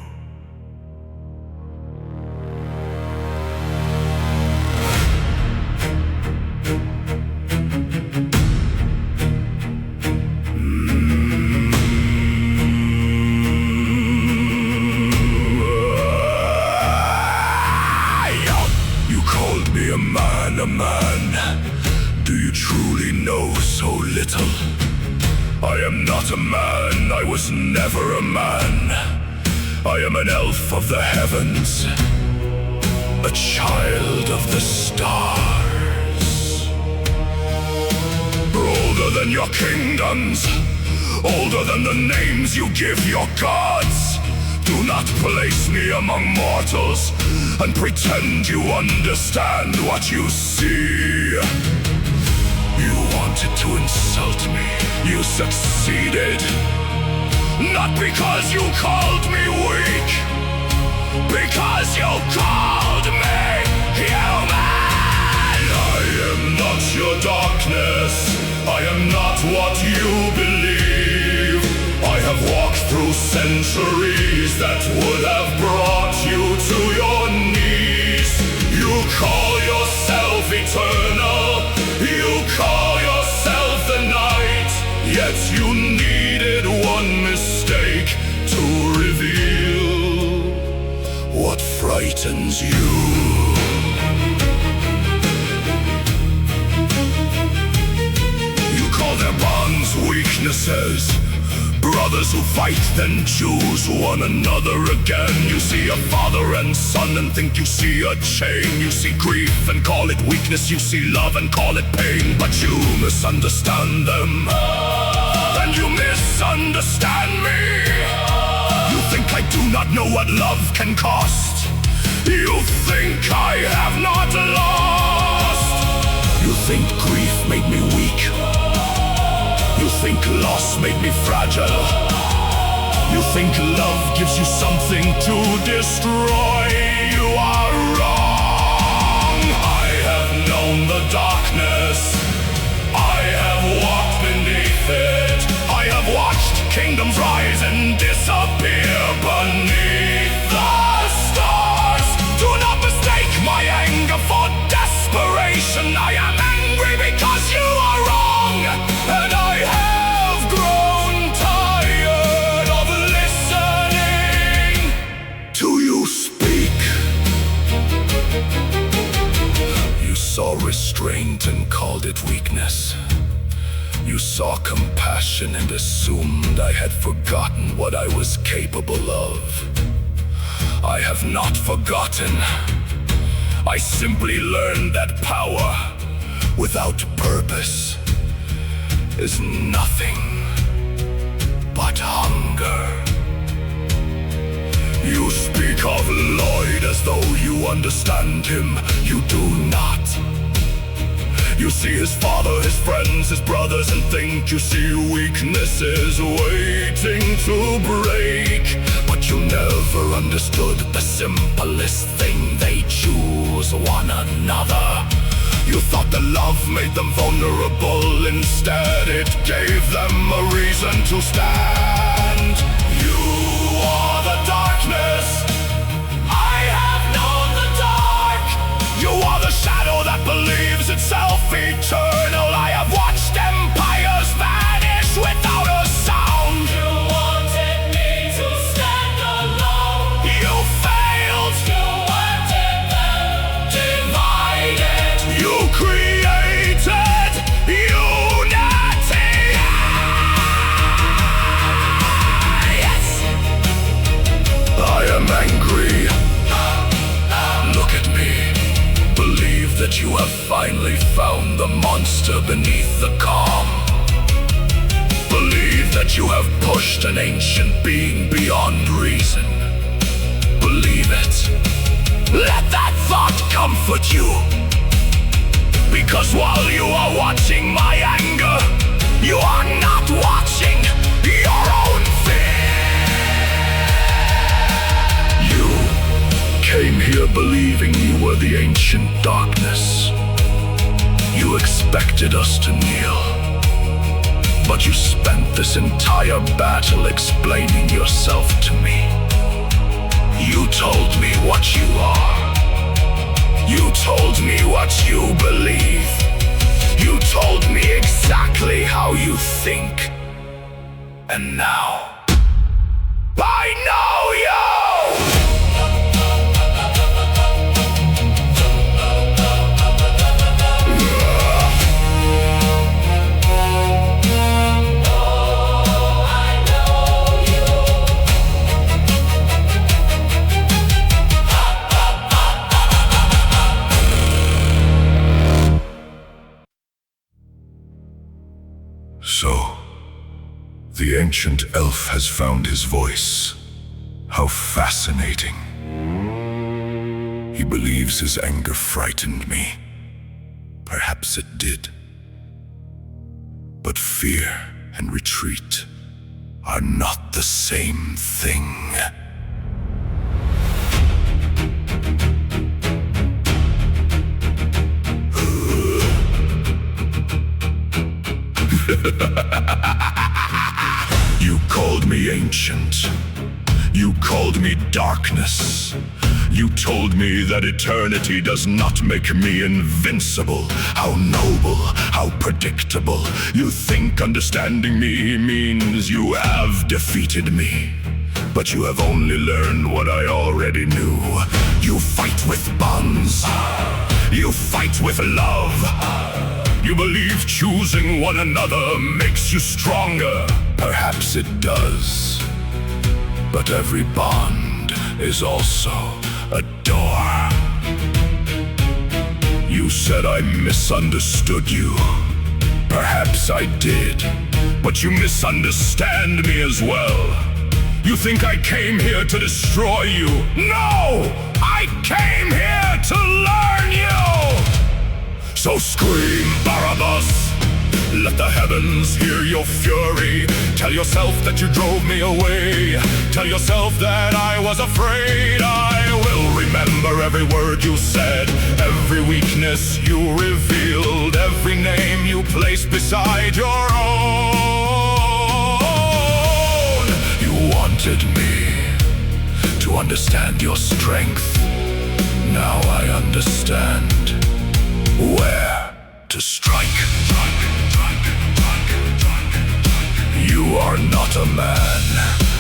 A man, do you truly know so little? I am not a man, I was never a man. I am an elf of the heavens, a child of the stars. Older than your kingdoms, older than the names you give your gods. Do not place me among mortals and pretend you understand what you see. You wanted to insult me, you succeeded. Not because you called me weak, because you called me human. I am not your darkness. I am not what you believe. I have walked through centuries that would have brought you to your knees. You call yourself eternal. You call yourself the night. Yet you needed one mistake to reveal what frightens you. You call their bonds weaknesses. Brothers who fight then choose one another again. You see a father and son and think you see a chain. You see grief and call it weakness. You see love and call it pain. But you misunderstand them, and you misunderstand me. You think I do not know what love can cost. You think I have not lost. You think grief made me weak. You think loss made me fragile. You think love gives you something to destroy. You are wrong. I have known the darkness. I have walked beneath it. I have watched kingdoms rise and disappear beneath the stars. Do not mistake my anger for desperation. I am angry because you are wrong, and I have grown tired of listening to you speak. You saw restraint and called it weakness. You saw compassion and assumed I had forgotten what I was capable of. I have not forgotten. I simply learned that power without purpose is nothing but hunger. You speak of Lloyd as though you understand him. You do not. You see his father, his friends, his brothers, and think you see weaknesses waiting to break. But you never understood the simplest thing. They choose one another. You thought that love made them vulnerable. Instead, it gave them a reason to stand. You are the darkness. I have known the dark. You are the shadow that believes itself eternal. I have watched empires vanish without a sound. You wanted me to stand alone. You failed. You wanted them divided. You created unity. Yes. I am angry. Look at me. Believe that you have finally found the monster beneath the calm. Believe that you have pushed an ancient being beyond reason. Believe it. Let that thought comfort you. Because while you are watching my anger, you are not watching your own fear. You came here believing you were the ancient darkness. You expected us to kneel, but you spent this entire battle explaining yourself to me. You told me what you are. You told me what you believe. You told me exactly how you think. And now, I know you! So, the ancient elf has found his voice. How fascinating. He believes his anger frightened me. Perhaps it did. But fear and retreat are not the same thing. You called me ancient. You called me darkness. You told me that eternity does not make me invincible. How noble, how predictable. You think understanding me means you have defeated me. But you have only learned what I already knew. You fight with bonds. You fight with love. You believe choosing one another makes you stronger. Perhaps it does. But every bond is also a door. You said I misunderstood you. Perhaps I did. But you misunderstand me as well. You think I came here to destroy you? No! I came here to learn you! So scream, Barabbas! Let the heavens hear your fury. Tell yourself that you drove me away. Tell yourself that I was afraid. I will remember every word you said, every weakness you revealed, every name you placed beside your own. You wanted me to understand your strength. Now I understand where to strike. You are not a man.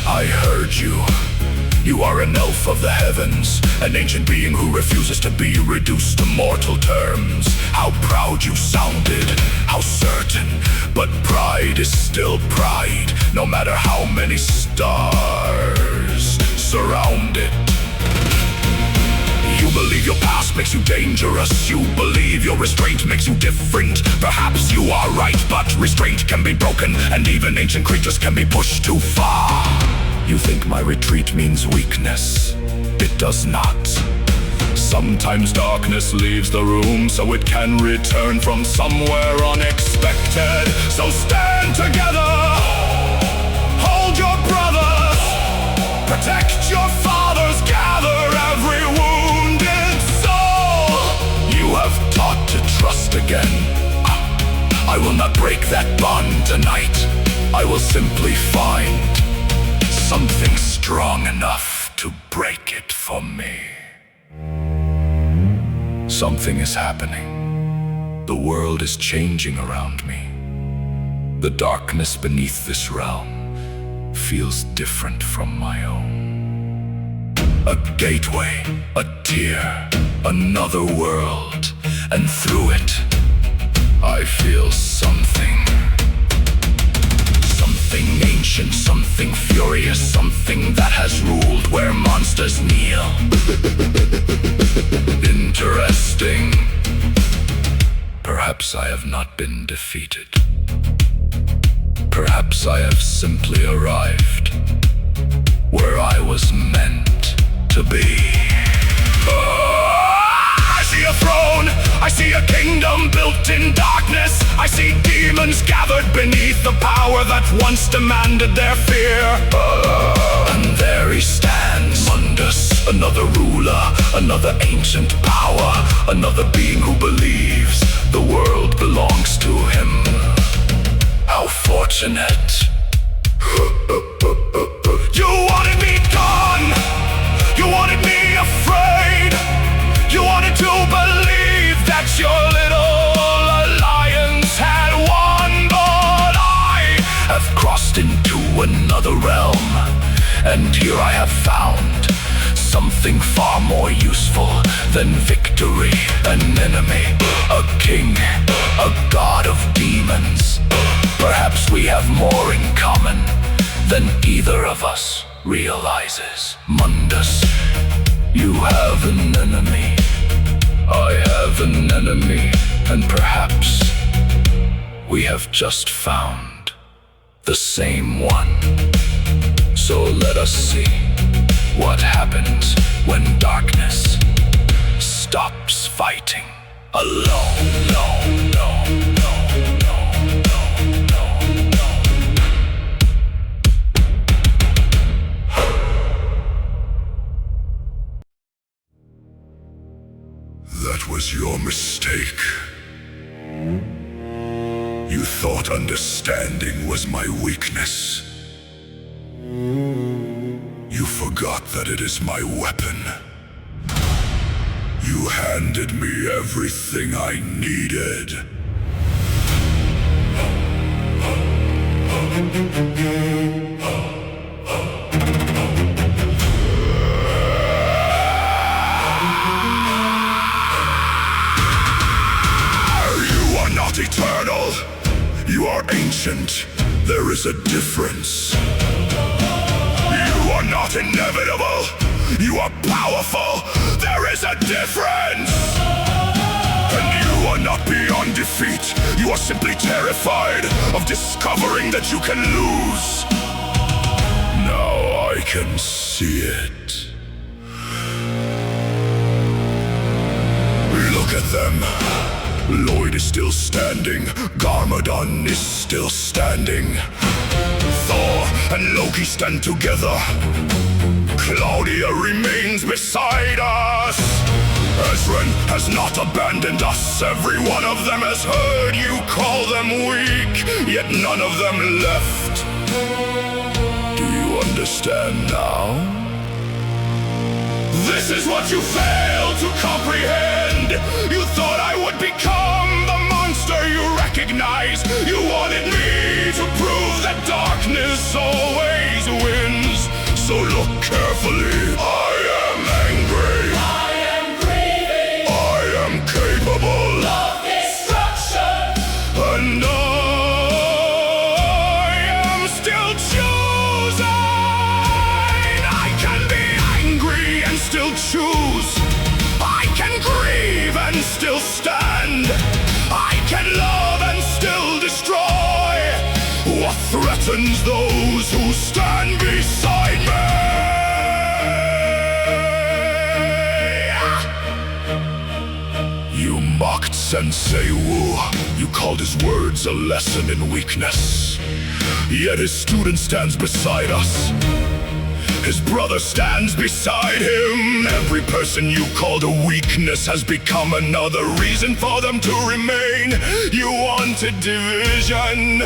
I heard you. You are an elf of the heavens, an ancient being who refuses to be reduced to mortal terms. How proud you sounded, how certain, but pride is still pride, no matter how many stars surround it. You believe your past makes you dangerous. You believe your restraint makes you different. Perhaps you are right, but restraint can be broken, and even ancient creatures can be pushed too far. You think my retreat means weakness. It does not. Sometimes darkness leaves the room so it can return from somewhere unexpected. So stand together. Hold your brothers. Protect your fathers. Gather every wounded soul. You have taught to trust again. I will not break that bond tonight. I will simply find something strong enough to break it for me. Something is happening. The world is changing around me. The darkness beneath this realm feels different from my own. A gateway, a tear, another world, and through it, I feel something. Something ancient, something furious, something that has ruled where monsters kneel. Interesting. Perhaps I have not been defeated. Perhaps I have simply arrived where I was meant to be. I see a throne, I see a kingdom built in darkness. I see demons gathered beneath the power that once demanded their fear. And there he stands, Mundus, another ruler, another ancient power, another being who believes the world belongs to him. How fortunate. You wanted me gone. You wanted me afraid. You wanted to believe that your little alliance had won. But I have crossed into another realm, and here I have found something far more useful than victory. An enemy, a king, a god of demons. Perhaps we have more in common than either of us realizes. Mundus, you have an enemy. I have an enemy, and perhaps we have just found the same one. So let us see what happens when darkness stops fighting alone. That was your mistake. You thought understanding was my weakness. You forgot that it is my weapon. You handed me everything I needed. You are not eternal. You are ancient. There is a difference. You are not inevitable. You are powerful. There is a difference. And you are not beyond defeat. You are simply terrified of discovering that you can lose. Now I can see it. Look at them. Lloyd is still standing. Garmadon is still standing. Thor and Loki stand together. Claudia remains beside us. Ezran has not abandoned us. Every one of them has heard you call them weak, yet none of them left. Do you understand now? This is what you failed to comprehend. You thought I would become the monster you recognize. You wanted me to prove that darkness always wins. So look carefully. I am angry. I am grieving. I am capable Of destruction. and I am still choosing. I can be angry and still choose. I can grieve and still stand. I can love and still destroy. What threatens those who stand beside me? You mocked Sensei Wu. You called his words a lesson in weakness. Yet his student stands beside us. His brother stands beside him. Every person you called a weakness has become another reason for them to remain. You wanted division.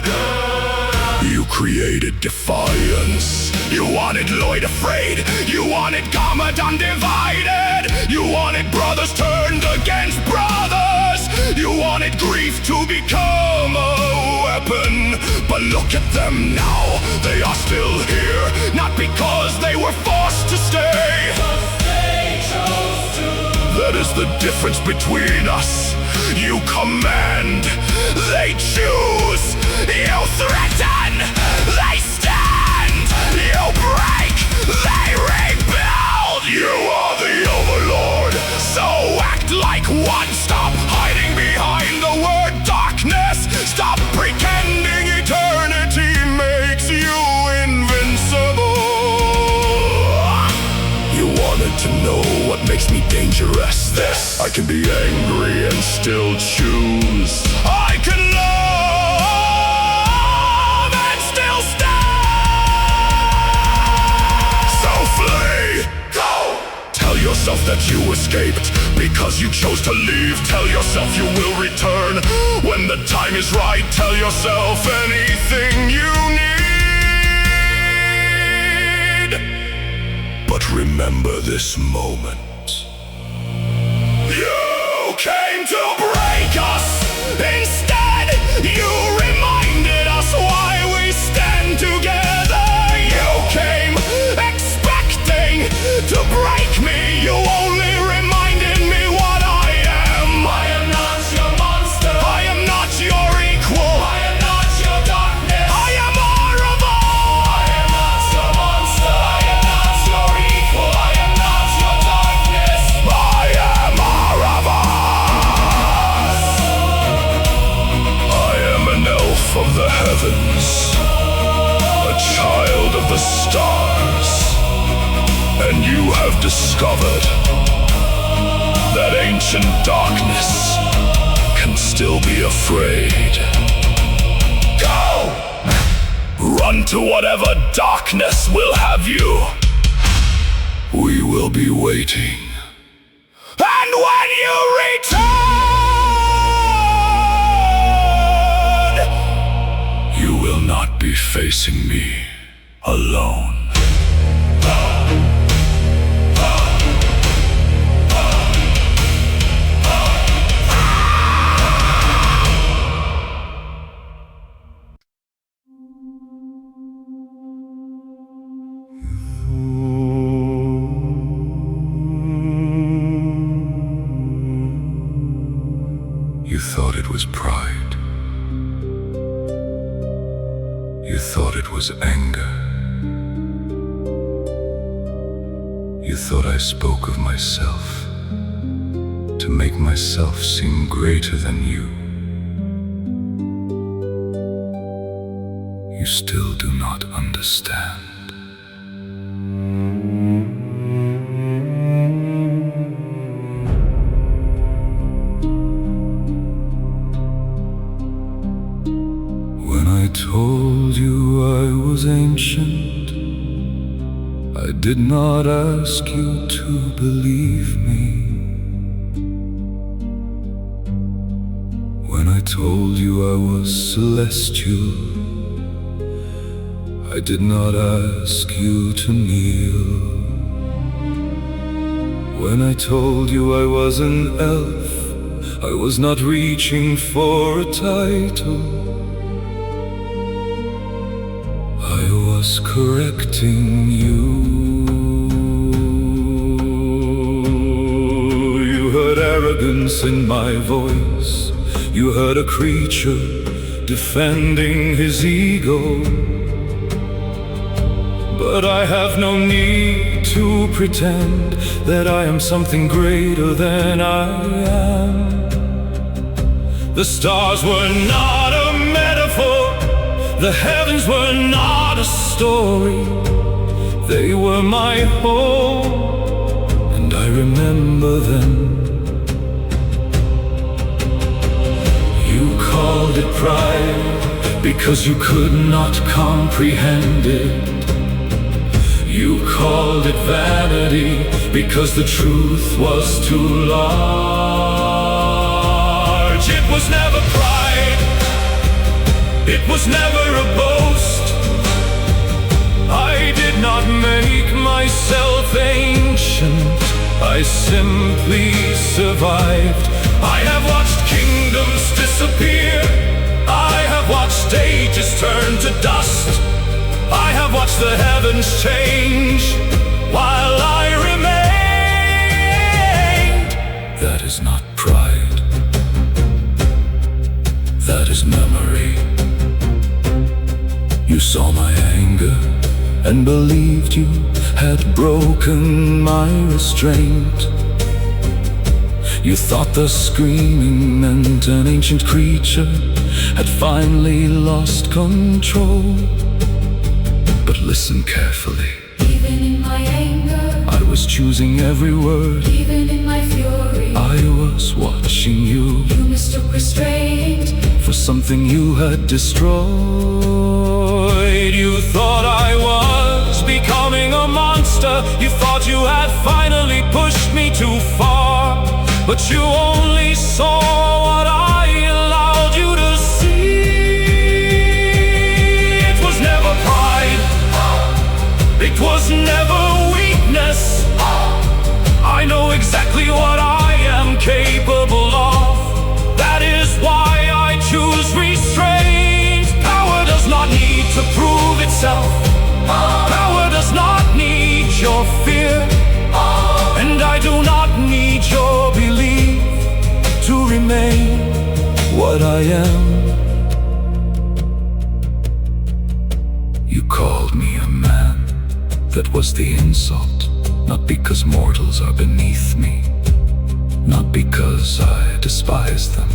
You created defiance. You wanted Lloyd afraid. You wanted Garmadon divided. You wanted brothers turned against brothers. You wanted grief to become a weapon. But look at them now. They are still here. Not because they were forced to stay. They chose to. That is the difference between us. You command, they choose. You threaten, they stand. You break, they rebuild. You are the overlord, so act like one. Stop hiding behind the word darkness. Stop pretending eternity makes you invincible. You wanted to know what makes me dangerous. This, I can be angry and still choose. I can love and still stand. So flee, go. Tell yourself that you escaped because you chose to leave. Tell yourself you will return when the time is right. Tell yourself anything you need. But remember this moment. You came to break us. Instead, you reminded us why we stand together. You came expecting to break me. You only reminded me what I am. I am not your monster. I am not your equal. I am not your darkness. I am horrible. I am not your monster. I am not your equal. I am not your darkness. I am horrible. I am an elf of the heavens, a child of the stars, and you have discovered that ancient darkness can still be afraid. Go! Run to whatever darkness will have you. We will be waiting. And when you return, placing me alone. You thought it was pride. You thought it was anger. You thought I spoke of myself to make myself seem greater than you. You still do not understand. I told you I was ancient. I did not ask you to believe me. When I told you I was celestial, I did not ask you to kneel. When I told you I was an elf, I was not reaching for a title. I was correcting you. You heard arrogance in my voice. You heard a creature defending his ego. But I have no need to pretend that I am something greater than I am. The stars were not a metaphor. The heavens were not a story. They were my home, and I remember them. You called it pride because you could not comprehend it. You called it vanity because the truth was too large. It was never pride. It was never a boast. I did not make myself ancient. I simply survived. I have watched kingdoms disappear. I have watched ages turn to dust. I have watched the heavens change while I remained. That is not pride. That is memory. You saw my anger and believed you had broken my restraint. You thought the screaming meant an ancient creature had finally lost control. But listen carefully. Even in my anger, I was choosing every word. even in my fury, I was watching you you mistook restraint. for something you had destroyed. You thought I was becoming a monster. You thought you had finally pushed me too far. But you only saw what I allowed you to see. It was never pride. It was never weakness. I know exactly what I am capable of. That is why I choose restraint. Power does not need to prove itself. Power does not need your fear. And I do not need your belief to remain what I am. You called me a man. That was the insult. Not because mortals are beneath me, not because I despise them,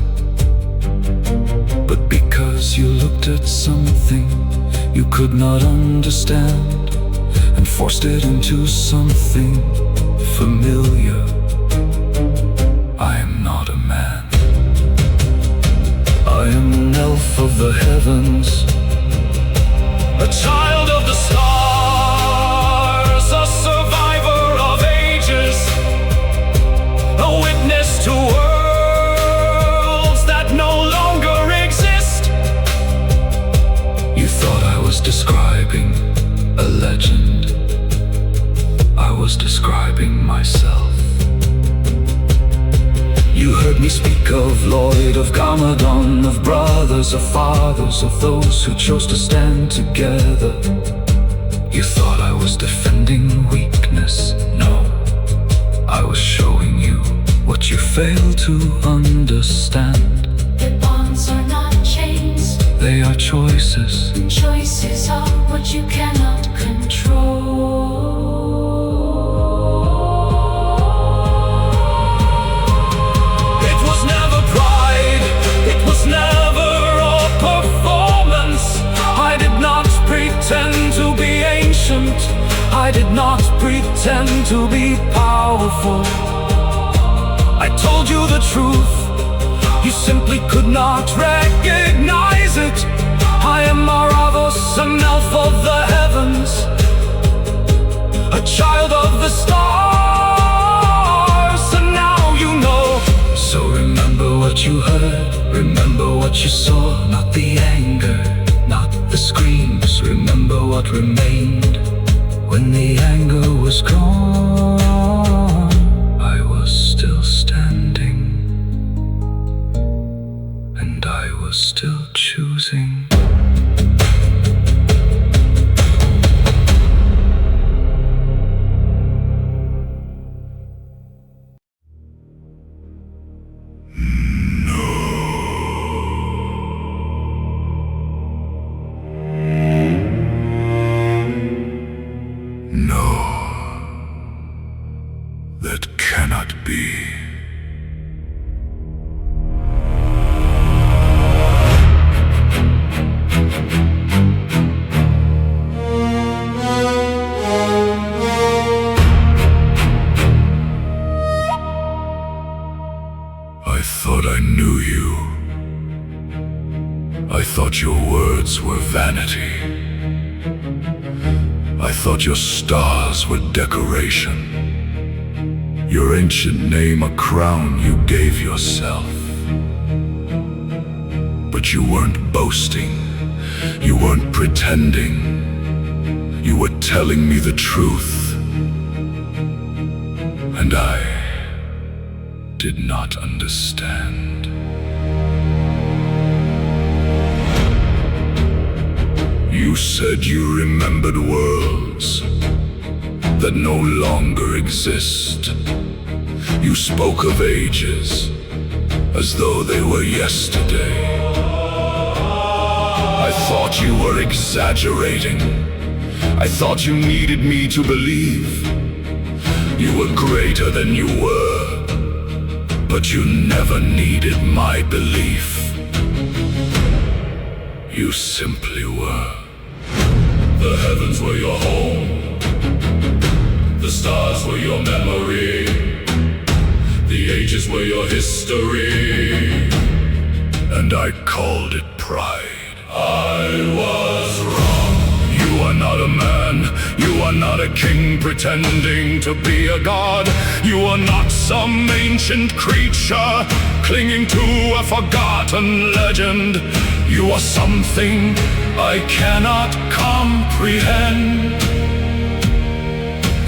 but because you looked at something you could not understand and forced it into something familiar. I am not a man. I am an elf of the heavens, a child of the stars, a survivor of ages, a witness to worlds that no longer exist. You thought I was discarded. of Lloyd, of Garmadon, of brothers, of fathers, of those who chose to stand together. You thought I was defending weakness. No, I was showing you what you failed to understand. That bonds are not chains. They are choices. Choices are what you cannot control. It was never pride, it was never a performance. I did not pretend to be ancient, I did not pretend to be powerful. I told you the truth, you simply could not recognize it. I am Maravos, an elf of the heavens, a child of the stars, and now you know. So remember what you heard, remember what you saw. Not the anger, not the screams. Remember what remained when the anger was gone. I was still standing, and I was still choosing. That cannot be. I thought I knew you. I thought your words were vanity. I thought your stars were decoration. Your ancient name a crown you gave yourself. But you weren't boasting, you weren't pretending. You were telling me the truth, and I did not understand. You said you remembered worlds that no longer exist. You spoke of ages as though they were yesterday. I thought you were exaggerating. I thought you needed me to believe you were greater than you were, but you never needed my belief. You simply were. The heavens were your home, the stars were your memory, the ages were your history, and I called it pride. I was wrong. You are not a man, you are not a king pretending to be a god. You are not some ancient creature clinging to a forgotten legend. You are something I cannot comprehend.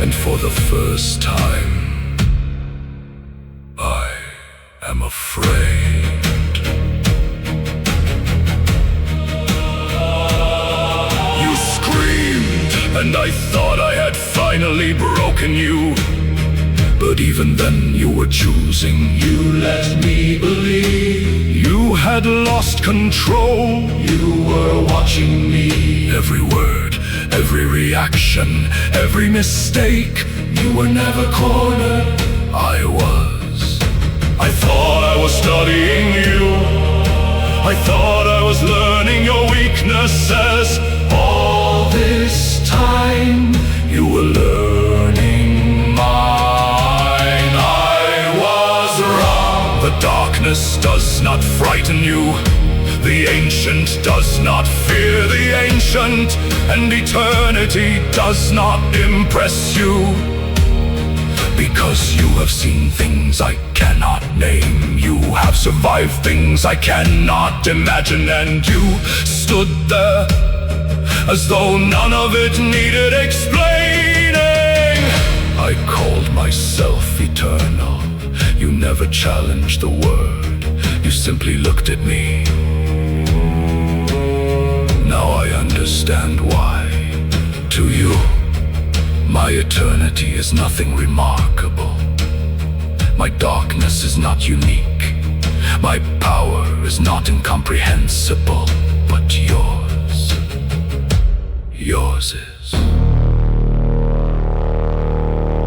And for the first time, I am afraid. You screamed, and I thought I had finally broken you. But even then you were choosing. You let me believe you had lost control. You were watching me. Every word, every reaction, every mistake. You were never cornered. I was. I thought I was studying you. I thought I was learning your weaknesses. All this time you were learning mine. I was wrong. The darkness does not frighten you. The ancient does not fear the ancient, and eternity does not impress you. Because you have seen things I cannot name. You have survived things I cannot imagine, and you stood there as though none of it needed explaining. I called myself eternal. You never challenged the word. simply looked at me. Now I understand why. To you, my eternity is nothing remarkable. My darkness is not unique. My power is not incomprehensible. But yours is.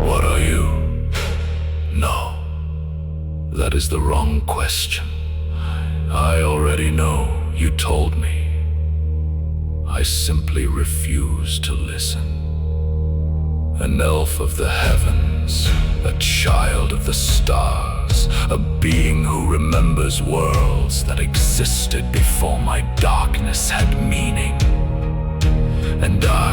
What are you? No, that is the wrong question. I already know, you told me. I simply refuse to listen. An elf of the heavens, a child of the stars, a being who remembers worlds that existed before my darkness had meaning. And I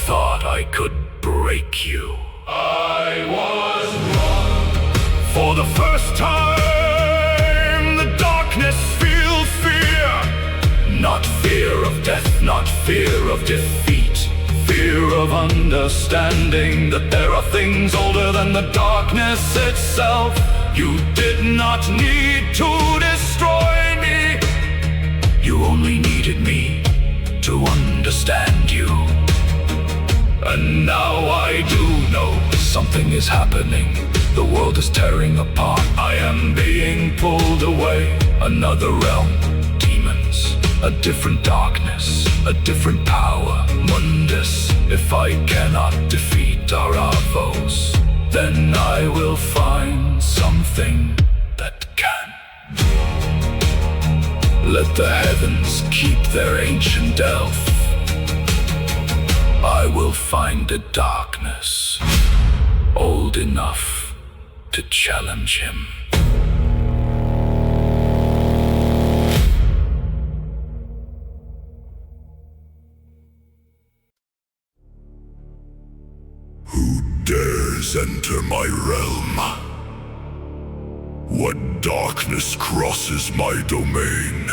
thought I could break you. I was wrong. For the first time, the darkness feels fear. Not fear of death, not fear of defeat. Fear of understanding that there are things older than the darkness itself. You did not need to destroy me. You only needed me to understand you. And now I do know something is happening. The world is tearing apart. I am being pulled away. Another realm, demons, a different darkness, a different power, Mundus. If I cannot defeat our foes, then I will find something that can. Let the heavens keep their ancient elf. I will find a darkness old enough to challenge him. Who dares enter my realm? What darkness crosses my domain?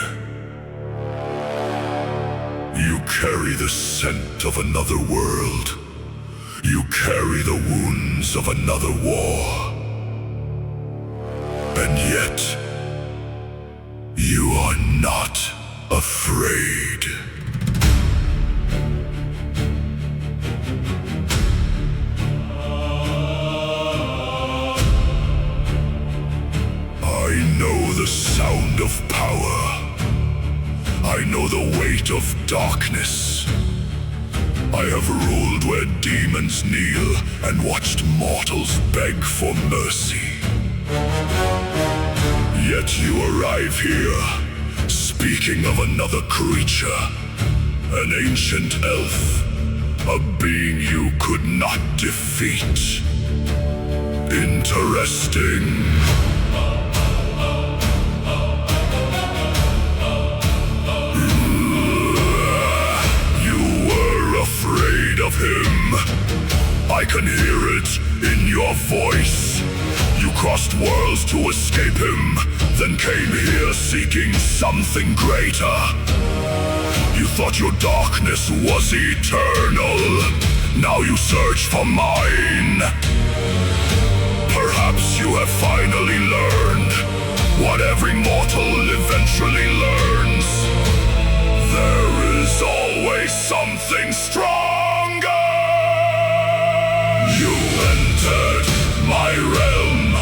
You carry the scent of another world. You carry the wounds of another war. And yet, you are not afraid. I know the sound of power. I know the weight of darkness. I have ruled where demons kneel and watched mortals beg for mercy. Yet you arrive here, speaking of another creature, an ancient elf, a being you could not defeat. Interesting. Of him. I can hear it in your voice. You crossed worlds to escape him, then came here seeking something greater. You thought your darkness was eternal. Now you search for mine. Perhaps you have finally learned what every mortal eventually learns. There is always something strong. You entered my realm.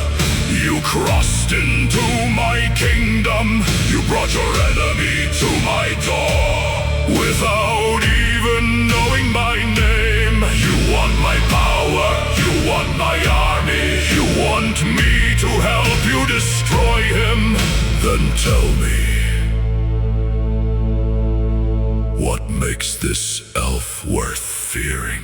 You crossed into my kingdom. You brought your enemy to my door without even knowing my name. You want my power. You want my army. You want me to help you destroy him. Then tell me, what makes this elf worth fearing?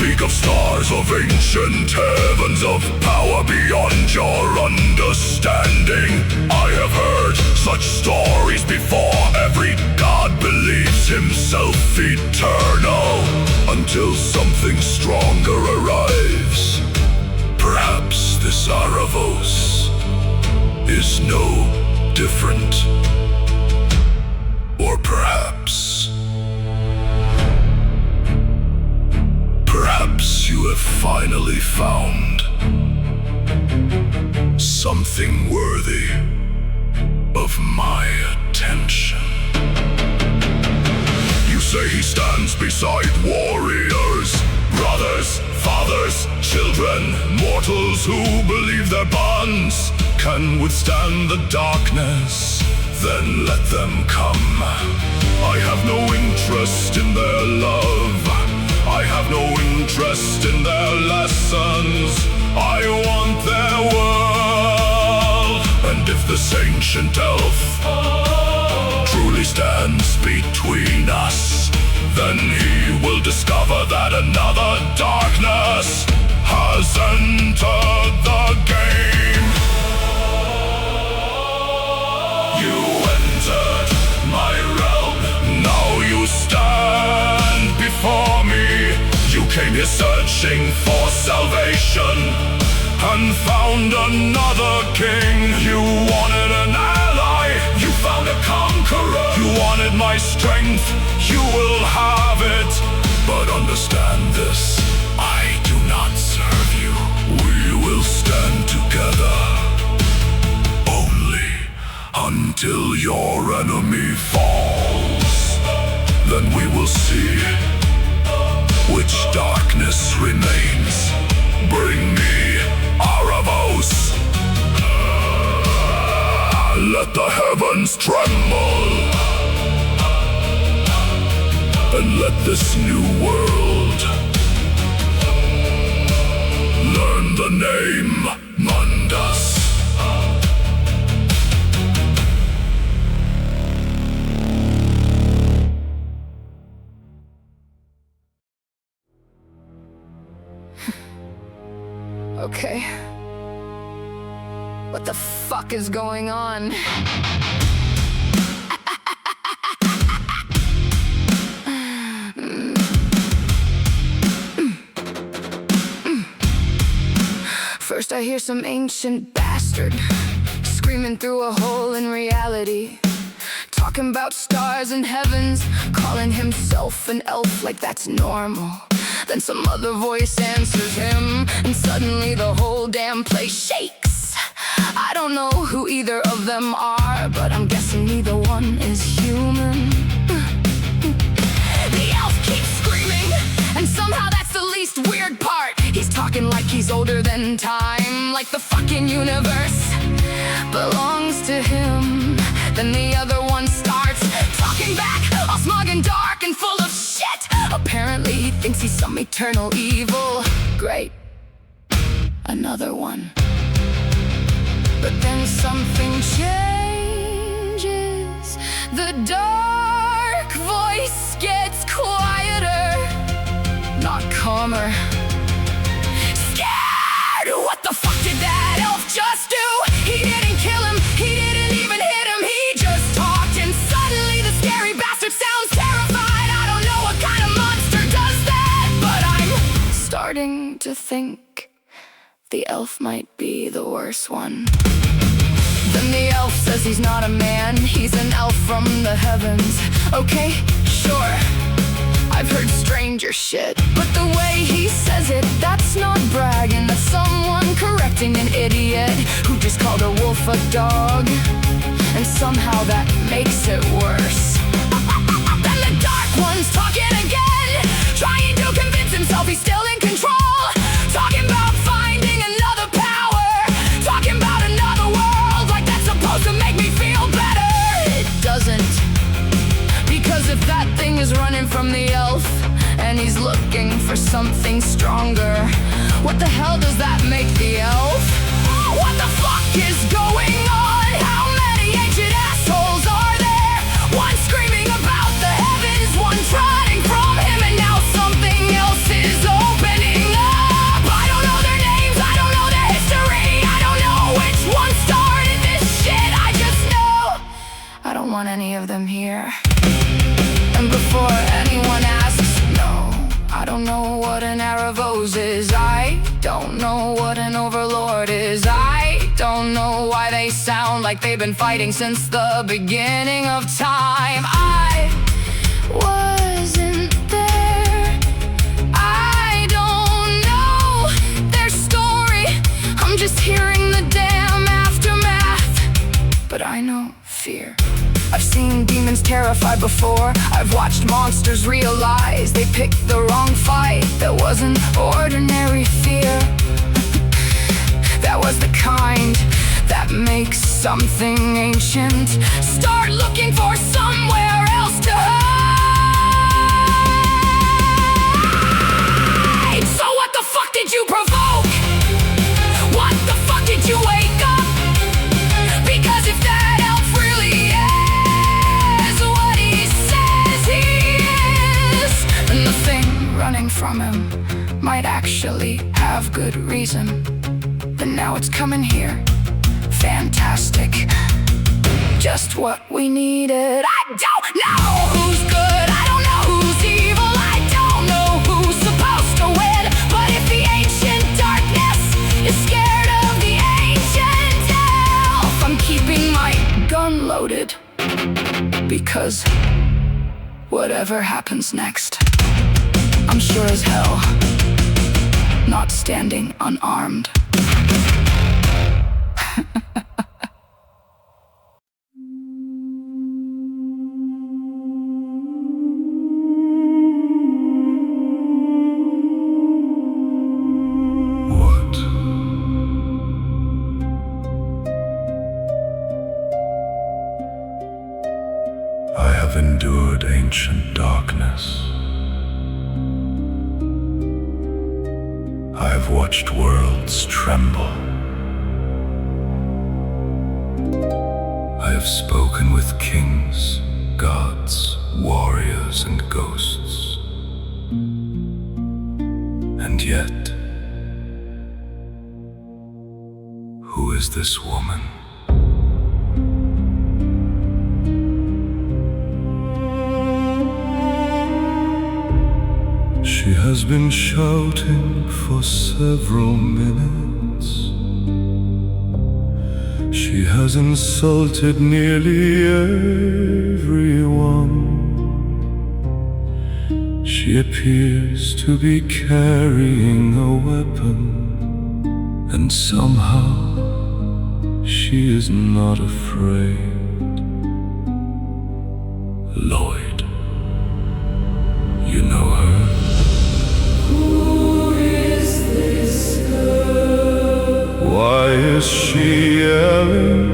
Speak of stars, of ancient heavens, of power beyond your understanding. I have heard such stories before. Every god believes himself eternal until something stronger arrives. Perhaps this Aravos is no different. Or perhaps finally found something worthy of my attention. You say he stands beside warriors, brothers, fathers, children, mortals who believe their bonds can withstand the darkness. Then let them come. I have no interest in their love. I have no interest in their lessons. I want their world. And if this ancient elf truly stands between us, then he will discover that another darkness has entered the game. You entered my realm, now you stand before me. You came here searching for salvation and found another king. You wanted an ally, you found a conqueror. You wanted my strength, you will have it. But understand this, I do not serve you. We will stand together only until your enemy falls. Then we will see which darkness remains. Bring me Aravos. Let the heavens tremble, and let this new world learn the name Mundus. Okay. What the fuck is going on? First I hear some ancient bastard screaming through a hole in reality, talking about stars and heavens, calling himself an elf like that's normal. Then some other voice answers him, and suddenly the whole damn place shakes. I don't know who either of them are, but I'm guessing neither one is human. The elf keeps screaming, and somehow that's the least weird part. He's talking like he's older than time, like the fucking universe belongs to him. Then the other one starts talking back, all smug and dark and full of shit. Apparently he thinks he's some eternal evil. Great, another one. But then something changes. The dark voice gets quieter, not calmer. Scared! What the fuck did that elf just do? He didn't kill him, he didn't even hit him. He just talked, and suddenly the scary bastard sounds terrified. I don't know what kind of monster does that, but I'm starting to think the elf might be the worst one. Then the elf says he's not a man, he's an elf from the heavens. Okay, sure, I've heard stranger shit, but the way he says it, that's not bragging. That's someone correcting an idiot who just called a wolf a dog, and somehow that makes it worse. Then the dark one's talking again, trying to convince himself he's still in control, talking about finding another power, talking about another world, like that's supposed to make me feel better. It doesn't, because if that thing is running from the elf and he's looking for something stronger, what the hell does that make the elf? What the fuck is going on? How many ancient assholes are there? One screaming about the heavens, one trotting from him, and now something else is opening up. I don't know their names, I don't know their history, I don't know which one started this shit. I just know I don't want any of them here. And before anyone asks, no, I don't know what an Aravos is. I don't know what an overlord is. I don't know why they sound like they've been fighting since the beginning of time. I wasn't there. I don't know tried before. I've watched monsters realize they picked the wrong fight. That wasn't ordinary fear. That was the kind that makes something ancient start looking for somewhere else to hide. So what the fuck did you provoke? What the fuck did you wake up? Because if that elf really is what he says he is, then the thing running from him might actually have good reason. But now it's coming here. Fantastic. Just what we needed. I don't know who's good, I don't know who's evil, I don't know who's supposed to win. But if the ancient darkness is scared of the ancient elf, I'm keeping my gun loaded. Because whatever happens next, I'm sure as hell not standing unarmed. I have endured ancient darkness. I have watched worlds tremble. I have spoken with kings, gods, warriors, and ghosts. And yet, who is this woman? She has been shouting for several minutes. She has insulted nearly everyone. She appears to be carrying a weapon, and somehow she is not afraid. Lloyd, you know her? Why is she yelling?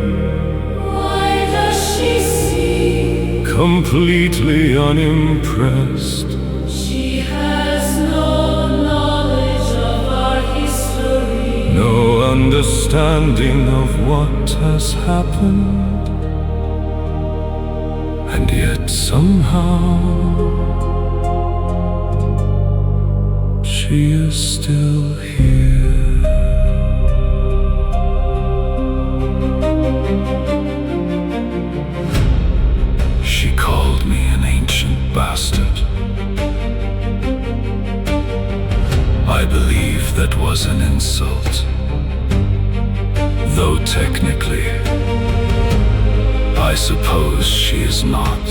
Why does she seem Completely unimpressed. she has no knowledge of our history? No understanding of what has happened. And yet somehow she is still here. She called me an ancient bastard. I believe that was an insult, though technically I suppose she is not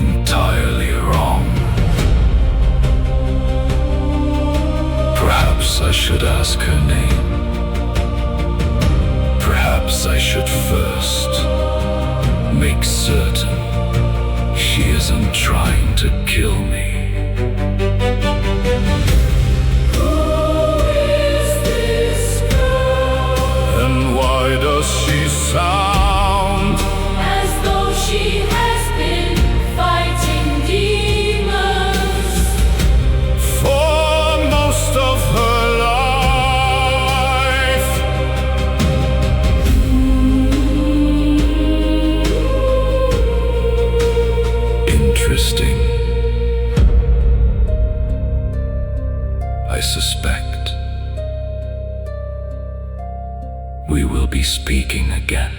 entirely wrong. Perhaps I should ask her name. Perhaps I should first make certain she isn't trying to kill me. Who is this girl? And why does she sound As though she has been fighting demons. for most of her life? Interesting. I suspect we will be speaking again.